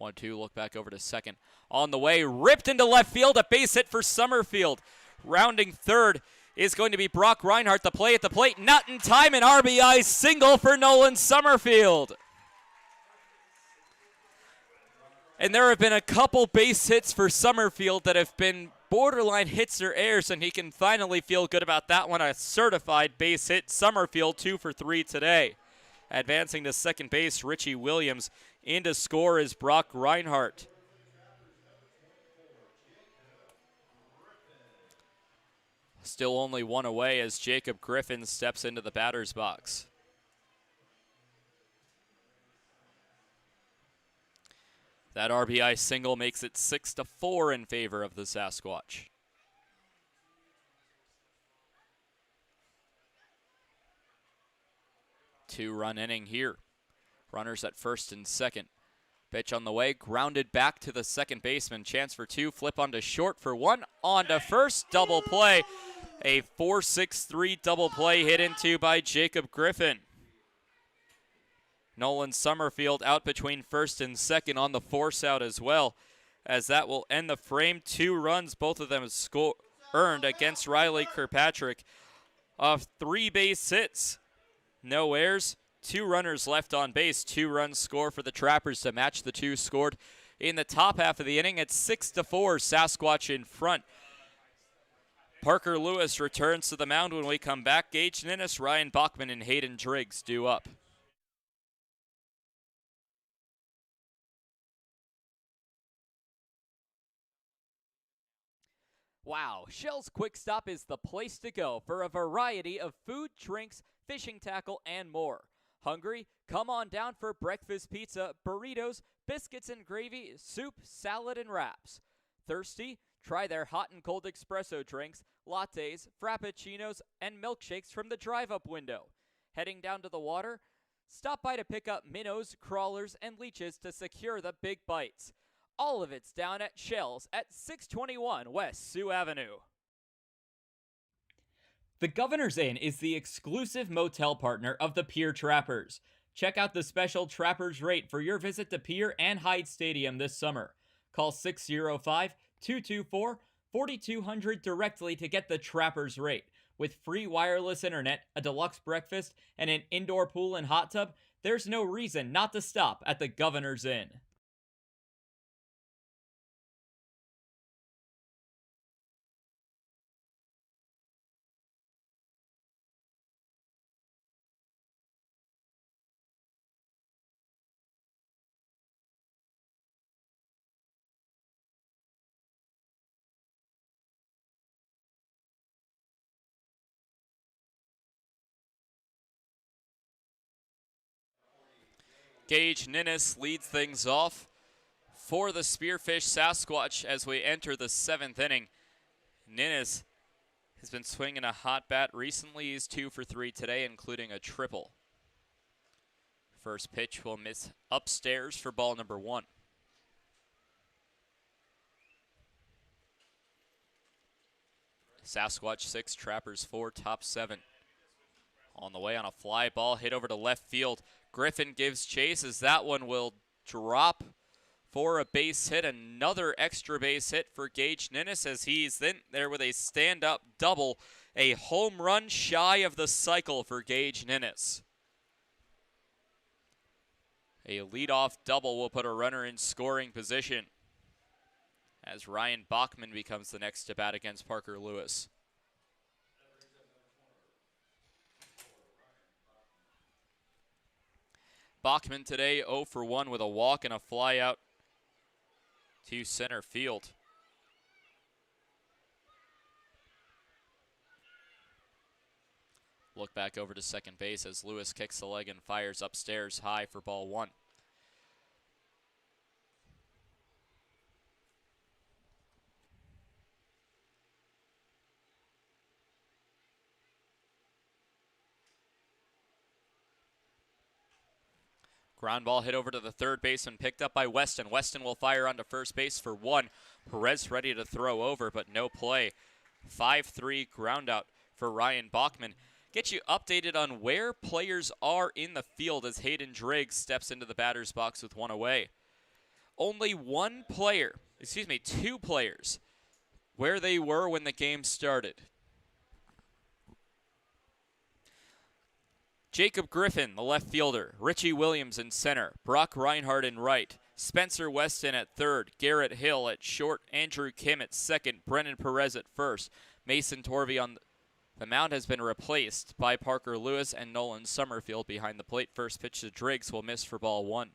1-2, look back over to second. On the way, ripped into left field, a base hit for Summerfield. Rounding third is going to be Brock Reinhardt. The play at the plate, not in time, an RBI single for Nolan Summerfield. And there have been a couple base hits for Summerfield that have been borderline hits or errors, and he can finally feel good about that one. A certified base hit. Summerfield 2 for 3 today. Advancing to second base, Richie Williams. In to score is Brock Reinhardt. Still only 1 away as Jacob Griffin steps into the batter's box. That RBI single makes it 6-4 in favor of the Sasquatch. Two-run inning here. Runners at first and second. Pitch on the way, grounded back to the second baseman. Chance for 2, flip onto short for 1, on to first, double play. A 4-6-3 double play hit into by Jacob Griffin. Nolan Summerfield out between first and second on the force out as well, as that will end the frame. 2 runs, both of them earned against Riley Kirkpatrick of 3 base hits. No errors, 2 runners left on base. 2 runs score for the Trappers to match the 2 scored in the top half of the inning. At 6-4, Sasquatch in front. Parker Lewis returns to the mound when we come back. Gage Ninnis, Ryan Bachman, and Hayden Driggs due up. Wow, Shell's Quick Stop is the place to go for a variety of food, drinks, fishing tackle, and more. Hungry? Come on down for breakfast pizza, burritos, biscuits and gravy, soup, salad, and wraps. Thirsty? Try their hot and cold espresso drinks, lattes, frappuccinos, and milkshakes from the drive-up window. Heading down to the water? Stop by to pick up minnows, crawlers, and leeches to secure the big bites. All of it's down at Shells at 621 West Sioux Avenue. The Governor's Inn is the exclusive motel partner of the Pierre Trappers. Check out the special Trappers rate for your visit to Pierre and Hyde Stadium this summer. Call 605-224-4200 directly to get the Trappers rate. With free wireless internet, a deluxe breakfast, and an indoor pool and hot tub, there's no reason not to stop at the Governor's Inn. Gage Ninnis leads things off for the Spearfish Sasquatch as we enter the 7th inning. Ninnis has been swinging a hot bat recently. He's 2 for 3 today, including a triple. First pitch will miss upstairs for ball number 1. Sasquatch 6, Trappers 4, top 7. On the way on a fly ball hit over to left field. Griffin gives chase as that one will drop for a base hit. Another extra base hit for Gage Ninnis as he's then there with a stand-up double. A home run shy of the cycle for Gage Ninnis. A leadoff double will put a runner in scoring position as Ryan Bachman becomes the next to bat against Parker Lewis. Bachman today 0 for 1 with a walk and a fly out to center field. Look back over to second base as Lewis kicks the leg and fires upstairs high for ball 1. Ground ball hit over to the third baseman, picked up by Weston. Weston will fire onto first base for 1. Perez ready to throw over, but no play. 5-3 ground out for Ryan Bachman. Get you updated on where players are in the field as Hayden Driggs steps into the batter's box with 1 away. Only 2 players where they were when the game started. Jacob Griffin, the left fielder. Richie Williams in center. Brock Reinhardt in right. Spencer Weston at third. Garrett Hill at short. Andrew Kim at second. Brennan Perez at first. Mason Torvey on the mound has been replaced by Parker Lewis and Nolan Summerfield behind the plate. First pitch to Driggs will miss for ball 1.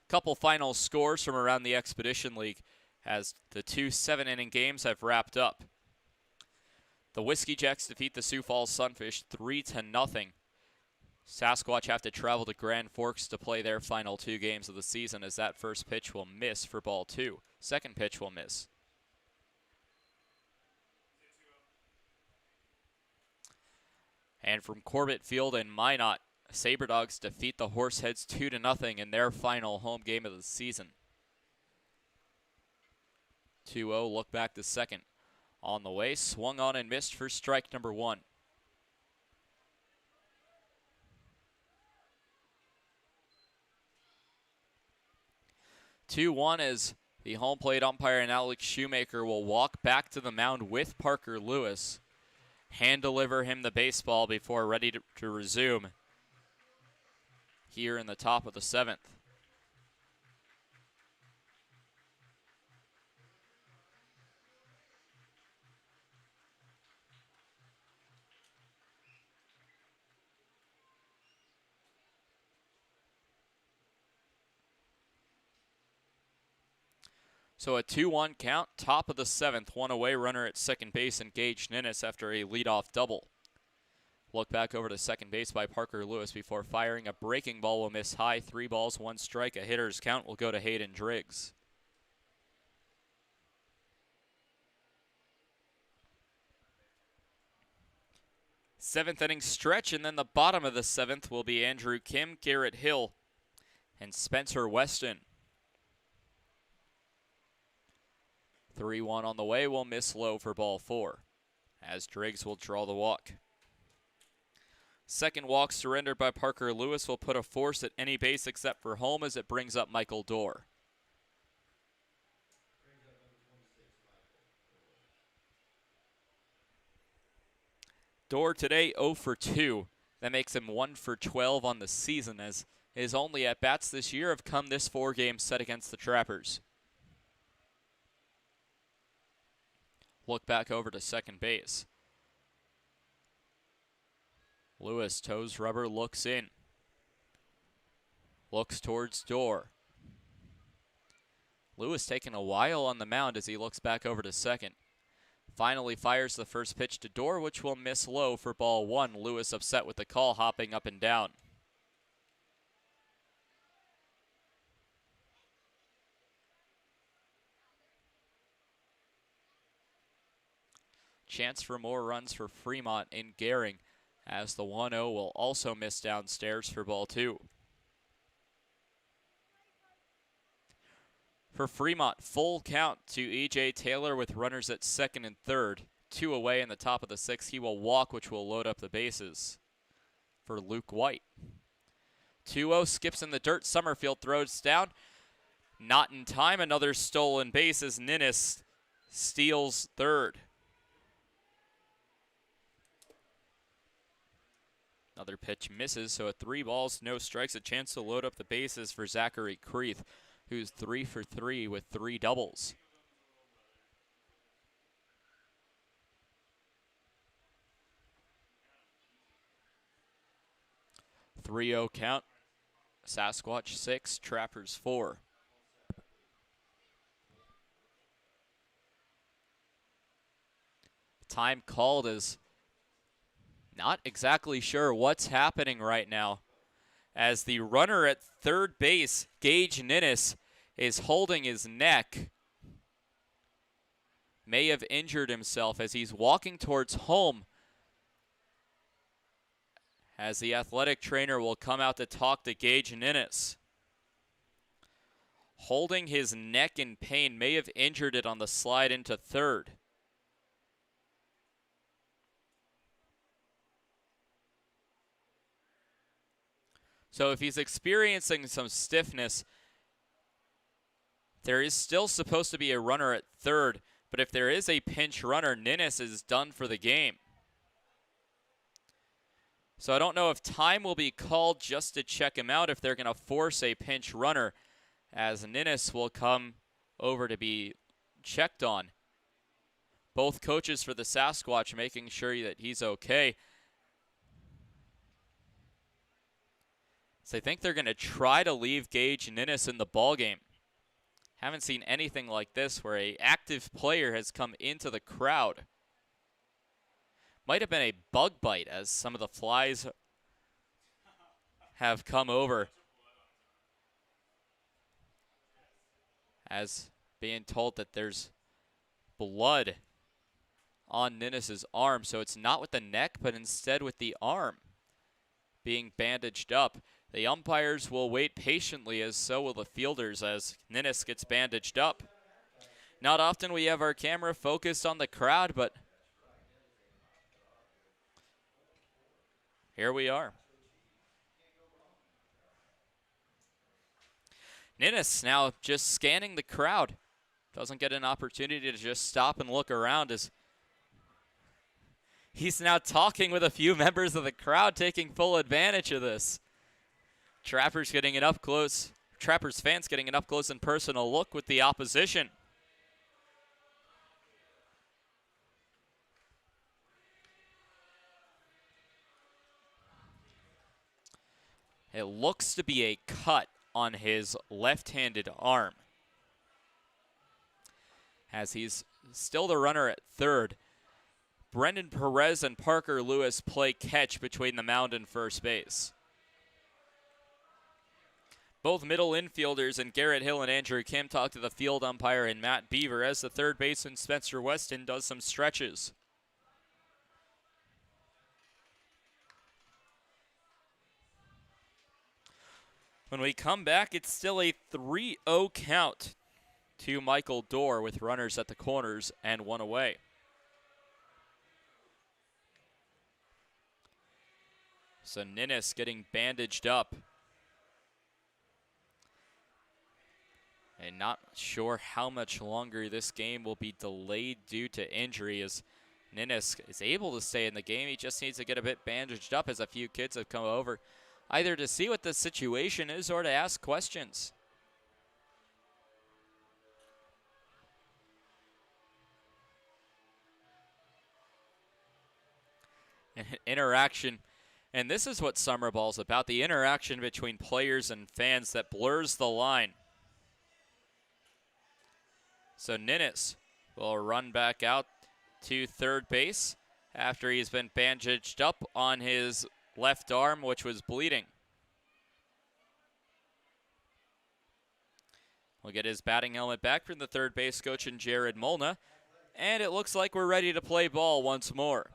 Couple final scores from around the Expedition League as the 2 7-inning games have wrapped up. The Whiskey Jacks defeat the Sioux Falls Sunfish 3-0. Sasquatch have to travel to Grand Forks to play their final 2 games of the season as that first pitch will miss for ball 2. Second pitch will miss. And from Corbett Field in Minot, Sabre Dogs defeat the Horseheads 2-0 in their final home game of the season. 2-0, look back to second. On the way, swung on and missed for strike number 1. Two-one as the home plate umpire and Alex Shoemaker will walk back to the mound with Parker Lewis. Hand deliver him the baseball before ready to resume here in the top of the 7th. So a 2-1 count, top of the 7th, 1 away runner at second base, and Gage Ninnis after a leadoff double. Look back over to second base by Parker Lewis before firing. A breaking ball will miss high. 3 balls, 1 strike. A hitter's count will go to Hayden Driggs. Seventh inning stretch, and then the bottom of the seventh will be Andrew Kim, Garrett Hill, and Spencer Weston. 3-1 on the way, will miss low for ball 4, as Driggs will draw the walk. Second walk surrendered by Parker Lewis will put a force at any base except for home as it brings up Michael Dorr. Dorr today 0 for 2. That makes him 1 for 12 on the season, as his only at-bats this year have come this 4-game set against the Trappers. Look back over to second base. Lewis toes rubber, looks in. Looks towards Dorr. Lewis taking a while on the mound as he looks back over to second. Finally fires the first pitch to Dorr, which will miss low for ball 1. Lewis upset with the call, hopping up and down. Chance for more runs for Fremont in Gehring, as the 1-0 will also miss downstairs for ball 2. For Fremont, full count to E.J. Taylor with runners at second and third. 2 away in the top of the 6th. He will walk, which will load up the bases for Luke White. 2-0 skips in the dirt. Summerfield throws down. Not in time. Another stolen base as Ninnis steals third. Another pitch misses, so at 3 balls, no strikes, a chance to load up the bases for Zachary Creeth, who's 3 for 3 with 3 doubles. .30 count. Sasquatch 6, Trappers 4. Time called as not exactly sure what's happening right now, as the runner at third base, Gage Ninnis, is holding his neck. May have injured himself as he's walking towards home, as the athletic trainer will come out to talk to Gage Ninnis. Holding his neck in pain, may have injured it on the slide into third. So if he's experiencing some stiffness, there is still supposed to be a runner at third, but if there is a pinch runner, Ninnis is done for the game. So I don't know if time will be called just to check him out, if they're going to force a pinch runner, as Ninnis will come over to be checked on. Both coaches for the Sasquatch making sure that he's okay. So I think they're going to try to leave Gage Ninnis in the ballgame. Haven't seen anything like this where an active player has come into the crowd. Might have been a bug bite as some of the flies have come over. As being told that there's blood on Ninnis' arm. So it's not with the neck, but instead with the arm being bandaged up. The umpires will wait patiently, as so will the fielders, as Ninnis gets bandaged up. Not often we have our camera focused on the crowd, but here we are. Ninnis now just scanning the crowd. Doesn't get an opportunity to just stop and look around, as he's now talking with a few members of the crowd, taking full advantage of this. Trappers getting an up close. Trappers fans getting an up close and personal look with the opposition. It looks to be a cut on his left-handed arm, as he's still the runner at third. Brendan Perez and Parker Lewis play catch between the mound and first base. Both middle infielders and Garrett Hill and Andrew Kim talk to the field umpire and Matt Beaver, as the third baseman Spencer Weston does some stretches. When we come back, it's still a 3-0 count to Michael Dorr with runners at the corners and one away. So Ninnis getting bandaged up. And not sure how much longer this game will be delayed due to injury, as Ninnis is able to stay in the game. He just needs to get a bit bandaged up, as a few kids have come over either to see what the situation is or to ask questions. Interaction, and this is what summer ball's about, the interaction between players and fans that blurs the line. So Ninnis will run back out to third base after he's been bandaged up on his left arm, which was bleeding. We'll get his batting helmet back from the third base coach and Jared Molna, and it looks like we're ready to play ball once more.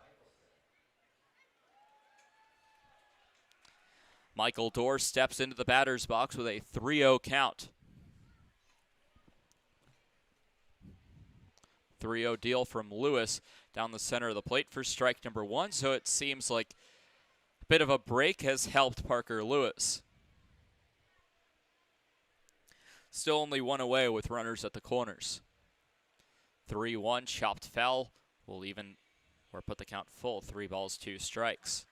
Michael Dorr steps into the batter's box with a 3-0 count. 3-0 deal from Lewis down the center of the plate for strike number one, so it seems like a bit of a break has helped Parker Lewis. Still only one away with runners at the corners. 3-1, chopped foul will even, or put the count full, 3 balls, 2 strikes.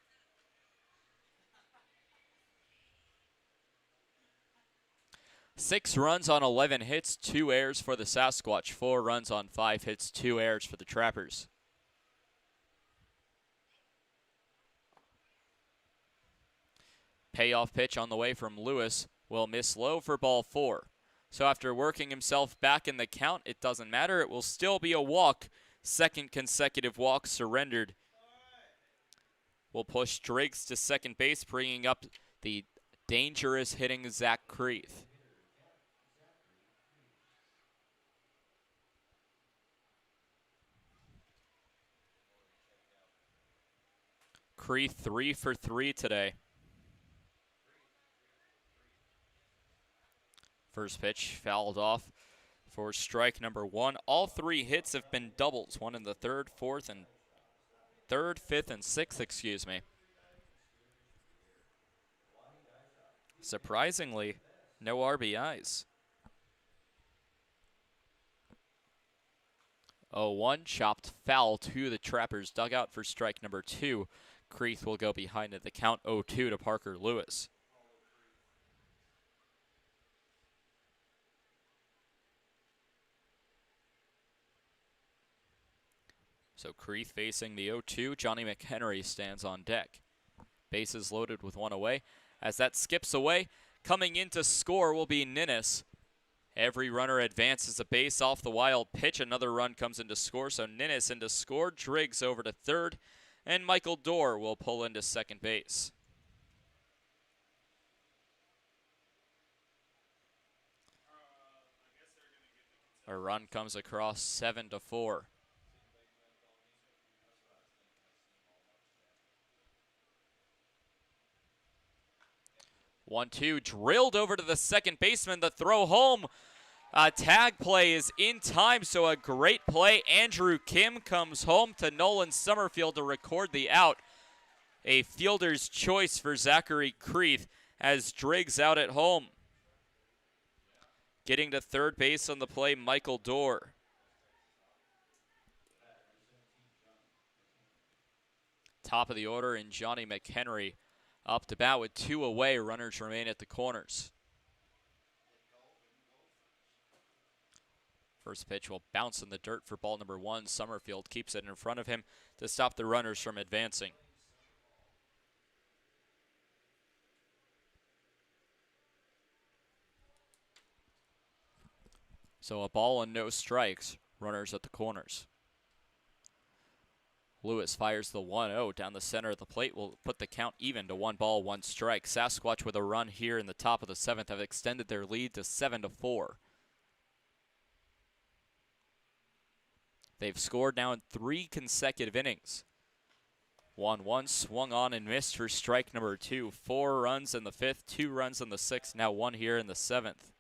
Six runs on 11 hits, 2 errors for the Sasquatch. 4 runs on 5 hits, 2 errors for the Trappers. Payoff pitch on the way from Lewis will miss low for ball 4. So after working himself back in the count, it doesn't matter. It will still be a walk. Second consecutive walk surrendered. Will push Driggs to second base, bringing up the dangerous hitting Zach Creeth. Creeth 3 for 3 today. First pitch fouled off for strike number 1. All 3 hits have been doubles. One in the third, fourth, and third, fifth, and sixth, excuse me. Surprisingly, no RBIs. 0-1, chopped foul to the Trappers' dugout for strike number 2. Creeth will go behind at the count, 0-2 to Parker Lewis. So Creeth facing the 0-2. Johnny McHenry stands on deck. Bases loaded with one away. As that skips away, coming in to score will be Ninnis. Every runner advances a base off the wild pitch. Another run comes in to score, so Ninnis in to score. Driggs over to third, and Michael Dorr will pull into second base. A run comes across, 7-4. 1-2, drilled over to the second baseman. The throw home. Tag play is in time, so a great play. Andrew Kim comes home to Nolan Summerfield to record the out. A fielder's choice for Zachary Creeth as Driggs out at home. Getting to third base on the play, Michael Dorr. Top of the order, and Johnny McHenry up to bat with 2 away. Runners remain at the corners. First pitch will bounce in the dirt for ball number 1. Summerfield keeps it in front of him to stop the runners from advancing. So a ball and no strikes. Runners at the corners. Lewis fires the 1-0 down the center of the plate. Will put the count even to 1 ball, 1 strike. Sasquatch with a run here in the top of the 7th have extended their lead to 7-4. They've scored now in 3 consecutive innings. 1-1 swung on and missed for strike number 2. 4 runs in the 5th, 2 runs in the 6th, now 1 here in the 7th.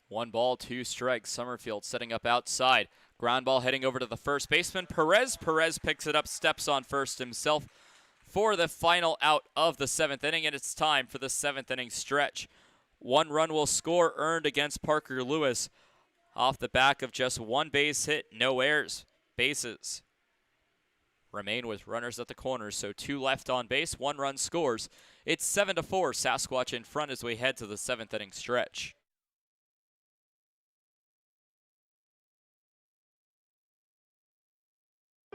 One ball, 2 strikes. Summerfield setting up outside. Ground ball heading over to the first baseman, Perez. Perez picks it up, steps on first himself for the final out of the 7th inning, and it's time for the 7th inning stretch. 1 run will score earned against Parker Lewis off the back of just 1 base hit, no errors. Bases remain with runners at the corners, so 2 left on base, 1 run scores. It's 7-4, Sasquatch in front as we head to the 7th inning stretch.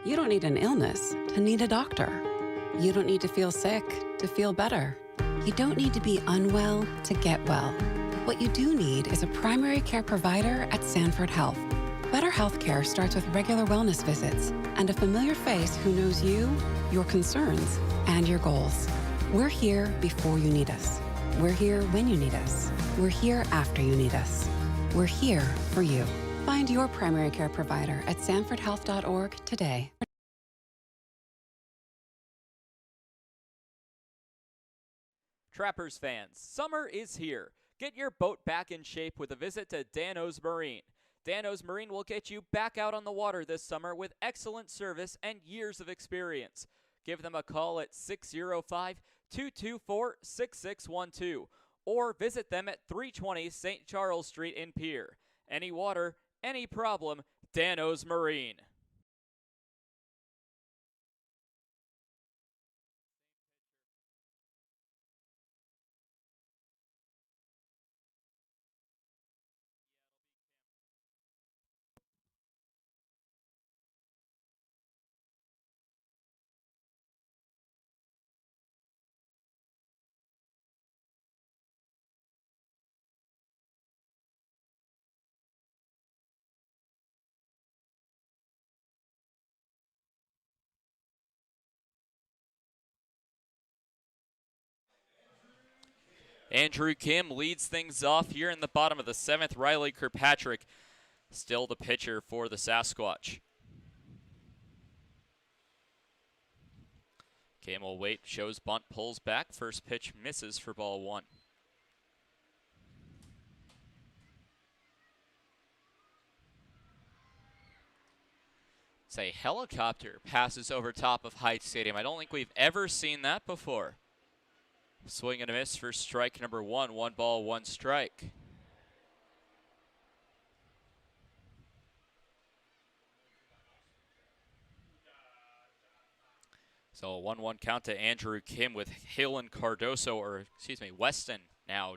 You don't need an illness to need a doctor. You don't need to feel sick to feel better. You don't need to be unwell to get well. What you do need is a primary care provider at Sanford Health. Better healthcare starts with regular wellness visits and a familiar face who knows you, your concerns, and your goals. We're here before you need us. We're here when you need us. We're here after you need us. We're here for you. Find your primary care provider at sanfordhealth.org today. Trappers fans, summer is here. Get your boat back in shape with a visit to Dano's Marine. Dano's Marine will get you back out on the water this summer with excellent service and years of experience. Give them a call at 605-224-6612 or visit them at 320 St. Charles Street in Pierre. Any water, any problem, Dano's Marine. Andrew Kim leads things off here in the bottom of the 7th. Riley Kirkpatrick still the pitcher for the Sasquatch. Kim will wait, shows bunt, pulls back. First pitch misses for ball 1. It's a helicopter passes over top of Hyde Stadium. I don't think we've ever seen that before. Swing and a miss for strike number 1. 1 ball, 1 strike. So a 1-1 count to Andrew Kim with Hill and Weston now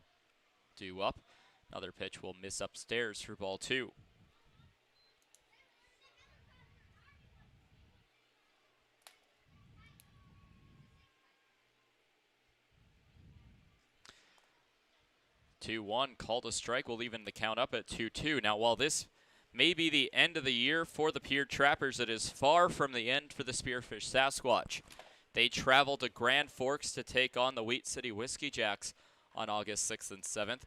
due up. Another pitch will miss upstairs for ball 2. Two-one, called a strike, will even the count up at 2-2. Now, while this may be the end of the year for the Pierre Trappers, it is far from the end for the Spearfish Sasquatch. They travel to Grand Forks to take on the Wheat City Whiskey Jacks on August 6th and 7th.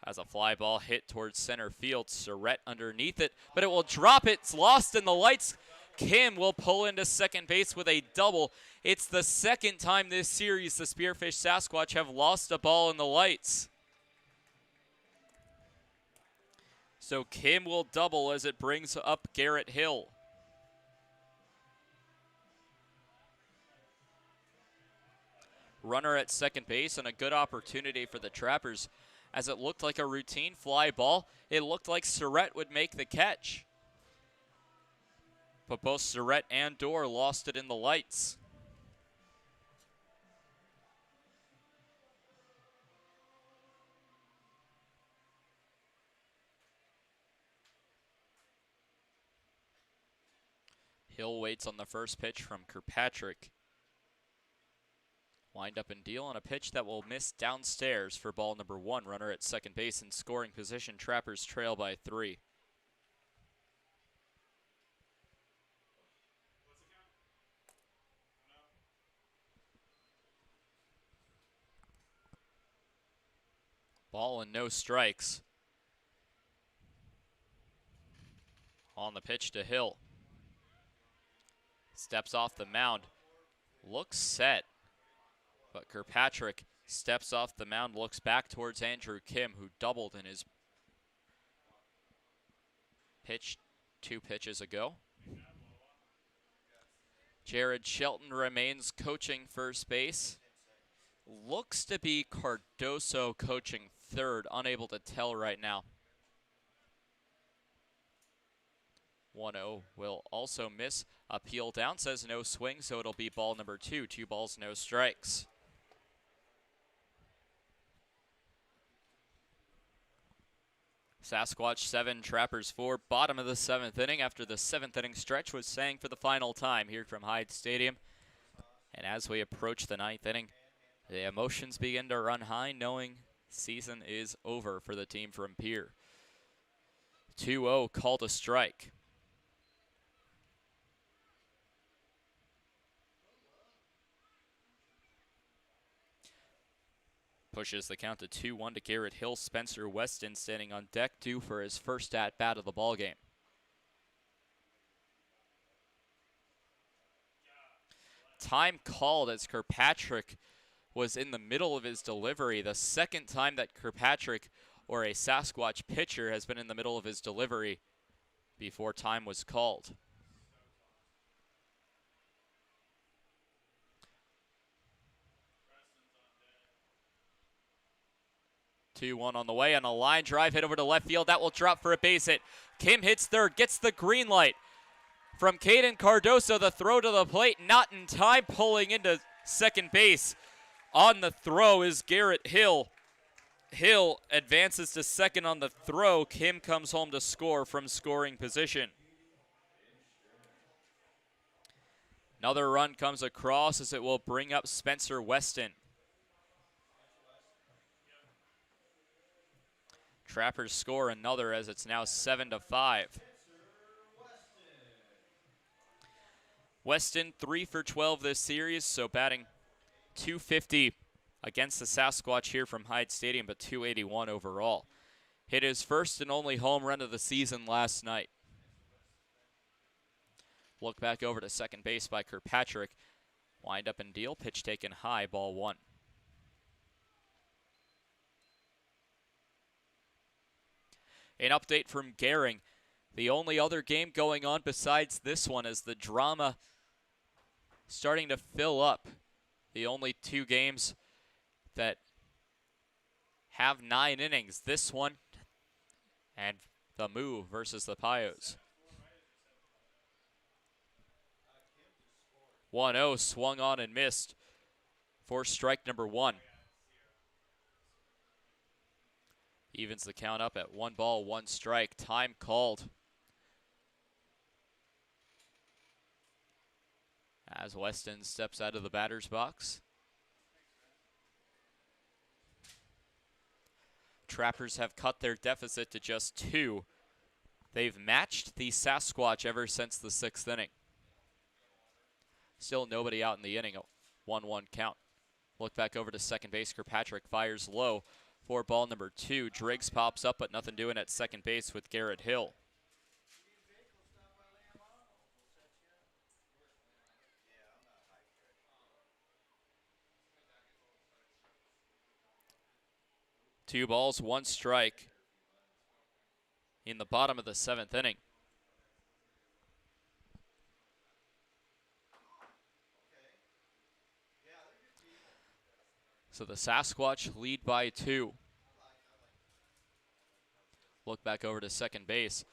Has a fly ball hit towards center field. Surratt underneath it, but it will drop it. It's lost in the lights. Kim will pull into second base with a double. It's the second time this series the Spearfish Sasquatch have lost a ball in the lights. So Kim will double as it brings up Garrett Hill. Runner at second base and a good opportunity for the Trappers as it looked like a routine fly ball. It looked like Surratt would make the catch. But both Surratt and Dorr lost it in the lights. Hill waits on the first pitch from Kirkpatrick. Wind up and deal on a pitch that will miss downstairs for ball number 1. Runner at second base in scoring position. Trappers trail by 3. Ball and no strikes. On the pitch to Hill. Steps off the mound. Looks set. But Kirkpatrick steps off the mound, looks back towards Andrew Kim, who doubled in his pitch 2 pitches ago. Jared Shelton remains coaching first base. Looks to be Cardoso coaching third, unable to tell right now. 1-0 will also miss. Appeal down, says no swing, so it'll be ball number 2. 2 balls, no strikes. Sasquatch 7, Trappers 4, bottom of the 7th inning after the 7th inning stretch was sang for the final time here from Hyde Stadium. And as we approach the 9th inning, the emotions begin to run high, knowing season is over for the team from Pierre. 2-0, called a strike. Pushes the count to 2-1 to Garrett Hill. Spencer Weston standing on deck, due for his first at-bat of the ballgame. Time called as Kirkpatrick was in the middle of his delivery. The second time that Kirkpatrick or a Sasquatch pitcher has been in the middle of his delivery before time was called. Two-one on the way, and a line drive hit over to left field. That will drop for a base hit. Kim hits third, gets the green light from Caden Cardoso. The throw to the plate, not in time, pulling into second base. On the throw is Garrett Hill. Hill advances to second on the throw. Kim comes home to score from scoring position. Another run comes across as it will bring up Spencer Weston. Trappers score another as it's now 7-5. Weston 3 for 12 this series, so batting .250 against the Sasquatch here from Hyde Stadium, but .281 overall. Hit his first and only home run of the season last night. Look back over to second base by Kirkpatrick. Wind up and deal, pitch taken high, ball 1. An update from Gehring. The only other game going on besides this one is the drama starting to fill up. The only 2 games that have 9 innings. This one and the Moo versus the Pios. 1-0 swung on and missed for strike number 1. Evens the count up at 1 ball, 1 strike. Time called. As Weston steps out of the batter's box. Trappers have cut their deficit to just 2. They've matched the Sasquatch ever since the 6th inning. Still nobody out in the inning. 1-1 count. Look back over to second base. Kirkpatrick fires low for ball number 2. Driggs pops up, but nothing doing at second base with Garrett Hill. Two balls, 1 strike in the bottom of the 7th inning. So the Sasquatch lead by 2. Look back over to second base.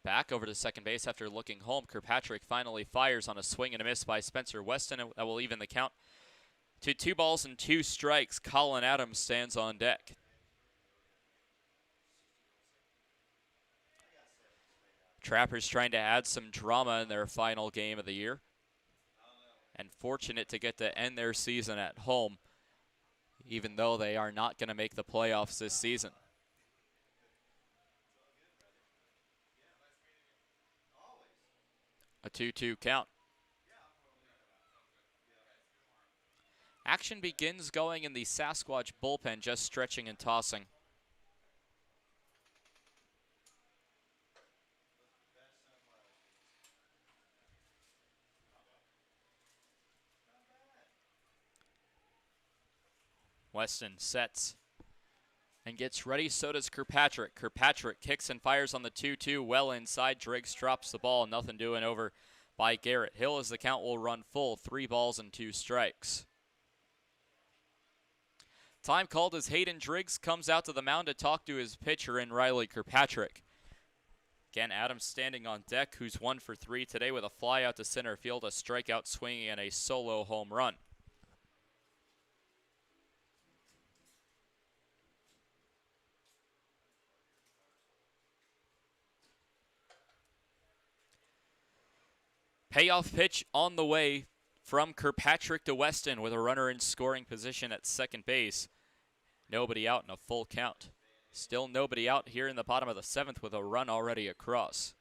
Back over to second base after looking home. Kirkpatrick finally fires on a swing and a miss by Spencer Weston. That will even the count to 2 balls and 2 strikes. Colin Adams stands on deck. Trappers trying to add some drama in their final game of the year. And fortunate to get to end their season at home, even though they are not going to make the playoffs this season. A 2-2 count. Action begins going in the Sasquatch bullpen, just stretching and tossing. Weston sets and gets ready, so does Kirkpatrick. Kirkpatrick kicks and fires on the 2-2, well inside. Driggs drops the ball, nothing doing over by Garrett Hill as the count will run full, 3 balls and 2 strikes. Time called as Hayden Driggs comes out to the mound to talk to his pitcher in Riley Kirkpatrick. Again, Adams standing on deck, who's 1 for 3 today with a fly out to center field, a strikeout swinging, and a solo home run. Payoff pitch on the way from Kirkpatrick to Weston with a runner in scoring position at second base. Nobody out in a full count. Still nobody out here in the bottom of the 7th with a run already across.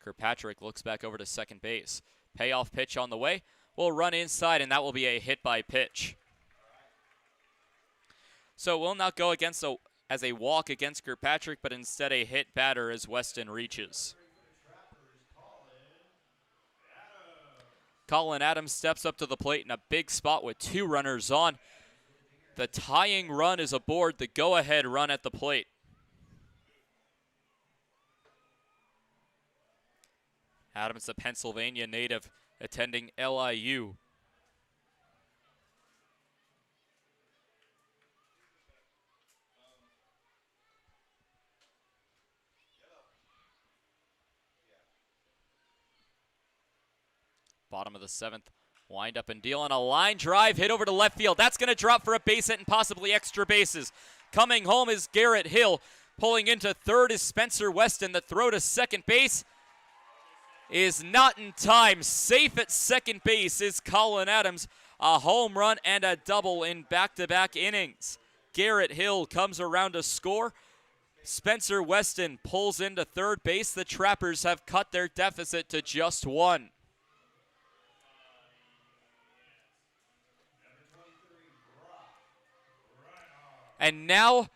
Kirkpatrick looks back over to second base. Payoff pitch on the way. Will run inside, and that will be a hit by pitch. So it will not go as a walk against Kirkpatrick, but instead a hit batter as Weston reaches. Colin Adams steps up to the plate in a big spot with 2 runners on. The tying run is aboard, the go-ahead run at the plate. Adams, the Pennsylvania native, attending LIU. Bottom of the 7th, wind up and deal on a line drive, hit over to left field. That's going to drop for a base hit and possibly extra bases. Coming home is Garrett Hill. Pulling into third is Spencer Weston. The throw to second base is not in time. Safe at second base is Colin Adams. A home run and a double in back-to-back innings. Garrett Hill comes around to score. Spencer Weston pulls into third base. The Trappers have cut their deficit to just 1. And now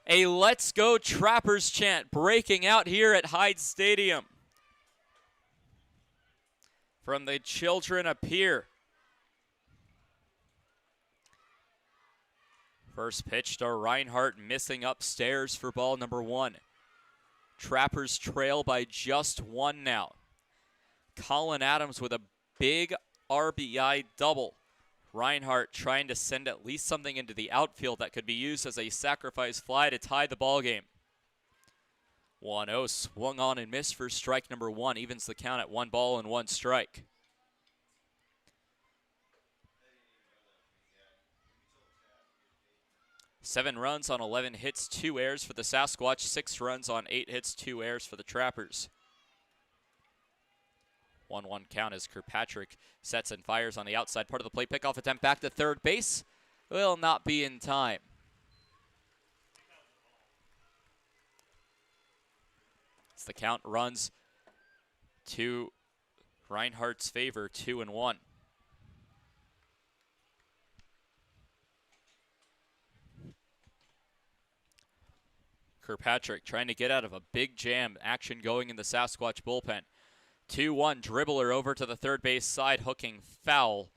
a Let's Go Trappers chant breaking out here at Hyde Stadium from the children of Pierre. First pitch to Reinhardt, missing upstairs for ball number 1. Trappers trail by just 1 now. Colin Adams with a big RBI double. Reinhardt trying to send at least something into the outfield that could be used as a sacrifice fly to tie the ball game. 1-0 swung on and missed for strike number 1, evens the count at 1 ball and 1 strike. Seven runs on 11 hits, 2 errors for the Sasquatch, 6 runs on 8 hits, 2 errors for the Trappers. 1-1 count as Kirkpatrick sets and fires on the outside part of the plate. Pickoff attempt back to third base. Will not be in time. As the count runs to Reinhardt's favor, 2-1. Kirkpatrick trying to get out of a big jam. Action going in the Sasquatch bullpen. 2-1 dribbler over to the third base side, hooking foul.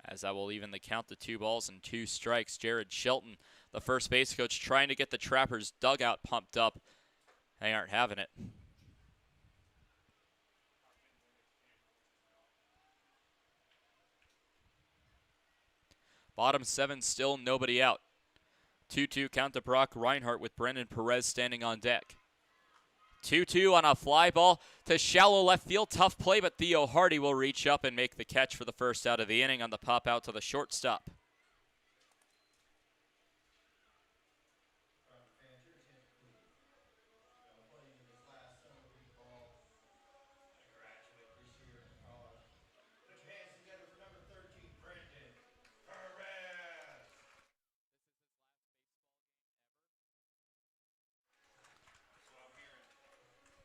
As that will even the count to 2 balls and 2 strikes. Jared Shelton, the first base coach, trying to get the Trappers' dugout pumped up. They aren't having it. Bottom 7, still nobody out. 2-2 count to Brock Reinhardt with Brendan Perez standing on deck. 2-2 on a fly ball to shallow left field. Tough play, but Theo Hardy will reach up and make the catch for the first out of the inning on the pop out to the shortstop.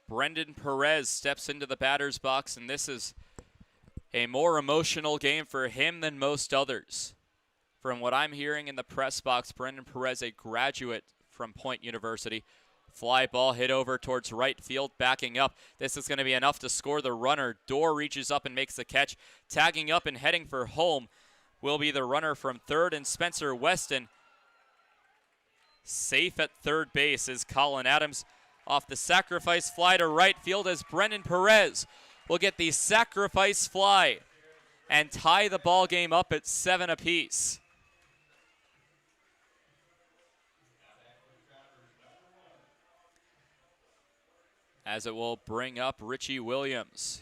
Brendan Perez steps into the batter's box, and this is A more emotional game for him than most others. From what I'm hearing in the press box, Brendan Perez, a graduate from Point University. Fly ball hit over towards right field, backing up. This is going to be enough to score the runner. Dorr reaches up and makes the catch. Tagging up and heading for home will be the runner from third, and Spencer Weston. Safe at third base is Colin Adams off the sacrifice fly to right field as Brendan Perez will get the sacrifice fly and tie the ball game up at 7 apiece. As it will bring up Richie Williams.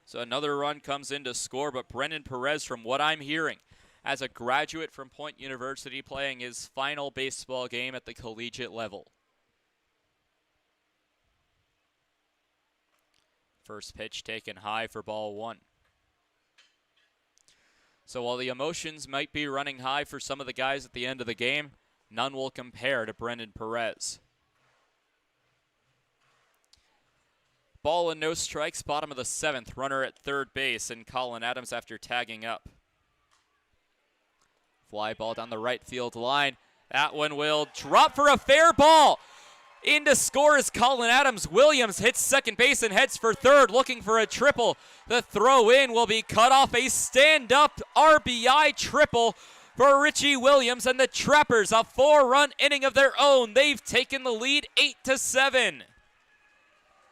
So another run comes in to score, but Brendan Perez, from what I'm hearing, as a graduate from Point University, playing his final baseball game at the collegiate level. First pitch taken high for ball 1. So while the emotions might be running high for some of the guys at the end of the game, none will compare to Brendan Perez. Ball and no strikes, bottom of the 7th. Runner at third base, and Colin Adams after tagging up. Fly ball down the right field line. That one will drop for a fair ball. In to score is Colin Adams. Williams hits second base and heads for third, looking for a triple. The throw in will be cut off. A stand-up RBI triple for Richie Williams, and the Trappers, a 4-run inning of their own. They've taken the lead 8-7.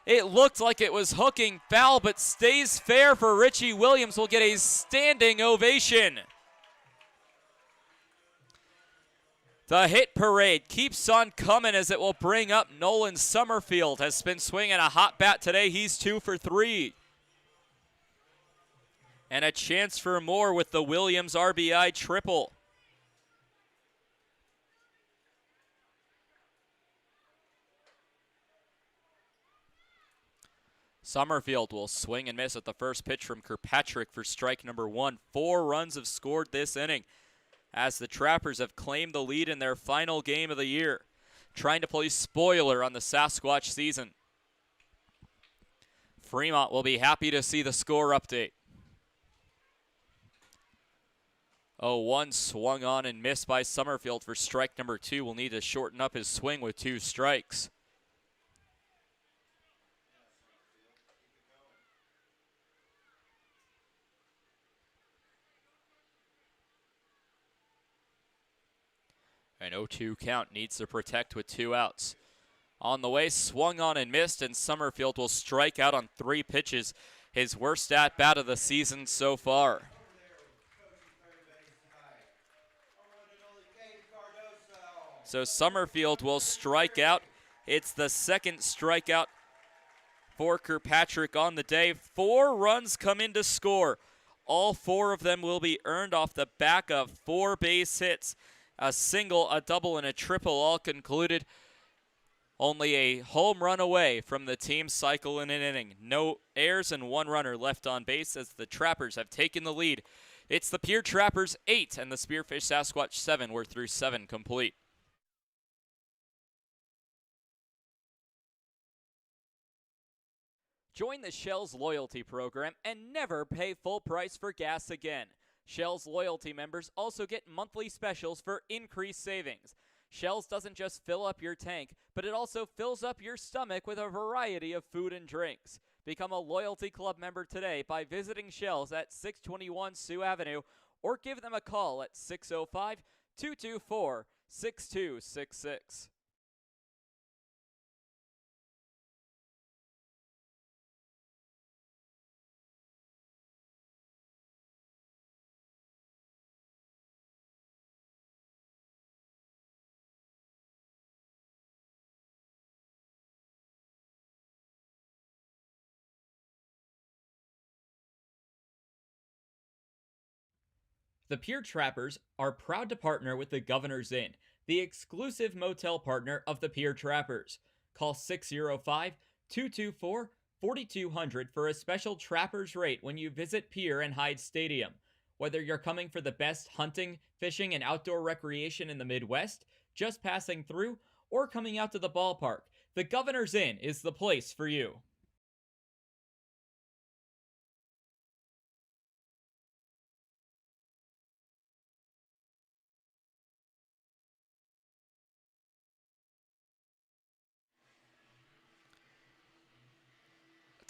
It looked like it was hooking foul, but stays fair for Richie Williams. Will get a standing ovation. The hit parade keeps on coming as it will bring up Nolan Summerfield. Has been swinging a hot bat today. He's 2 for 3. And a chance for more with the Williams RBI triple. Summerfield will swing and miss at the first pitch from Kirkpatrick for strike number 1. 4 runs have scored this inning as the Trappers have claimed the lead in their final game of the year, trying to play spoiler on the Sasquatch season. Fremont will be happy to see the score update. 0-1 swung on and missed by Summerfield for strike number 2. Will need to shorten up his swing with 2 strikes. An 0-2 count, needs to protect with 2 outs. On the way, swung on and missed, and Summerfield will strike out on 3 pitches. His worst at-bat of the season so far. So Summerfield will strike out. It's the second strikeout for Kirkpatrick on the day. 4 runs come in to score. All 4 of them will be earned off the back of 4 base hits. A single, a double, and a triple all concluded. Only a home run away from the team's cycle in an inning. No errors and 1 runner left on base as the Trappers have taken the lead. It's the Pierre Trappers 8 and the Spearfish Sasquatch 7. We're through 7 complete. Join the Shell's loyalty program and never pay full price for gas again. Shell's loyalty members also get monthly specials for increased savings. Shell's doesn't just fill up your tank, but it also fills up your stomach with a variety of food and drinks. Become a loyalty club member today by visiting Shell's at 621 Sioux Avenue or give them a call at 605-224-6266. The Pierre Trappers are proud to partner with the Governor's Inn, the exclusive motel partner of the Pierre Trappers. Call 605-224-4200 for a special Trappers rate when you visit Pierre and Hyde Stadium. Whether you're coming for the best hunting, fishing, and outdoor recreation in the Midwest, just passing through, or coming out to the ballpark, the Governor's Inn is the place for you.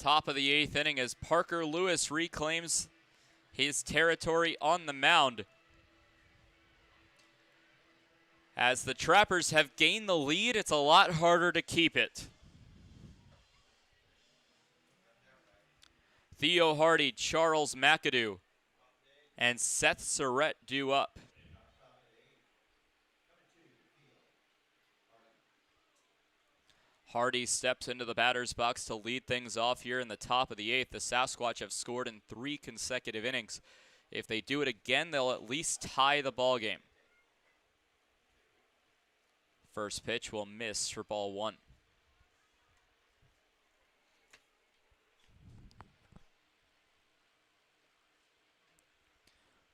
top of the 8th inning as Parker Lewis reclaims his territory on the mound. As the Trappers have gained the lead, it's a lot harder to keep it. Theo Hardy, Charles McAdoo, and Seth Surrett due up. Hardy steps into the batter's box to lead things off here in the top of the 8th. The Sasquatch have scored in 3 consecutive innings. If they do it again, they'll at least tie the ball game. First pitch will miss for ball 1.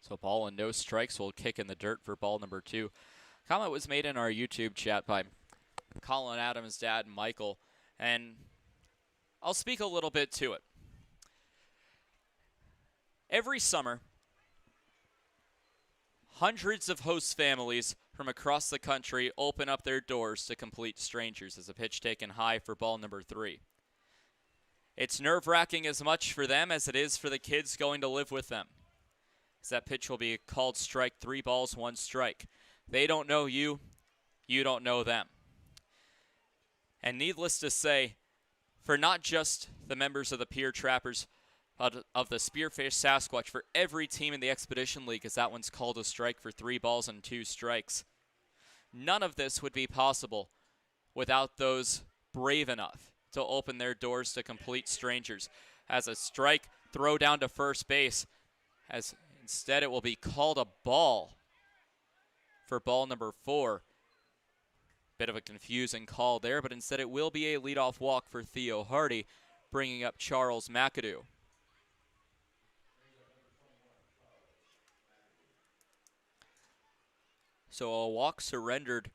So ball and no strikes will kick in the dirt for ball number 2. Comment was made in our YouTube chat by Colin Adams' dad, Michael, and I'll speak a little bit to it. Every summer, hundreds of host families from across the country open up their doors to complete strangers as a pitch taken high for ball number 3. It's nerve-wracking as much for them as it is for the kids going to live with them. As that pitch will be called strike, 3 balls, 1 strike. They don't know you, you don't know them. And needless to say, for not just the members of the Pierre Trappers, but of the Spearfish Sasquatch, for every team in the Expedition League, as that one's called a strike for 3 balls and 2 strikes. None of this would be possible without those brave enough to open their doors to complete strangers. As a strike, throw down to first base, as instead it will be called a ball for ball number 4. Bit of a confusing call there, but instead it will be a leadoff walk for Theo Hardy, bringing up Charles McAdoo. So a walk surrendered,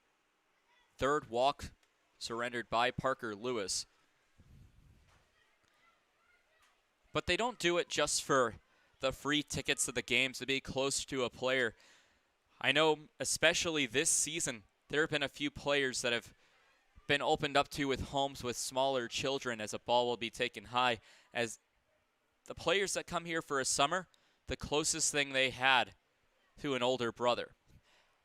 3rd walk surrendered by Parker Lewis. But they don't do it just for the free tickets to the games, to be close to a player. I know, especially this season, there have been a few players that have been opened up to with homes with smaller children as a ball will be taken high. As the players that come here for a summer, the closest thing they had to an older brother.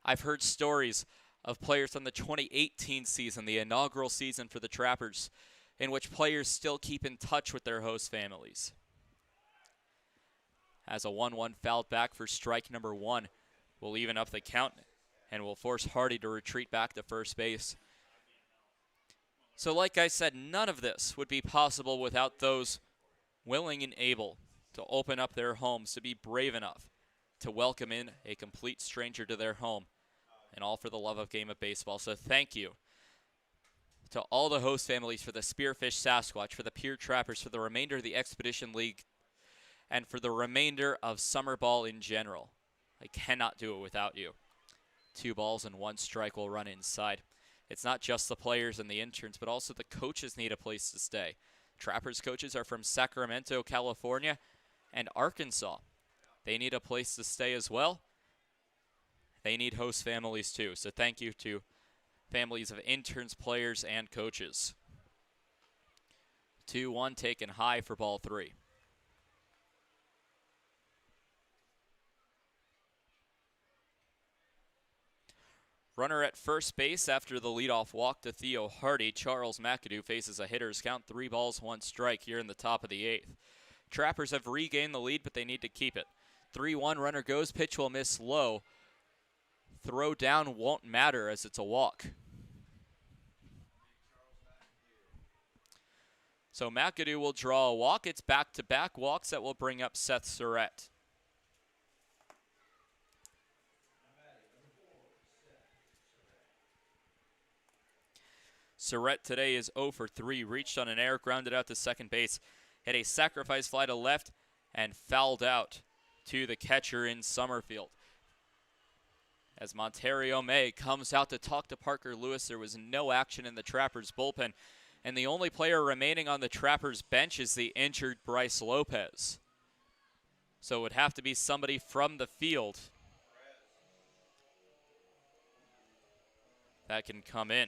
I've heard stories of players from the 2018 season, the inaugural season for the Trappers, in which players still keep in touch with their host families. As a 1-1 fouled back for strike number 1 will even up the count and will force Hardy to retreat back to first base. So like I said, none of this would be possible without those willing and able to open up their homes, to be brave enough to welcome in a complete stranger to their home, and all for the love of game of baseball. So thank you to all the host families, for the Spearfish Sasquatch, for the Pierre Trappers, for the remainder of the Expedition League, and for the remainder of summer ball in general. I cannot do it without you. 2 balls and 1 strike will run inside. It's not just the players and the interns, but also the coaches need a place to stay. Trappers coaches are from Sacramento, California, and Arkansas. They need a place to stay as well. They need host families too. So thank you to families of interns, players, and coaches. 2-1 taken high for ball 3. Runner at first base after the leadoff walk to Theo Hardy. Charles McAdoo faces a hitter's count, 3 balls, 1 strike here in the top of the 8th. Trappers have regained the lead, but they need to keep it. 3-1, runner goes, pitch will miss low. Throw down won't matter as it's a walk. So McAdoo will draw a walk. It's back-to-back walks that will bring up Seth Surrett. Surrett today is 0 for 3, reached on an error, grounded out to second base, hit a sacrifice fly to left, and fouled out to the catcher in Summerfield. As Monterio May comes out to talk to Parker Lewis, there was no action in the Trappers' bullpen, and the only player remaining on the Trappers' bench is the injured Bryce Lopez. So it would have to be somebody from the field that can come in.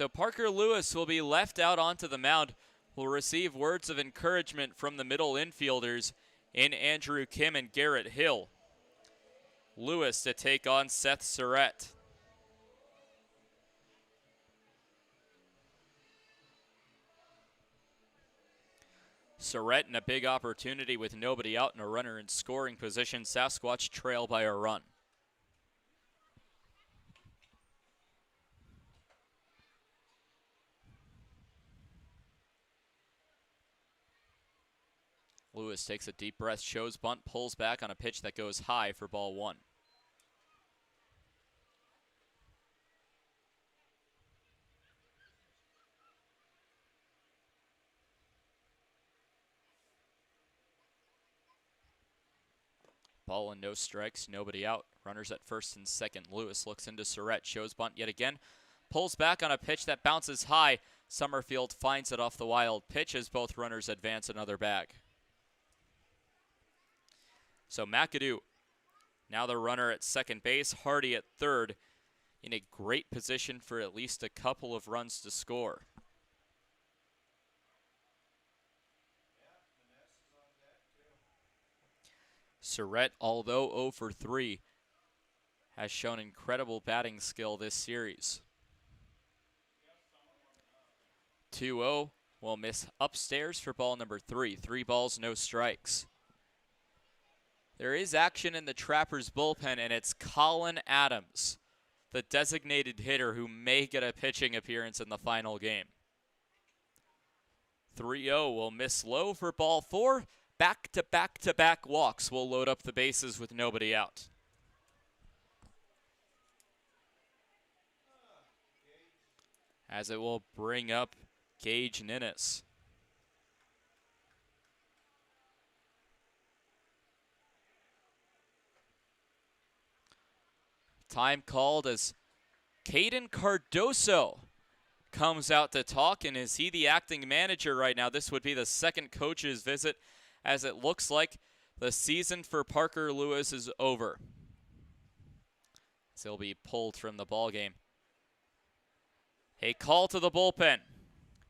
So Parker Lewis will be left out onto the mound, will receive words of encouragement from the middle infielders in Andrew Kim and Garrett Hill. Lewis to take on Seth Surratt. Surratt in a big opportunity with nobody out and a runner in scoring position. Sasquatch trail by a run. Lewis takes a deep breath, shows bunt, pulls back on a pitch that goes high for ball one. Ball and no strikes, nobody out. Runners at first and second. Lewis looks into Surratt, shows bunt yet again. Pulls back on a pitch that bounces high. Summerfield finds it off the wild pitch as both runners advance another bag. So McAdoo, now the runner at second base. Hardy at third, in a great position for at least a couple of runs to score. Surratt, although 0 for 3, has shown incredible batting skill this series. 2-0 will miss upstairs for ball number 3. 3 balls, no strikes. There is action in the Trappers bullpen, and it's Colin Adams, the designated hitter, who may get a pitching appearance in the final game. 3-0 will miss low for ball 4. Back-to-back-to-back walks will load up the bases with nobody out. As it will bring up Gage Ninnis. Time called as Caden Cardoso comes out to talk, and is he the acting manager right now? This would be the second coach's visit, as it looks like the season for Parker Lewis is over. So he'll be pulled from the ball game. A call to the bullpen.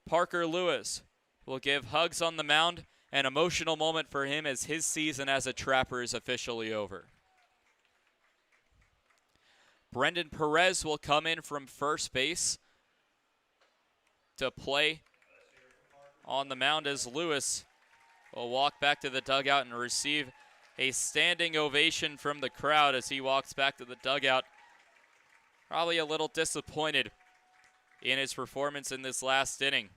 Parker Lewis will give hugs on the mound. An emotional moment for him as his season as a Trapper is officially over. Brendan Perez will come in from first base to play on the mound as Lewis will walk back to the dugout and receive a standing ovation from the crowd as he walks back to the dugout. Probably a little disappointed in his performance in this last inning.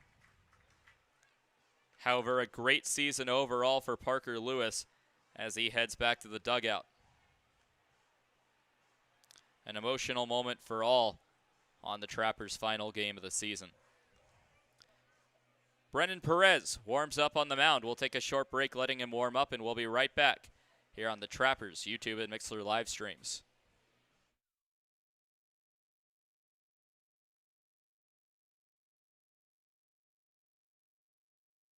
However, a great season overall for Parker Lewis as he heads back to the dugout. An emotional moment for all on the Trappers' final game of the season. Brendan Perez warms up on the mound. We'll take a short break letting him warm up, and we'll be right back here on the Trappers YouTube and Mixler live streams.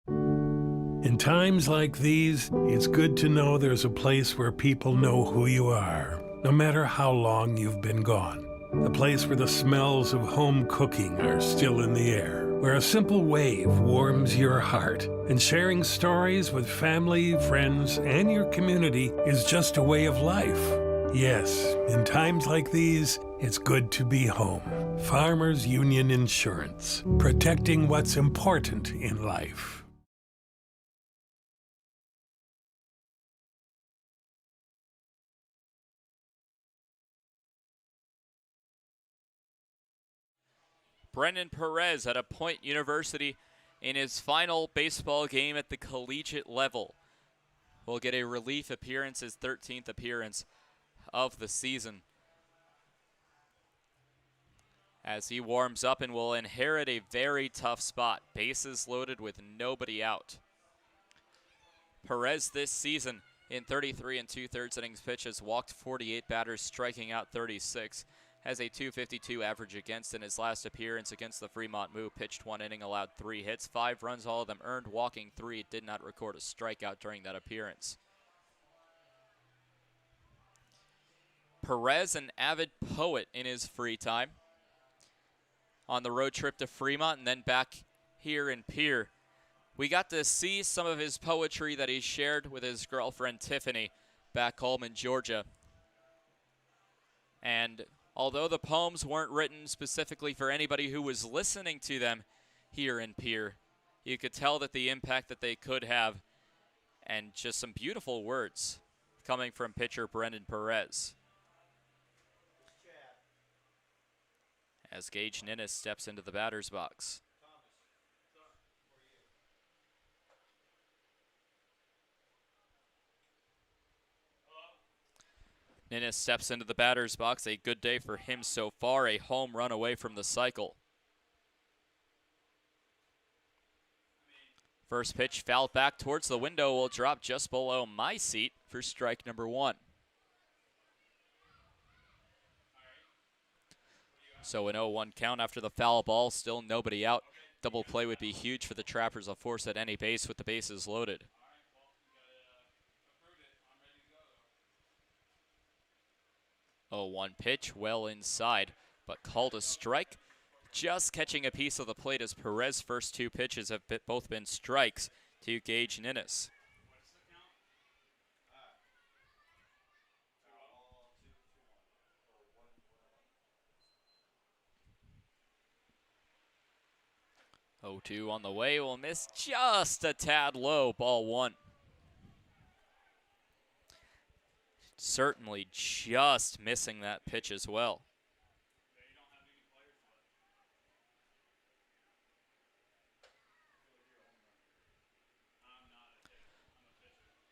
In times like these, it's good to know there's a place where people know who you are, no matter how long you've been gone. A place where the smells of home cooking are still in the air, where a simple wave warms your heart, and sharing stories with family, friends, and your community is just a way of life. Yes, in times like these, it's good to be home. Farmers Union Insurance, protecting what's important in life. Brendan Perez at a Point University in his final baseball game at the collegiate level will get a relief appearance, his 13th appearance of the season, as he warms up and will inherit a very tough spot. Bases loaded with nobody out. Perez this season in 33 2/3 innings pitched has walked 48 batters, striking out 36. Has a .252 average against. In his last appearance against the Fremont Moo, pitched 1 inning, allowed 3 hits, 5 runs, all of them earned, walking 3, did not record a strikeout during that appearance. Perez, an avid poet in his free time, on the road trip to Fremont and then back here in Pierre. We got to see some of his poetry that he shared with his girlfriend Tiffany back home in Georgia. And although the poems weren't written specifically for anybody who was listening to them here in Pierre, you could tell that the impact that they could have, and just some beautiful words coming from pitcher Brendan Perez. As Gage Ninnis steps into the batter's box. Ninnis steps into the batter's box. A good day for him so far. A home run away from the cycle. First pitch fouled back towards the window will drop just below my seat for strike number 1. So an 0-1 count after the foul ball. Still nobody out. Double play would be huge for the Trappers. A force at any base with the bases loaded. 0-1 pitch, well inside, but called a strike. Just catching a piece of the plate as Perez's first 2 pitches have both been strikes to Gage Ninnis. Oh, 2 on the way, will miss just a tad low, ball 1. Certainly just missing that pitch as well.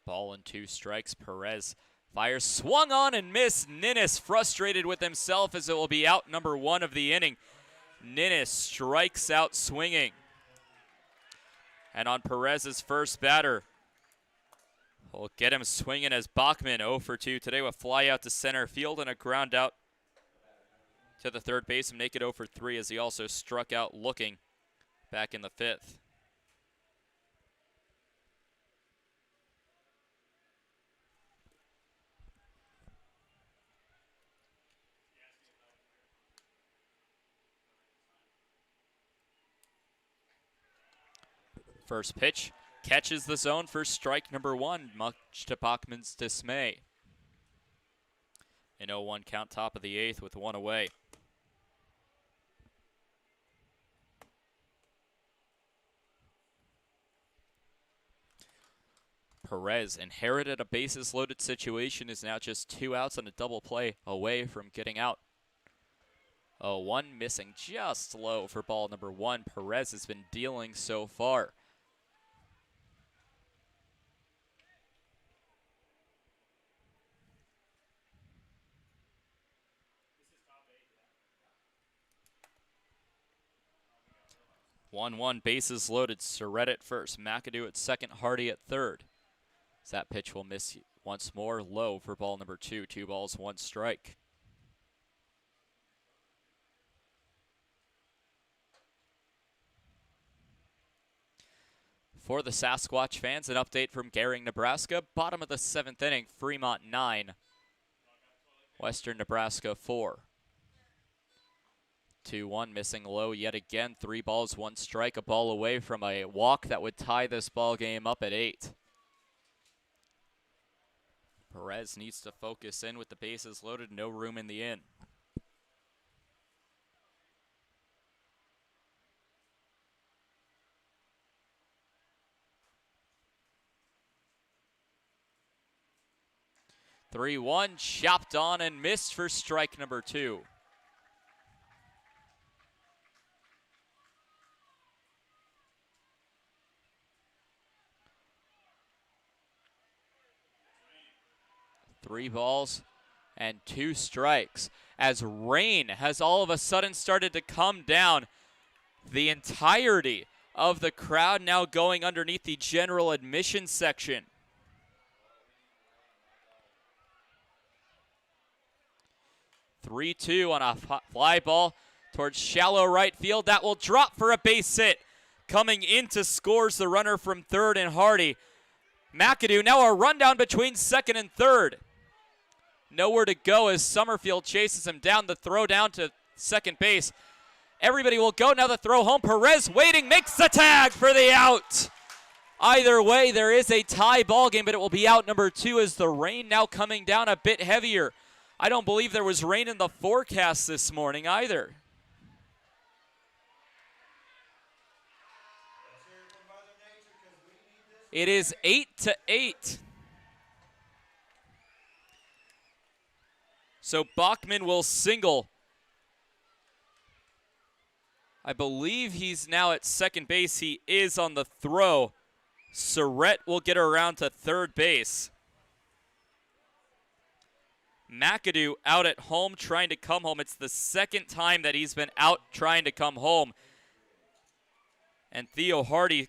Ball and 2 strikes. Perez fires, swung on and missed. Ninnis frustrated with himself as it will be out number 1 of the inning. Ninnis strikes out swinging. And on Perez's first batter, we'll get him swinging as Bachman 0 for 2 today with fly out to center field and a ground out to the third base and make it 0 for 3 as he also struck out looking back in the 5th. First pitch catches the zone for strike number 1, much to Bachman's dismay. An 0-1 count, top of the 8th with 1 away. Perez inherited a bases loaded situation, is now just 2 outs and a double play away from getting out. 0-1 missing just low for ball number 1. Perez has been dealing so far. One bases loaded. Surrett at first, McAdoo at second, Hardy at third. As that pitch will miss once more, low for ball number 2. 2 balls, 1 strike. For the Sasquatch fans, an update from Gehring, Nebraska. Bottom of the 7th inning, Fremont 9, Western Nebraska 4. 2-1, missing low yet again. 3 balls, 1 strike, a ball away from a walk that would tie this ball game up at 8. Perez needs to focus in with the bases loaded, no room in the inn. Three, 1, chopped on and missed for strike number 2. Three balls and 2 strikes as rain has all of a sudden started to come down. The entirety of the crowd now going underneath the general admission section. Three-2 on a fly ball towards shallow right field. That will drop for a base hit. Coming in to scores the runner from third and Hardy. McAdoo now a rundown between second and third. Nowhere to go as Summerfield chases him down. The throw down to second base. Everybody will go. Now the throw home. Perez waiting, makes the tag for the out. Either way, there is a tie ball game, but it will be out number 2 as the rain now coming down a bit heavier. I don't believe there was rain in the forecast this morning either. It is 8-8. So Bachman will single. I believe he's now at second base. He is on the throw. Surrett will get around to third base. McAdoo out at home trying to come home. It's the second time that he's been out trying to come home. And Theo Hardy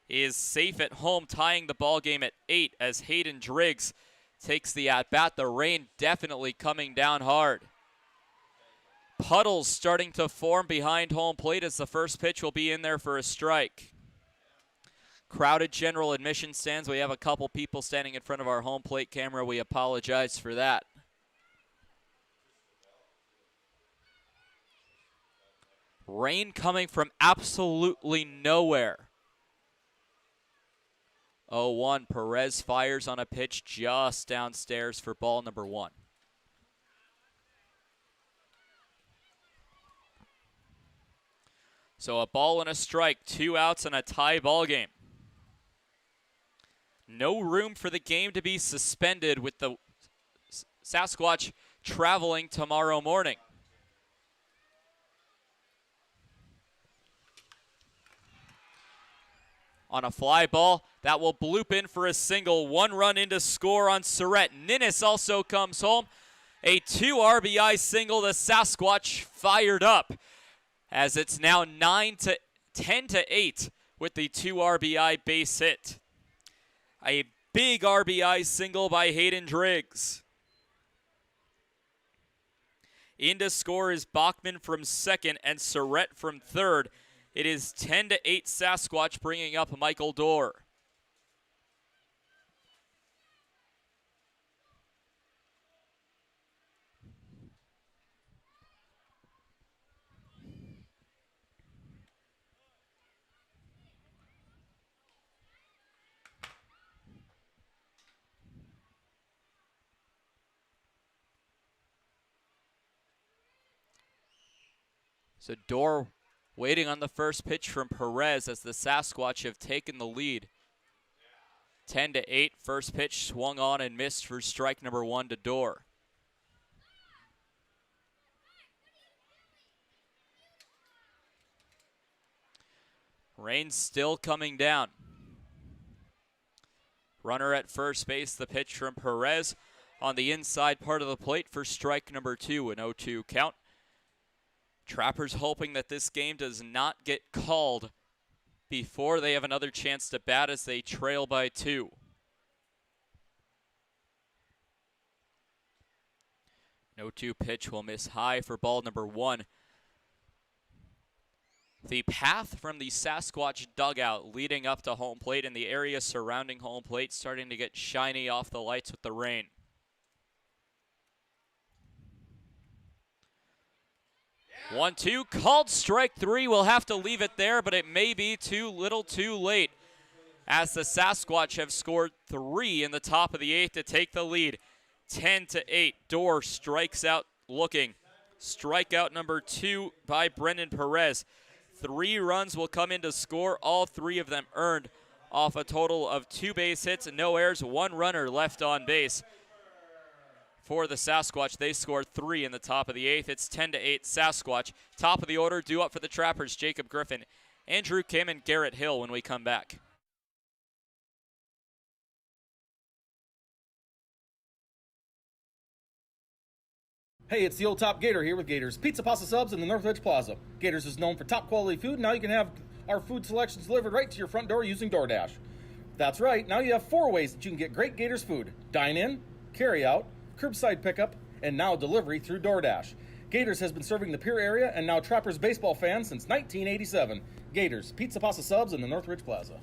is safe at home, tying the ball game at 8 as Hayden Driggs takes the at-bat. The rain definitely coming down hard. Puddles starting to form behind home plate as the first pitch will be in there for a strike. Crowded general admission stands. We have a couple people standing in front of our home plate camera. We apologize for that. Rain coming from absolutely nowhere. 0-1, Perez fires on a pitch just downstairs for ball number 1. So a ball and a strike, 2 outs and a tie ball game. No room for the game to be suspended with the Sasquatch traveling tomorrow morning. On a fly ball, that will bloop in for a single. 1 run in to score on Surrett. Ninnis also comes home. A 2 RBI single. The Sasquatch fired up as it's now 10-8 with the 2 RBI base hit. A big RBI single by Hayden Driggs. In to score is Bachman from second and Surrett from third. It is 10-8 Sasquatch, bringing up Michael Dorr. So Dorr waiting on the first pitch from Perez as the Sasquatch have taken the lead. 10-8, first pitch swung on and missed for strike number 1 to Dorr. Rain still coming down. Runner at first base, the pitch from Perez on the inside part of the plate for strike number 2, an 0-2 count. Trappers hoping that this game does not get called before they have another chance to bat as they trail by 2. No 2 pitch will miss high for ball number 1. The path from the Sasquatch dugout leading up to home plate and the area surrounding home plate starting to get shiny off the lights with the rain. One, 2, called strike 3. We'll have to leave it there, but it may be too little too late as the Sasquatch have scored 3 in the top of the 8th to take the lead. 10-8, Dorr strikes out looking. Strikeout number 2 by Brendan Perez. 3 runs will come in to score, all 3 of them earned off a total of 2 base hits and no errors, 1 runner left on base. For the Sasquatch, they scored 3 in the top of the 8th. It's 10-8 Sasquatch. Top of the order, due up for the Trappers, Jacob Griffin, Andrew Kim, and Garrett Hill when we come back. Hey, it's the old Top Gator here with Gators Pizza, Pasta, Subs in the Northridge Plaza. Gators is known for top quality food. Now you can have our food selections delivered right to your front door using DoorDash. That's right, now you have 4 ways that you can get great Gators food. Dine in, carry out, curbside pickup, and now delivery through DoorDash. Gators has been serving the Pierre area and now Trappers baseball fans since 1987. Gators, Pizza, Pasta, Subs in the Northridge Plaza.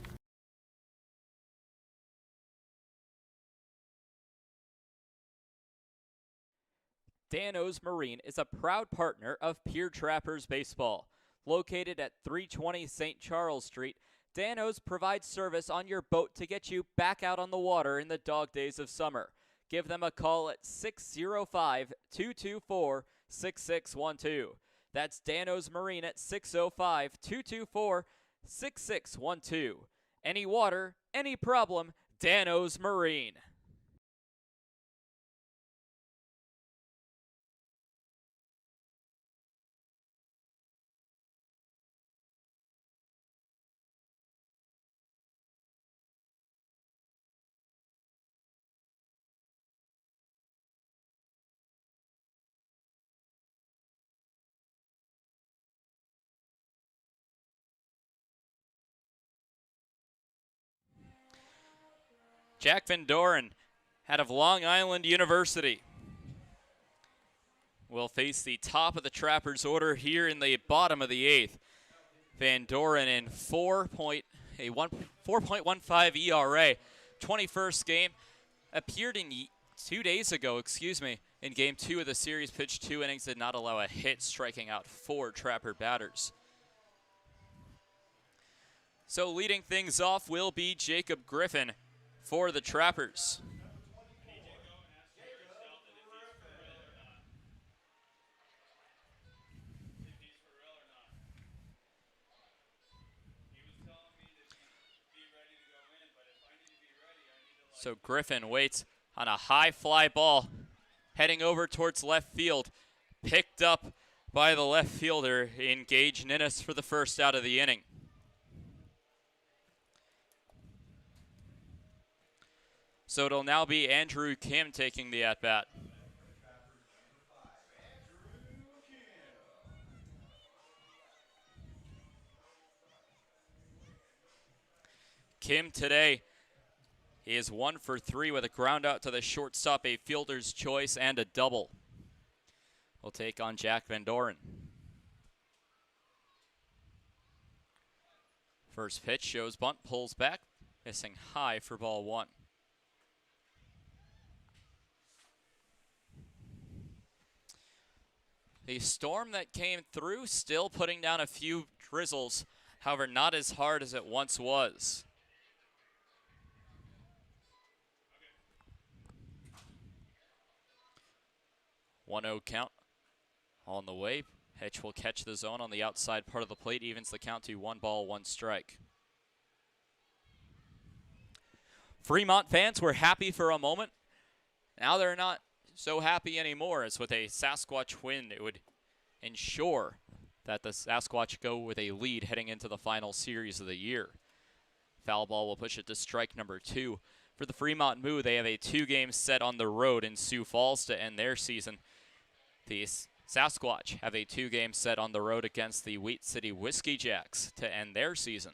Dan O's Marine is a proud partner of Pierre Trappers Baseball. Located at 320 St. Charles Street, Dano's provides service on your boat to get you back out on the water in the dog days of summer. Give them a call at 605-224-6612. That's Dano's Marine at 605-224-6612. Any water, any problem, Dano's Marine. Jack Van Doren out of Long Island University will face the top of the Trappers order here in the bottom of the 8th. Van Doren in 4.15 ERA, 21st game, appeared in 2 days ago, in game 2 of the series, pitched 2 innings, did not allow a hit, striking out 4 Trapper batters. So leading things off will be Jacob Griffin for the Trappers. So Griffin waits on a high fly ball heading over towards left field, picked up by the left fielder in Gage Ninnis for the first out of the inning. So it'll now be Andrew Kim taking the at-bat. Kim today is 1 for 3 with a ground out to the shortstop, a fielder's choice, and a double. We'll take on Jack Van Doren. First pitch shows bunt, pulls back, missing high for ball 1. The storm that came through still putting down a few drizzles, however not as hard as it once was. 1-0 count on the way. Pitch will catch the zone on the outside part of the plate, evens the count to 1 ball, 1 strike. Fremont fans were happy for a moment. Now they're not so happy anymore, as with a Sasquatch win, it would ensure that the Sasquatch go with a lead heading into the final series of the year. Foul ball will push it to strike number 2. For the Fremont Moo, they have a 2-game set on the road in Sioux Falls to end their season. The Sasquatch have a 2-game set on the road against the Wheat City Whiskey Jacks to end their season.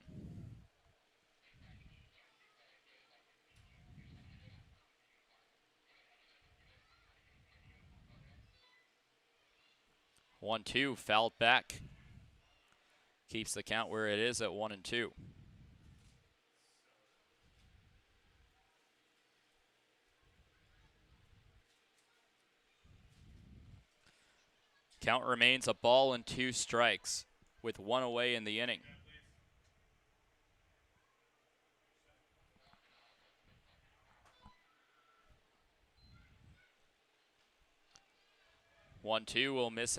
One, 2, fouled back. Keeps the count where it is at 1-2. Count remains a ball and 2 strikes with 1 away in the inning. One, 2 will miss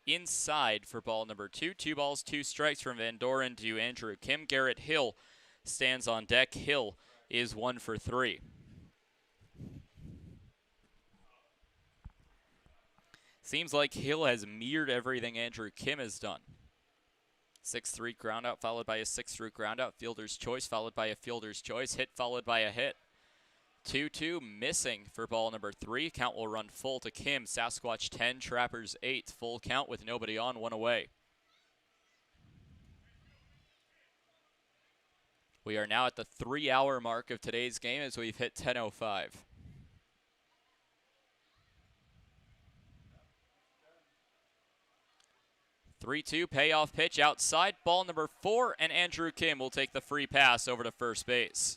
inside for ball number 2. 2 balls, 2 strikes from Van Doren to Andrew Kim. Garrett Hill stands on deck. Hill is 1 for 3. Seems like Hill has mirrored everything Andrew Kim has done. 6-3 ground out followed by a 6-3 ground out. Fielder's choice followed by a fielder's choice. Hit followed by a hit. 2-2 missing for ball number 3. Count will run full to Kim. Sasquatch 10, Trappers 8. Full count with nobody on, 1 away. We are now at the 3-hour mark of today's game as we've hit 10:05. 3-2 payoff pitch outside. Ball number 4, and Andrew Kim will take the free pass over to first base.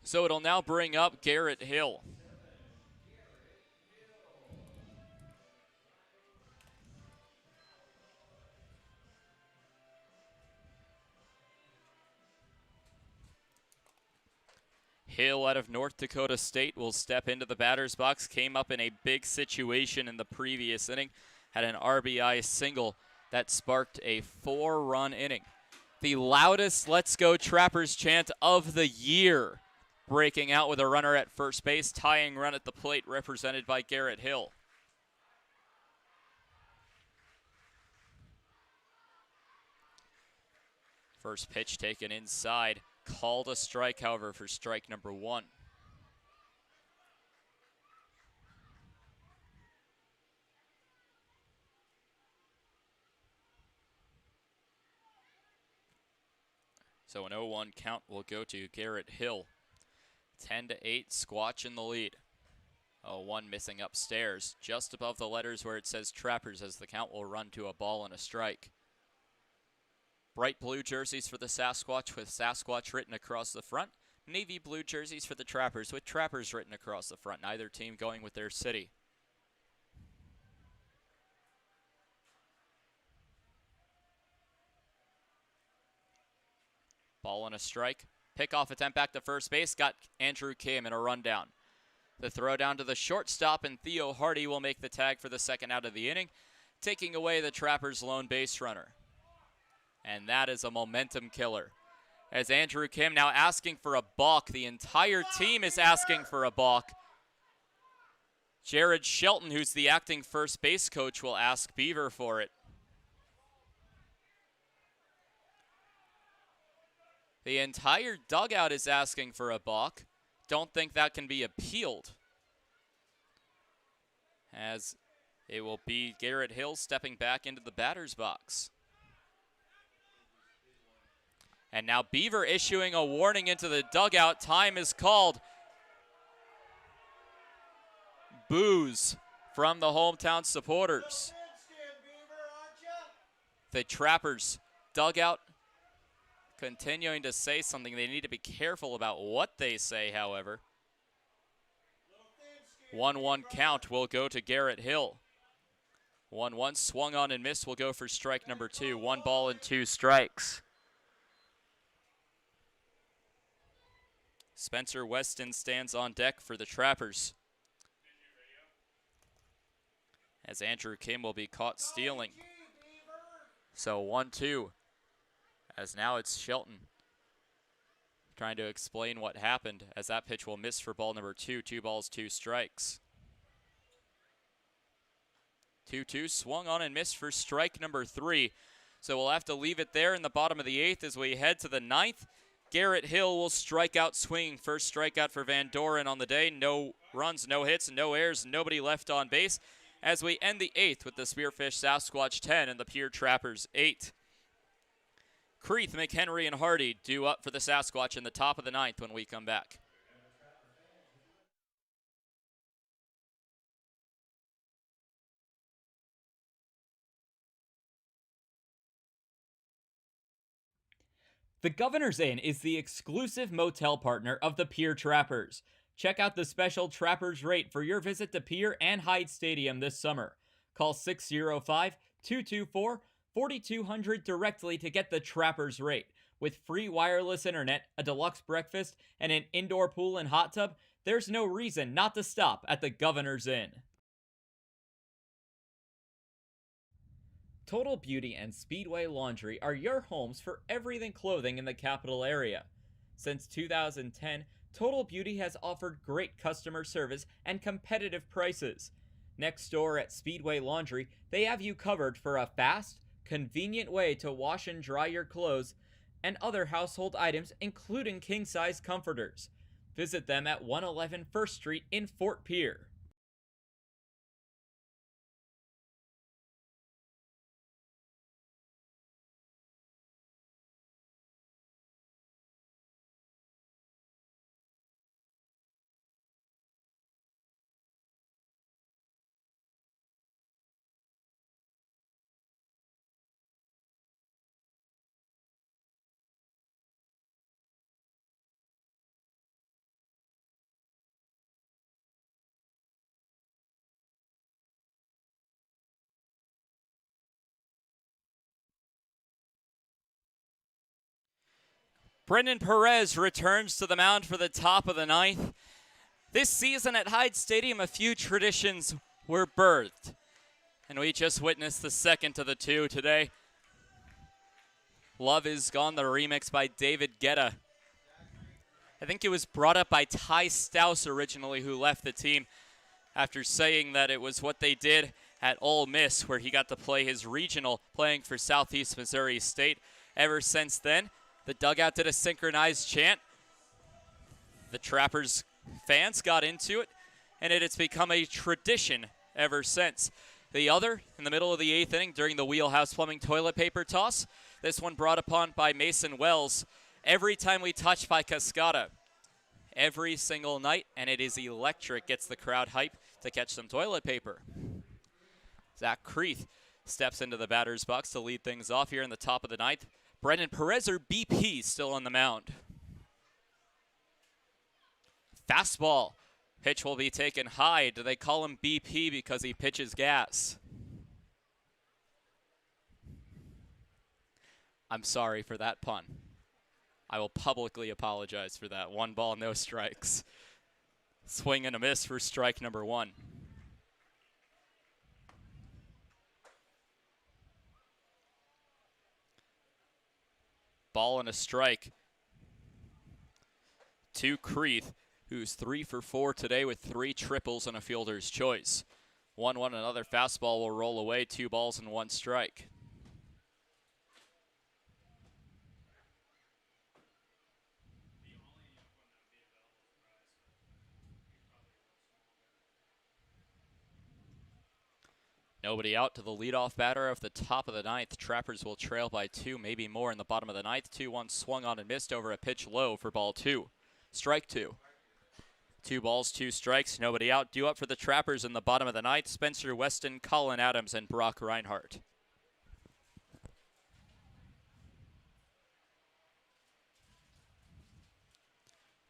So it'll now bring up Garrett Hill. Hill out of North Dakota State will step into the batter's box. Came up in a big situation in the previous inning. Had an RBI single that sparked a 4-run inning. The loudest Let's Go Trappers chant of the year, breaking out with a runner at first base, tying run at the plate represented by Garrett Hill. First pitch taken inside, called a strike, however, for strike number 1. So an 0-1 count will go to Garrett Hill. 10-8, Squatch in the lead. 0-1 missing upstairs, just above the letters where it says Trappers, as the count will run to a ball and a strike. Bright blue jerseys for the Sasquatch with Sasquatch written across the front. Navy blue jerseys for the Trappers with Trappers written across the front. Neither team going with their city. Ball and a strike. Pickoff attempt back to first base. Got Andrew Kim in a rundown. The throw down to the shortstop, and Theo Hardy will make the tag for the second out of the inning, taking away the Trappers' lone base runner. And that is a momentum killer. As Andrew Kim now asking for a balk. The entire team is asking for a balk. Jared Shelton, who's the acting first base coach, will ask Beaver for it. The entire dugout is asking for a balk. Don't think that can be appealed, as it will be Garrett Hill stepping back into the batter's box. And now Beaver issuing a warning into the dugout. Time is called. Boos from the hometown supporters. The Trappers dugout continuing to say something. They need to be careful about what they say, however. 1-1 count will go to Garrett Hill. 1-1 swung on and missed will go for strike number 2. 1 ball and 2 strikes. Spencer Weston stands on deck for the Trappers, as Andrew Kim will be caught stealing. So 1-2. As now it's Shelton trying to explain what happened, as that pitch will miss for ball number 2. 2 balls, 2 strikes. 2-2 swung on and missed for strike number 3. So we'll have to leave it there in the bottom of the 8th as we head to the 9th. Garrett Hill will strike out swinging. First strikeout for Van Doren on the day. No runs, no hits, no errors, nobody left on base. As we end the 8th with the Spearfish Sasquatch 10 and the Pierre Trappers 8. Creeth, McHenry, and Hardy due up for the Sasquatch in the top of the 9th when we come back. The Governor's Inn is the exclusive motel partner of the Pierre Trappers. Check out the special Trappers rate for your visit to Pierre and Hyde Stadium this summer. Call 605-224-4200 directly to get the Trappers rate. With free wireless internet, a deluxe breakfast, and an indoor pool and hot tub, there's no reason not to stop at the Governor's Inn. Total Beauty and Speedway Laundry are your homes for everything clothing in the capital area. Since 2010, Total Beauty has offered great customer service and competitive prices. Next door at Speedway Laundry, they have you covered for a fast, convenient way to wash and dry your clothes and other household items, including king-size comforters. Visit them at 111 First Street in Fort Pierre. Brendan Perez returns to the mound for the top of the ninth. This season at Hyde Stadium, a few traditions were birthed, and we just witnessed the second of the two today. Love Is Gone, the remix by David Guetta. I think it was brought up by Ty Stouse originally, who left the team after saying that it was what they did at Ole Miss, where he got to play his regional playing for Southeast Missouri State. Ever since then, the dugout did a synchronized chant. The Trappers fans got into it, and it has become a tradition ever since. The other, in the middle of the 8th inning during the Wheelhouse Plumbing toilet paper toss, this one brought upon by Mason Wells. Every time we touch by Cascada, every single night, and it is electric, gets the crowd hype to catch some toilet paper. Zach Creeth steps into the batter's box to lead things off here in the top of the ninth. Brendan Perez, or BP, still on the mound. Fastball. Pitch will be taken high. Do they call him BP because he pitches gas? I'm sorry for that pun. I will publicly apologize for that. 1 ball, no strikes. Swing and a miss for strike number 1. Ball and a strike to Creeth, who's 3 for 4 today with 3 triples and a fielder's choice. 1-1, another fastball will roll away. 2 balls and 1 strike. Nobody out to the leadoff batter of the top of the ninth. Trappers will trail by 2, maybe more in the bottom of the ninth. 2-1 swung on and missed over a pitch low for ball 2. Strike 2. 2 balls, 2 strikes, nobody out. Due up for the Trappers in the bottom of the ninth. Spencer Weston, Colin Adams, and Brock Reinhardt.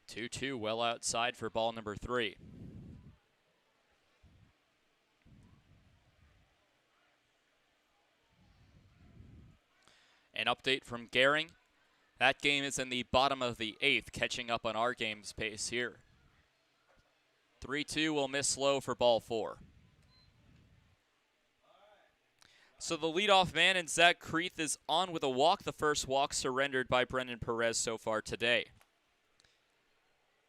Two well outside for ball number 3. An update from Gehring. That game is in the bottom of the 8th, catching up on our game's pace here. 3-2 will miss low for ball 4. So the leadoff man in Zach Creeth is on with a walk. The first walk surrendered by Brendan Perez so far today,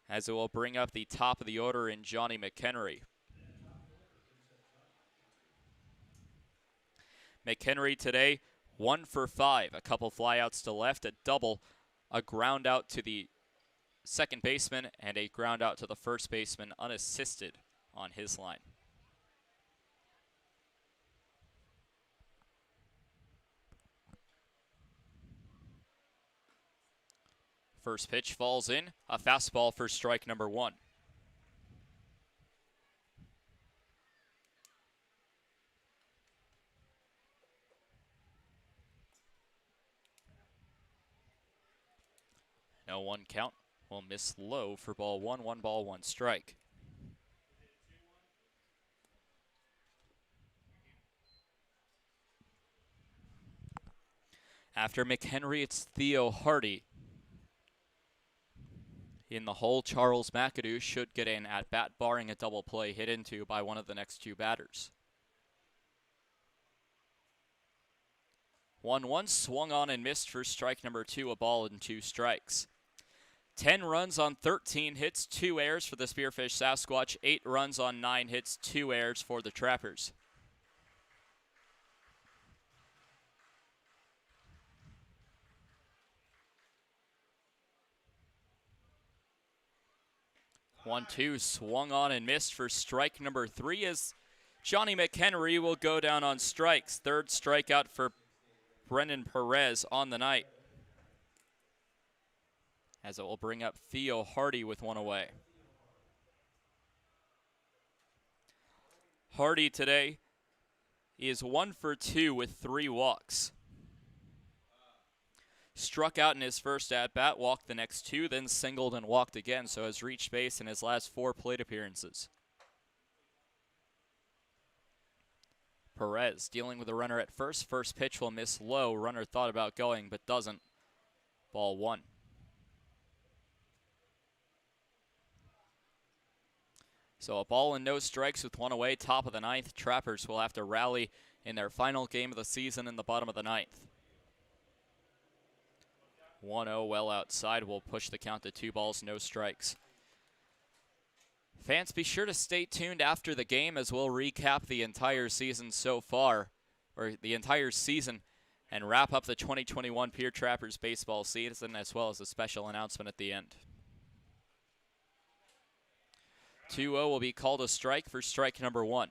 as it will bring up the top of the order in Johnny McHenry. McHenry today, 1 for 5, a couple flyouts to left, a double, a ground out to the second baseman, and a ground out to the first baseman unassisted on his line. First pitch falls in, a fastball for strike number 1. No 1 count. Will miss low for ball 1. 1 ball, 1 strike. After McHenry, it's Theo Hardy. In the hole, Charles McAdoo should get an at-bat, barring a double play hit into by one of the next 2 batters. 1-1 swung on and missed for strike number 2, a ball and 2 strikes. 10 runs on 13 hits, 2 errors for the Spearfish Sasquatch. 8 runs on 9 hits, 2 errors for the Trappers. One, two, swung on and missed for strike number 3 as Johnny McHenry will go down on strikes. 3rd strikeout for Brendan Perez on the night, as it will bring up Theo Hardy with 1 away. Hardy today is 1 for 2 with 3 walks. Struck out in his first at-bat, walked the next 2, then singled and walked again, so has reached base in his last 4 plate appearances. Perez dealing with a runner at first. First pitch will miss low. Runner thought about going but doesn't. Ball 1. So a ball and no strikes with one away, top of the ninth. Trappers will have to rally in their final game of the season in the bottom of the ninth. 1-0 well outside will push the count to 2 balls, no strikes. Fans, be sure to stay tuned after the game as we'll recap the entire season so far, or the entire season, and wrap up the 2021 Pierre Trappers baseball season, as well as a special announcement at the end. 2-0 will be called a strike for strike number 1.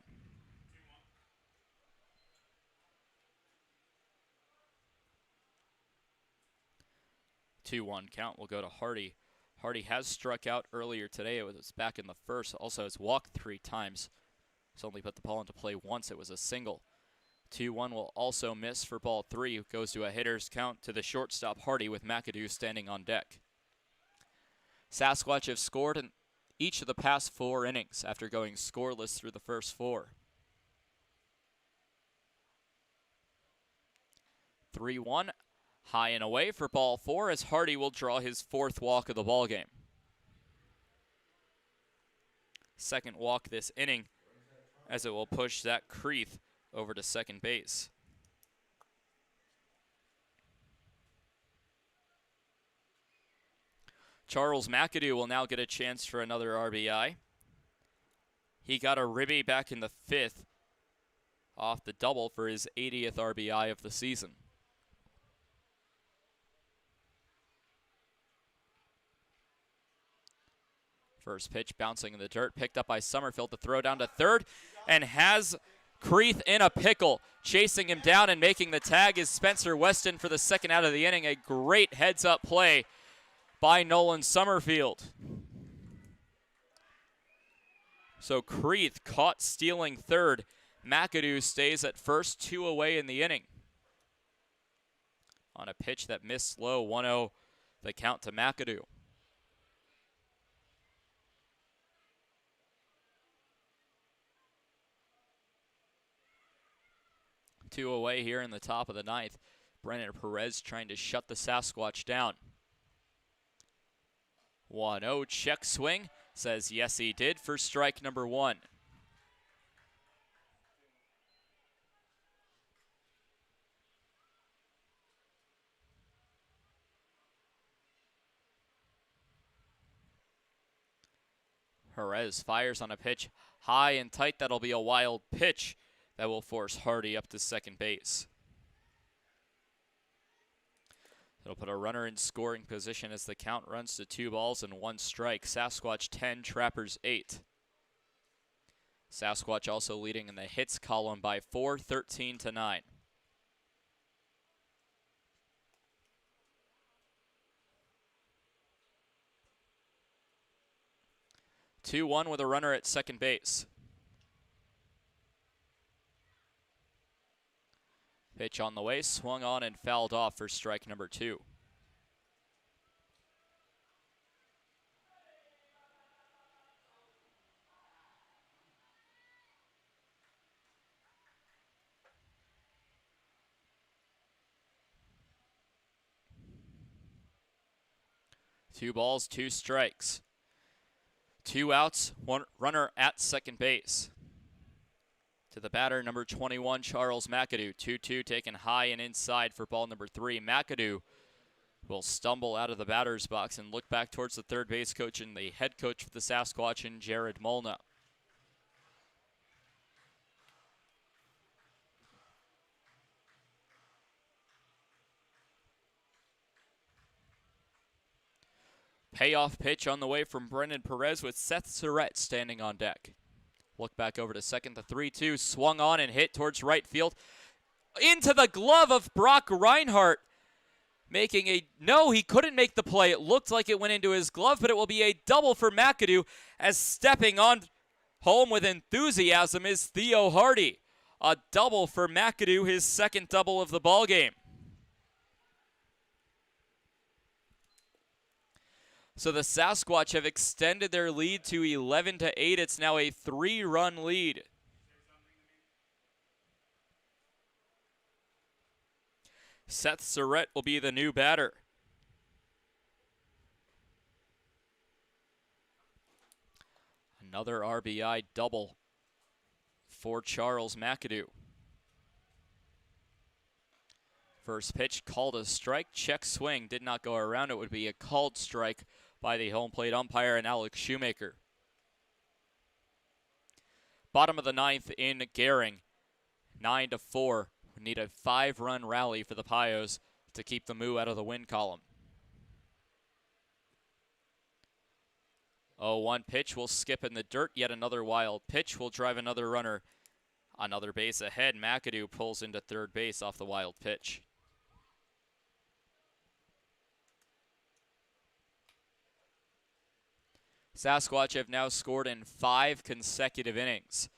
Two-one count will go to Hardy. Hardy has struck out earlier today. It was back in the first. Also has walked 3 times. He's only put the ball into play once. It was a single. 2-1 will also miss for ball 3. Goes to a hitter's count to the shortstop Hardy with McAdoo standing on deck. Sasquatch have scored in each of the past 4 innings after going scoreless through the first 4. 3-1. High and away for ball 4 as Hardy will draw his 4th walk of the ball game. Second walk this inning as it will push Zach Creeth over to second base. Charles McAdoo will now get a chance for another RBI. He got a ribby back in the 5th off the double for his 80th RBI of the season. First pitch bouncing in the dirt, picked up by Summerfield to throw down to third, and has Creeth in a pickle. Chasing him down and making the tag is Spencer Weston for the second out of the inning. A great heads-up play by Nolan Summerfield. So Creeth caught stealing third. McAdoo stays at first, 2 away in the inning. On a pitch that missed low, 1-0 the count to McAdoo. 2 away here in the top of the ninth. Brennan Perez trying to shut the Sasquatch down. 1-0 check swing. Says yes he did for strike number 1. Perez fires on a pitch high and tight. That'll be a wild pitch that will force Hardy up to second base. It'll put a runner in scoring position as the count runs to 2 balls and 1 strike. Sasquatch 10, Trappers 8. Sasquatch also leading in the hits column by 4, 13-9. 2-1 with a runner at second base. Pitch on the way, swung on and fouled off for strike number 2. Two balls, 2 strikes. 2 outs, 1 runner at second base. To the batter, number 21, Charles McAdoo. 2-2 taken high and inside for ball number 3. McAdoo will stumble out of the batter's box and look back towards the third base coach and the head coach for the Sasquatch, Jared Molna. Payoff pitch on the way from Brennan Perez with Seth Surratt standing on deck. Look back over to second, the 3-2 swung on and hit towards right field. Into the glove of Brock Reinhardt. Making a, no, he couldn't make the play. It looked like it went into his glove, but it will be a double for McAdoo as stepping on home with enthusiasm is Theo Hardy. A double for McAdoo, his second double of the ballgame. So the Sasquatch have extended their lead to 11-8. It's now a 3-run lead. Seth Surratt will be the new batter. Another RBI double for Charles McAdoo. First pitch called a strike. Check swing did not go around. It would be a called strike by the home plate umpire and Alex Shoemaker. Bottom of the ninth in Gehring. 9-4. We need a 5-run rally for the Pios to keep the Moo out of the win column. 0-1 pitch will skip in the dirt. Yet another wild pitch will drive another runner. Another base ahead. McAdoo pulls into third base off the wild pitch. Sasquatch have now scored in 5 consecutive innings,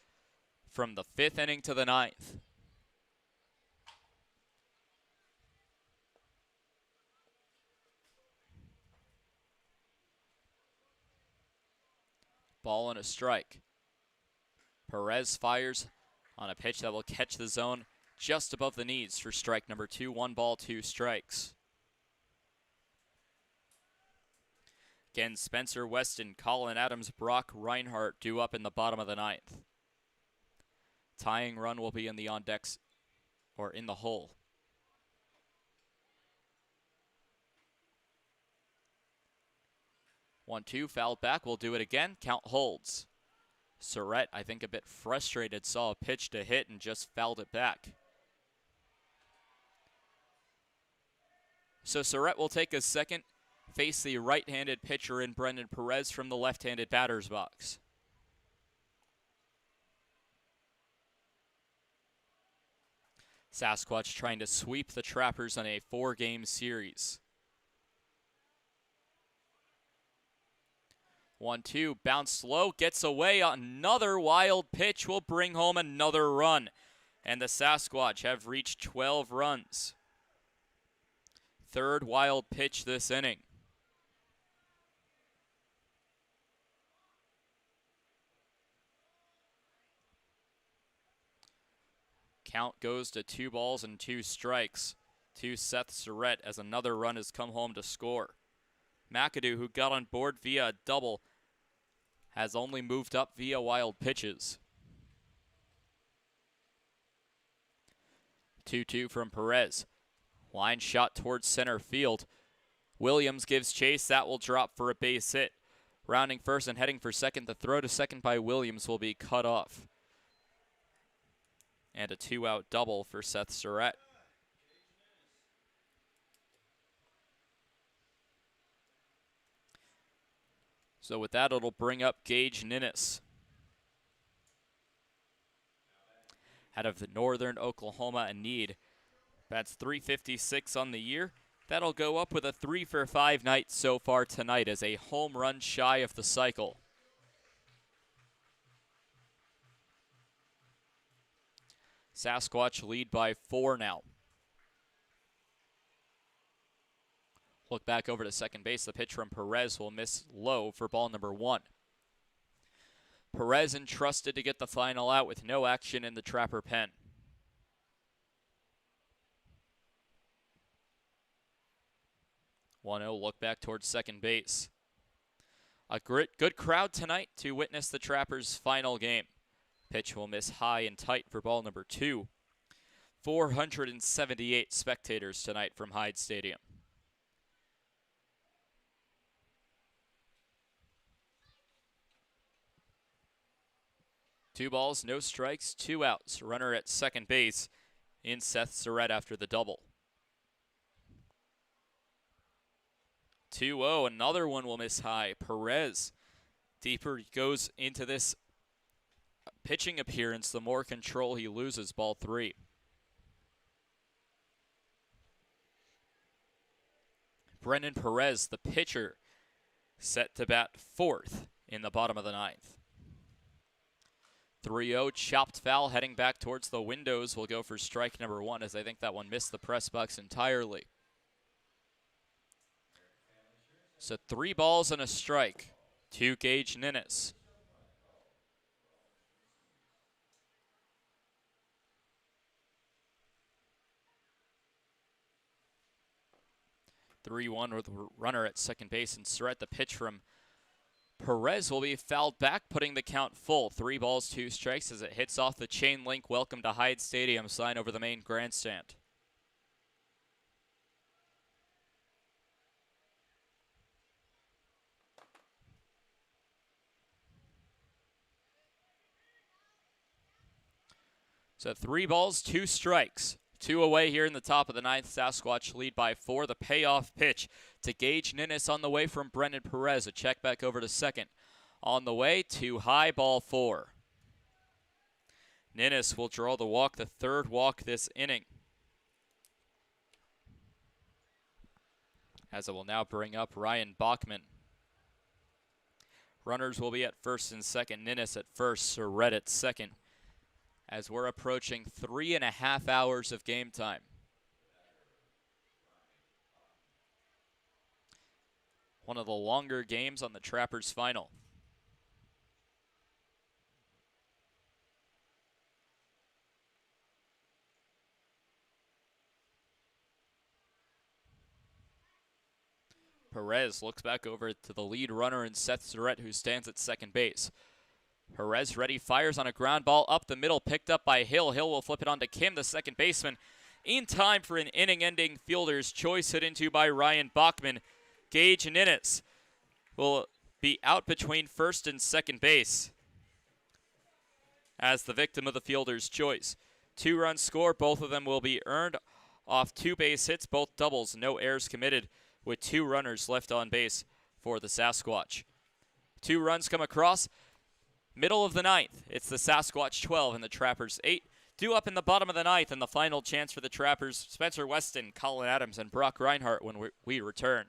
from the 5th inning to the 9th. Ball and a strike. Perez fires on a pitch that will catch the zone just above the knees for strike number 2. 1 ball, 2 strikes. Again, Spencer Weston, Colin Adams, Brock Reinhardt due up in the bottom of the 9th. Tying run will be in the on decks, or in the hole. One, two, fouled back. We'll do it again. Count holds. Surrett, I think a bit frustrated, saw a pitch to hit and just fouled it back. So Surrett will take a second, face the right-handed pitcher in Brendan Perez from the left-handed batter's box. Sasquatch trying to sweep the Trappers on a 4-game series. 1-2, bounced low, gets away. Another wild pitch will bring home another run. And the Sasquatch have reached 12 runs. Third wild pitch this inning. Count goes to 2 balls and 2 strikes to Seth Surrett as another run has come home to score. McAdoo, who got on board via a double, has only moved up via wild pitches. 2-2 from Perez. Line shot towards center field. Williams gives chase. That will drop for a base hit. Rounding first and heading for second. The throw to second by Williams will be cut off. And a 2-out double for Seth Surrett. So with that, it'll bring up Gage Ninnis out of the Northern Oklahoma and Need. That's .356 on the year. That'll go up with a 3-for-5 night so far tonight as a home run shy of the cycle. Sasquatch lead by 4 now. Look back over to second base. The pitch from Perez will miss low for ball number 1. Perez entrusted to get the final out with no action in the Trapper pen. Look back towards second base. A good crowd tonight to witness the Trappers' final game. Pitch will miss high and tight for ball number 2. 478 spectators tonight from Hyde Stadium. Two balls, no strikes, 2 outs. Runner at second base in Seth Surrett after the double. 2-0, another one will miss high. Perez deeper goes into this pitching appearance, the more control he loses. Ball 3. Brendan Perez, the pitcher, set to bat 4th in the bottom of the 9th. 3-0, chopped foul, heading back towards the windows. Will go for strike number 1, as I think that one missed the press box entirely. So 3 balls and a strike to Gage Ninnis. Three-one with a runner at second base, and Surrett, the pitch from Perez will be fouled back, putting the count full. 3 balls, 2 strikes as it hits off the chain link "Welcome to Hyde Stadium" sign over the main grandstand. So 3 balls, 2 strikes. 2 away here in the top of the 9th. Sasquatch lead by 4. The payoff pitch to Gage Ninnis on the way from Brendan Perez. A check back over to second. On the way to high, ball 4. Ninnis will draw the walk, the 3rd walk this inning. As it will now bring up Ryan Bachman. Runners will be at first and second. Ninnis at first, Surrett at second. As we're approaching 3.5 hours of game time. One of the longer games on the Trappers final. Perez looks back over to the lead runner in Seth Surrett, who stands at second base. Perez ready, fires on a ground ball up the middle, picked up by Hill. Hill will flip it on to Kim, the second baseman, in time for an inning-ending fielder's choice hit into by Ryan Bachman. Gage Ninnis will be out between first and second base as the victim of the fielder's choice. 2 runs scored, both of them will be earned off 2 base hits, both doubles, no errors committed, with 2 runners left on base for the Sasquatch. 2 runs come across. Middle of the 9th, it's the Sasquatch 12 and the Trappers 8. Due up in the bottom of the 9th, and the final chance for the Trappers, Spencer Weston, Colin Adams, and Brock Reinhardt when we return.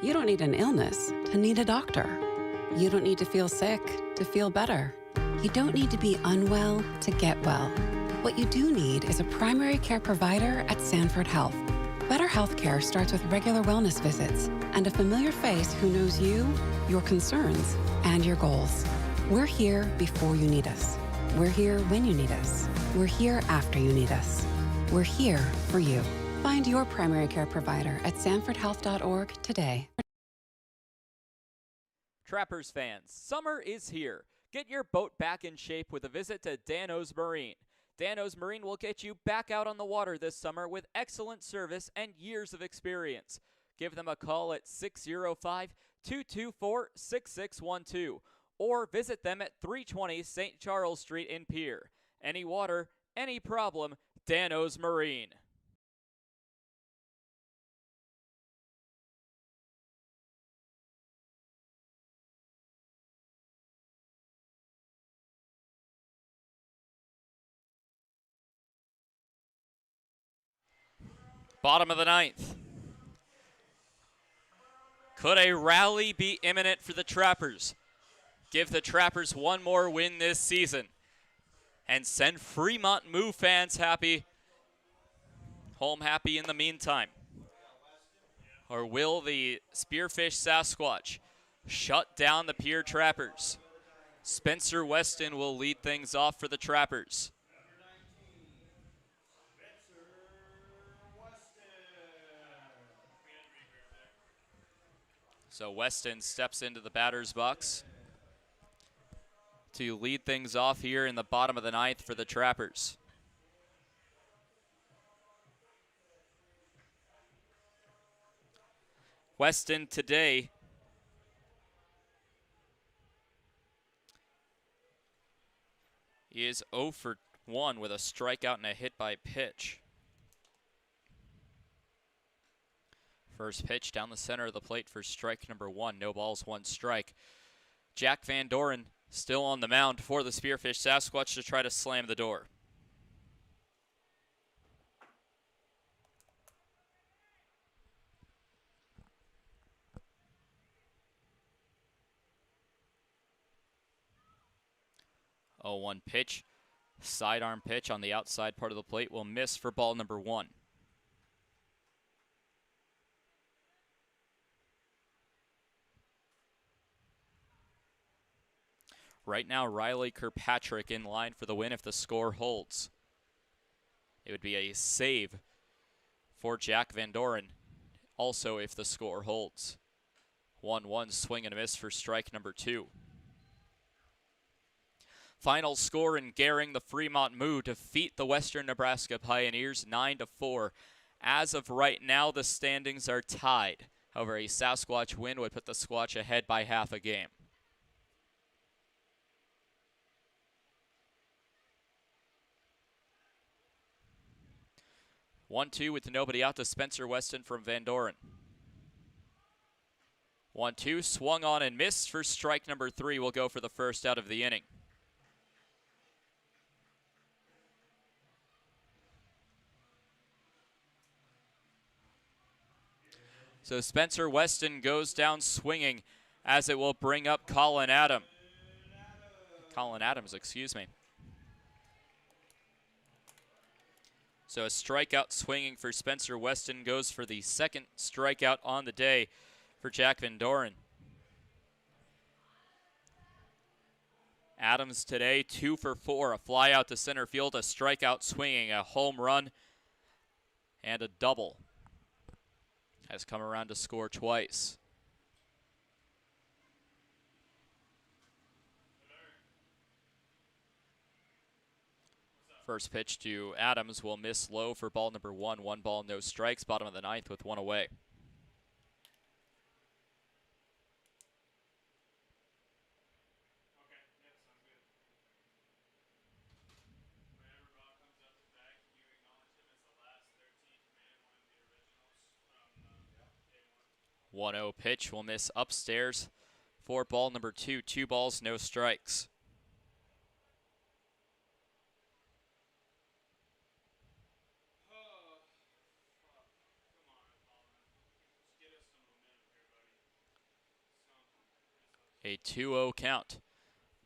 You don't need an illness to need a doctor. You don't need to feel sick to feel better. You don't need to be unwell to get well. What you do need is a primary care provider at Sanford Health. Better healthcare starts with regular wellness visits and a familiar face who knows you, your concerns, and your goals. We're here before you need us. We're here when you need us. We're here after you need us. We're here for you. Find your primary care provider at sanfordhealth.org today. Trappers fans, summer is here. Get your boat back in shape with a visit to Dano's Marine. Dano's Marine will get you back out on the water this summer with excellent service and years of experience. Give them a call at 605-224-6612 or visit them at 320 St. Charles Street in Pierre. Any water, any problem, Dano's Marine. Bottom of the 9th. Could a rally be imminent for the Trappers? Give the Trappers one more win this season and send Fremont Moo fans happy, home happy in the meantime. Or will the Spearfish Sasquatch shut down the Pierre Trappers? Spencer Weston will lead things off for the Trappers. So Weston steps into the batter's box to lead things off here in the bottom of the 9th for the Trappers. Weston today is 0 for 1 with a strikeout and a hit by pitch. First pitch down the center of the plate for strike number 1. No balls, 1 strike. Jack Van Doren still on the mound for the Spearfish Sasquatch to try to slam the door. Oh, 1 pitch. Sidearm pitch on the outside part of the plate will miss for ball number 1. Right now, Riley Kirkpatrick in line for the win if the score holds. It would be a save for Jack Van Doren, also if the score holds. 1-1, swing and a miss for strike number 2. Final score in Gering, the Fremont Moo defeat the Western Nebraska Pioneers 9-4. As of right now, the standings are tied. However, a Sasquatch win would put the Squatch ahead by half a game. One-two with nobody out to Spencer Weston from Van Doren. 1-2, swung on and missed for strike number 3. Will go for the first out of the inning. So Spencer Weston goes down swinging, as it will bring up Colin Adams. Excuse me. So a strikeout swinging for Spencer Weston goes for the second strikeout on the day for Jack Van Doren. Adams today 2 for 4, a fly out to center field, a strikeout swinging, a home run, and a double. Has come around to score twice. First pitch to Adams will miss low for ball number 1. 1 ball, no strikes, bottom of the ninth with 1 away. One 1-0 pitch will miss upstairs for ball number 2. 2 balls, no strikes. A 2-0 count.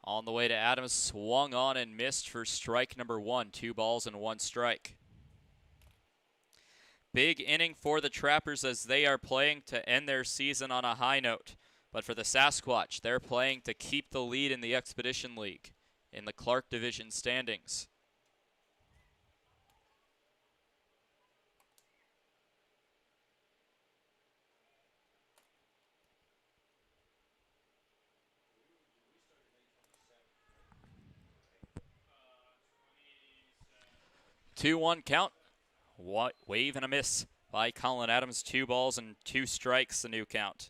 On the way to Adams, swung on and missed for strike number 1. 2 balls and 1 strike. Big inning for the Trappers as they are playing to end their season on a high note. But for the Sasquatch, they're playing to keep the lead in the Expedition League in the Clark Division standings. Two-one count. Wave and a miss by Colin Adams. 2 balls and 2 strikes, the new count.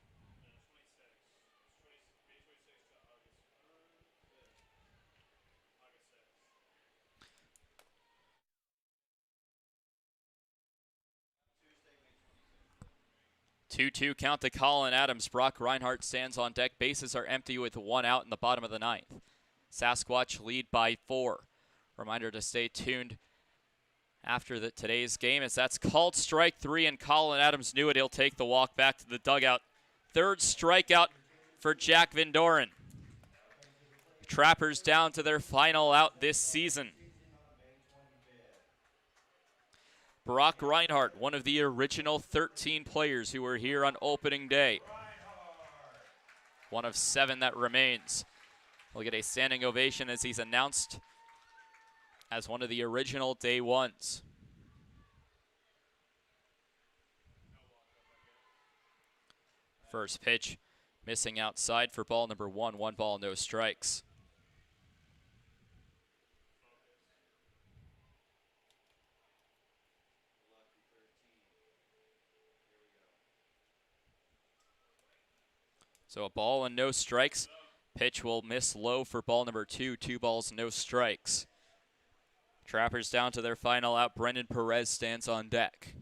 Two-two count to Colin Adams. Brock Reinhardt stands on deck. Bases are empty with 1 out in the bottom of the ninth. Sasquatch lead by 4. Reminder to stay tuned after today's game, as that's called strike 3, and Colin Adams knew it. He'll take the walk back to the dugout. 3rd strikeout for Jack Van Doren. Trappers down to their final out this season. Brock Reinhardt, one of the original 13 players who were here on opening day. One of 7 that remains. We'll get a standing ovation as he's announced as one of the original day ones. First pitch missing outside for ball number 1. 1 ball, no strikes. So a ball and no strikes. Pitch will miss low for ball number 2. 2 balls, no strikes. Trappers down to their final out. Brendan Perez stands on deck.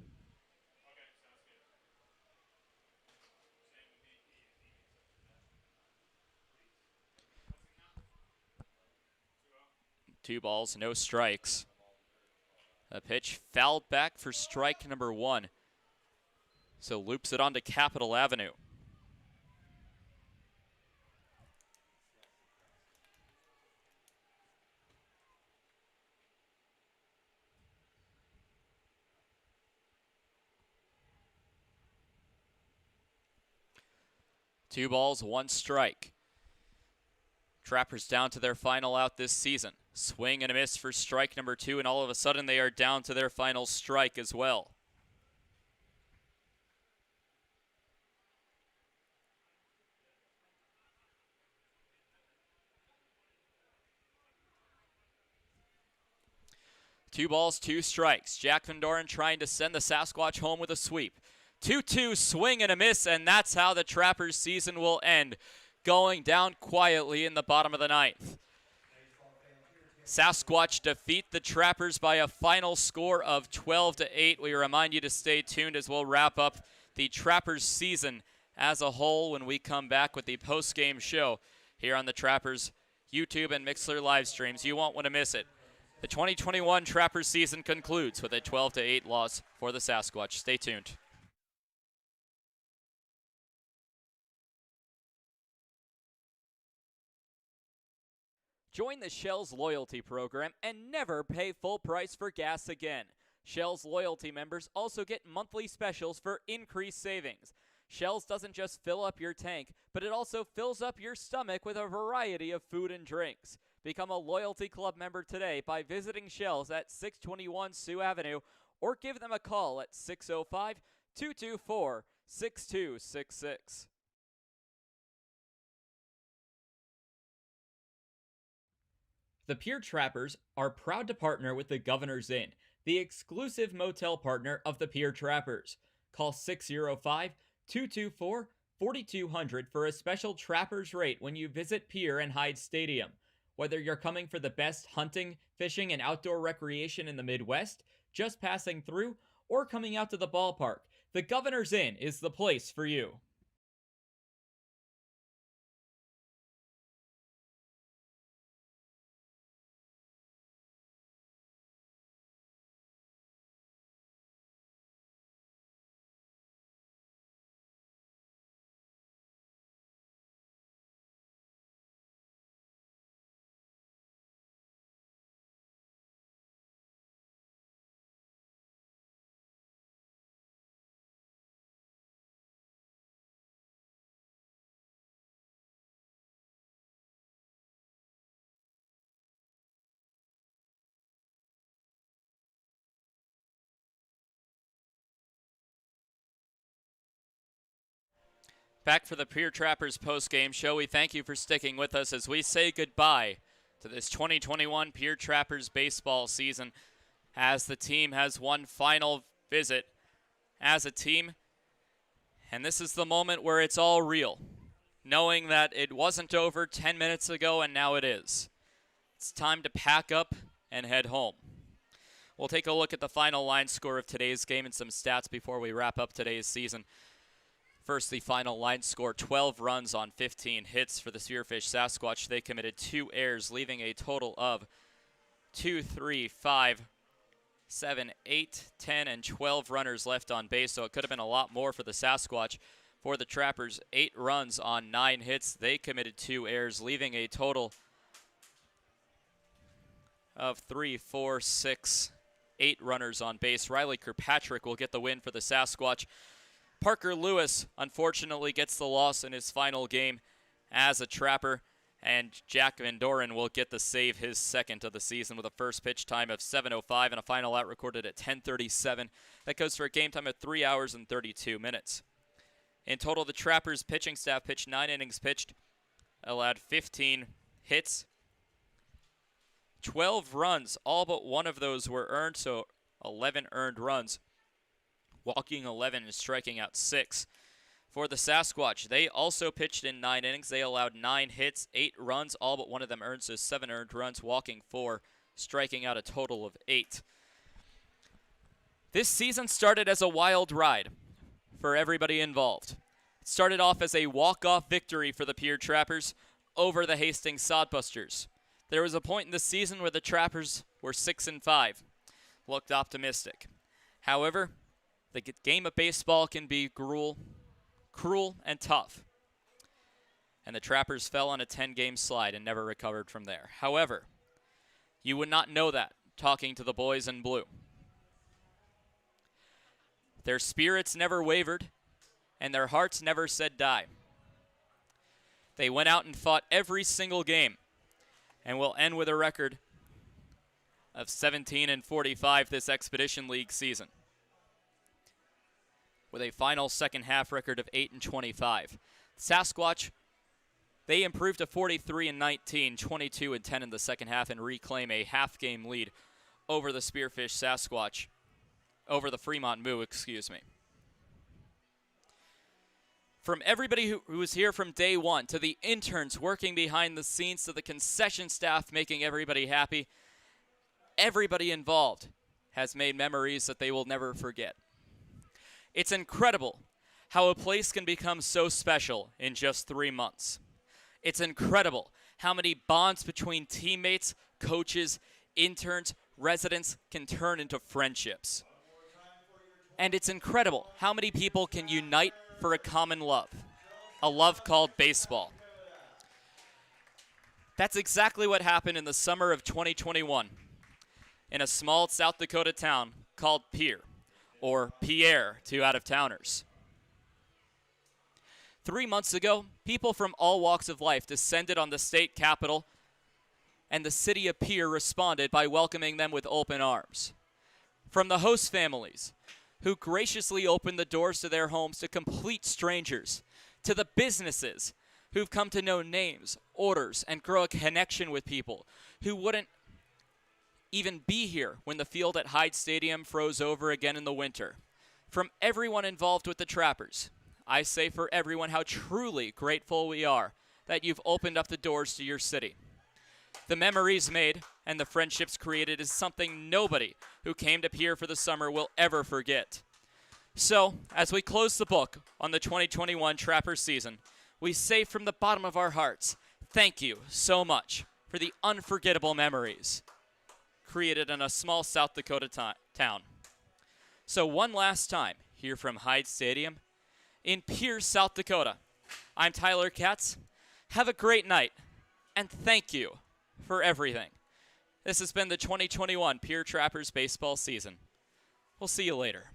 Two balls, no strikes. A pitch fouled back for strike number 1. So loops it onto Capitol Avenue. Two balls, 1 strike. Trappers down to their final out this season. Swing and a miss for strike number 2, and all of a sudden they are down to their final strike as well. Two balls, 2 strikes. Jack Van Doren trying to send the Sasquatch home with a sweep. 2-2 swing and a miss, and that's how the Trappers' season will end, going down quietly in the bottom of the 9th. Sasquatch defeat the Trappers by a final score of 12-8. We remind you to stay tuned as we'll wrap up the Trappers season as a whole when we come back with the post-game show here on the Trappers YouTube and Mixler live streams. You won't want to miss it. The 2021 Trappers season concludes with a 12-8 loss for the Sasquatch. Stay tuned. Join the Shell's loyalty program and never pay full price for gas again. Shell's loyalty members also get monthly specials for increased savings. Shell's doesn't just fill up your tank, but it also fills up your stomach with a variety of food and drinks. Become a loyalty club member today by visiting Shell's at 621 Sioux Avenue or give them a call at 605-224-6266. The Pierre Trappers are proud to partner with the Governor's Inn, the exclusive motel partner of the Pierre Trappers. Call 605-224-4200 for a special Trappers rate when you visit Pierre and Hyde Stadium. Whether you're coming for the best hunting, fishing, and outdoor recreation in the Midwest, just passing through, or coming out to the ballpark, the Governor's Inn is the place for you. Back for the Pierre Trappers post-game show. We thank you for sticking with us as we say goodbye to this 2021 Pierre Trappers baseball season as the team has one final visit as a team. And this is the moment where it's all real, knowing that it wasn't over 10 minutes ago and now it is. It's time to pack up and head home. We'll take a look at the final line score of today's game and some stats before we wrap up today's season. First, the final line score, 12 runs on 15 hits for the Spearfish Sasquatch. They committed 2 errors, leaving a total of 2, 3, 5, 7, 8, 10, and 12 runners left on base, so it could have been a lot more for the Sasquatch. For the Trappers, 8 runs on 9 hits. They committed 2 errors, leaving a total of 3, 4, 6, 8 runners on base. Riley Kirkpatrick will get the win for the Sasquatch. Parker Lewis, unfortunately, gets the loss in his final game as a Trapper, and Jack Van Doren will get the save, his second of the season, with a first pitch time of 7:05 and a final out recorded at 10:37. That goes for a game time of 3 hours and 32 minutes. In total, the Trappers pitching staff pitched 9 innings pitched, allowed 15 hits, 12 runs. All but one of those were earned, so 11 earned runs. Walking 11 and striking out 6. For the Sasquatch, they also pitched in 9 innings. They allowed 9 hits, 8 runs, all but one of them earned, so 7 earned runs, walking 4, striking out a total of 8. This season started as a wild ride for everybody involved. It started off as a walk-off victory for the Pierre Trappers over the Hastings Sodbusters. There was a point in the season where the Trappers were 6-5, looked optimistic. However, the game of baseball can be cruel, and tough. And the Trappers fell on a 10-game slide and never recovered from there. However, you would not know that talking to the boys in blue. Their spirits never wavered, and their hearts never said die. They went out and fought every single game, and will end with a record of 17-45 this Expedition League season, with a final second half record of 8-25. Sasquatch, they improved to 43-19, 22-10 in the second half, and reclaim a half-game lead over the Spearfish Sasquatch, over the Fremont Moo, excuse me. From everybody who was here from day one, to the interns working behind the scenes, to the concession staff making everybody happy, everybody involved has made memories that they will never forget. It's incredible how a place can become so special in just 3 months. It's incredible how many bonds between teammates, coaches, interns, residents can turn into friendships. And it's incredible how many people can unite for a common love, a love called baseball. That's exactly what happened in the summer of 2021 in a small South Dakota town called Pierre, or Pierre to out-of-towners. 3 months ago, people from all walks of life descended on the state capitol, and the city of Pierre responded by welcoming them with open arms. From the host families, who graciously opened the doors to their homes to complete strangers, to the businesses who've come to know names, orders, and grow a connection with people who wouldn't even be here when the field at Hyde Stadium froze over again in the winter. From everyone involved with the Trappers, I say for everyone how truly grateful we are that you've opened up the doors to your city. The memories made and the friendships created is something nobody who came to Pierre for the summer will ever forget. So, as we close the book on the 2021 Trapper season, we say from the bottom of our hearts, thank you so much for the unforgettable memories created in a small South Dakota town. So one last time, here from Hyde Stadium in Pierre, South Dakota, I'm Tyler Katz. Have a great night, and thank you for everything. This has been the 2021 Pierre Trappers baseball season. We'll see you later.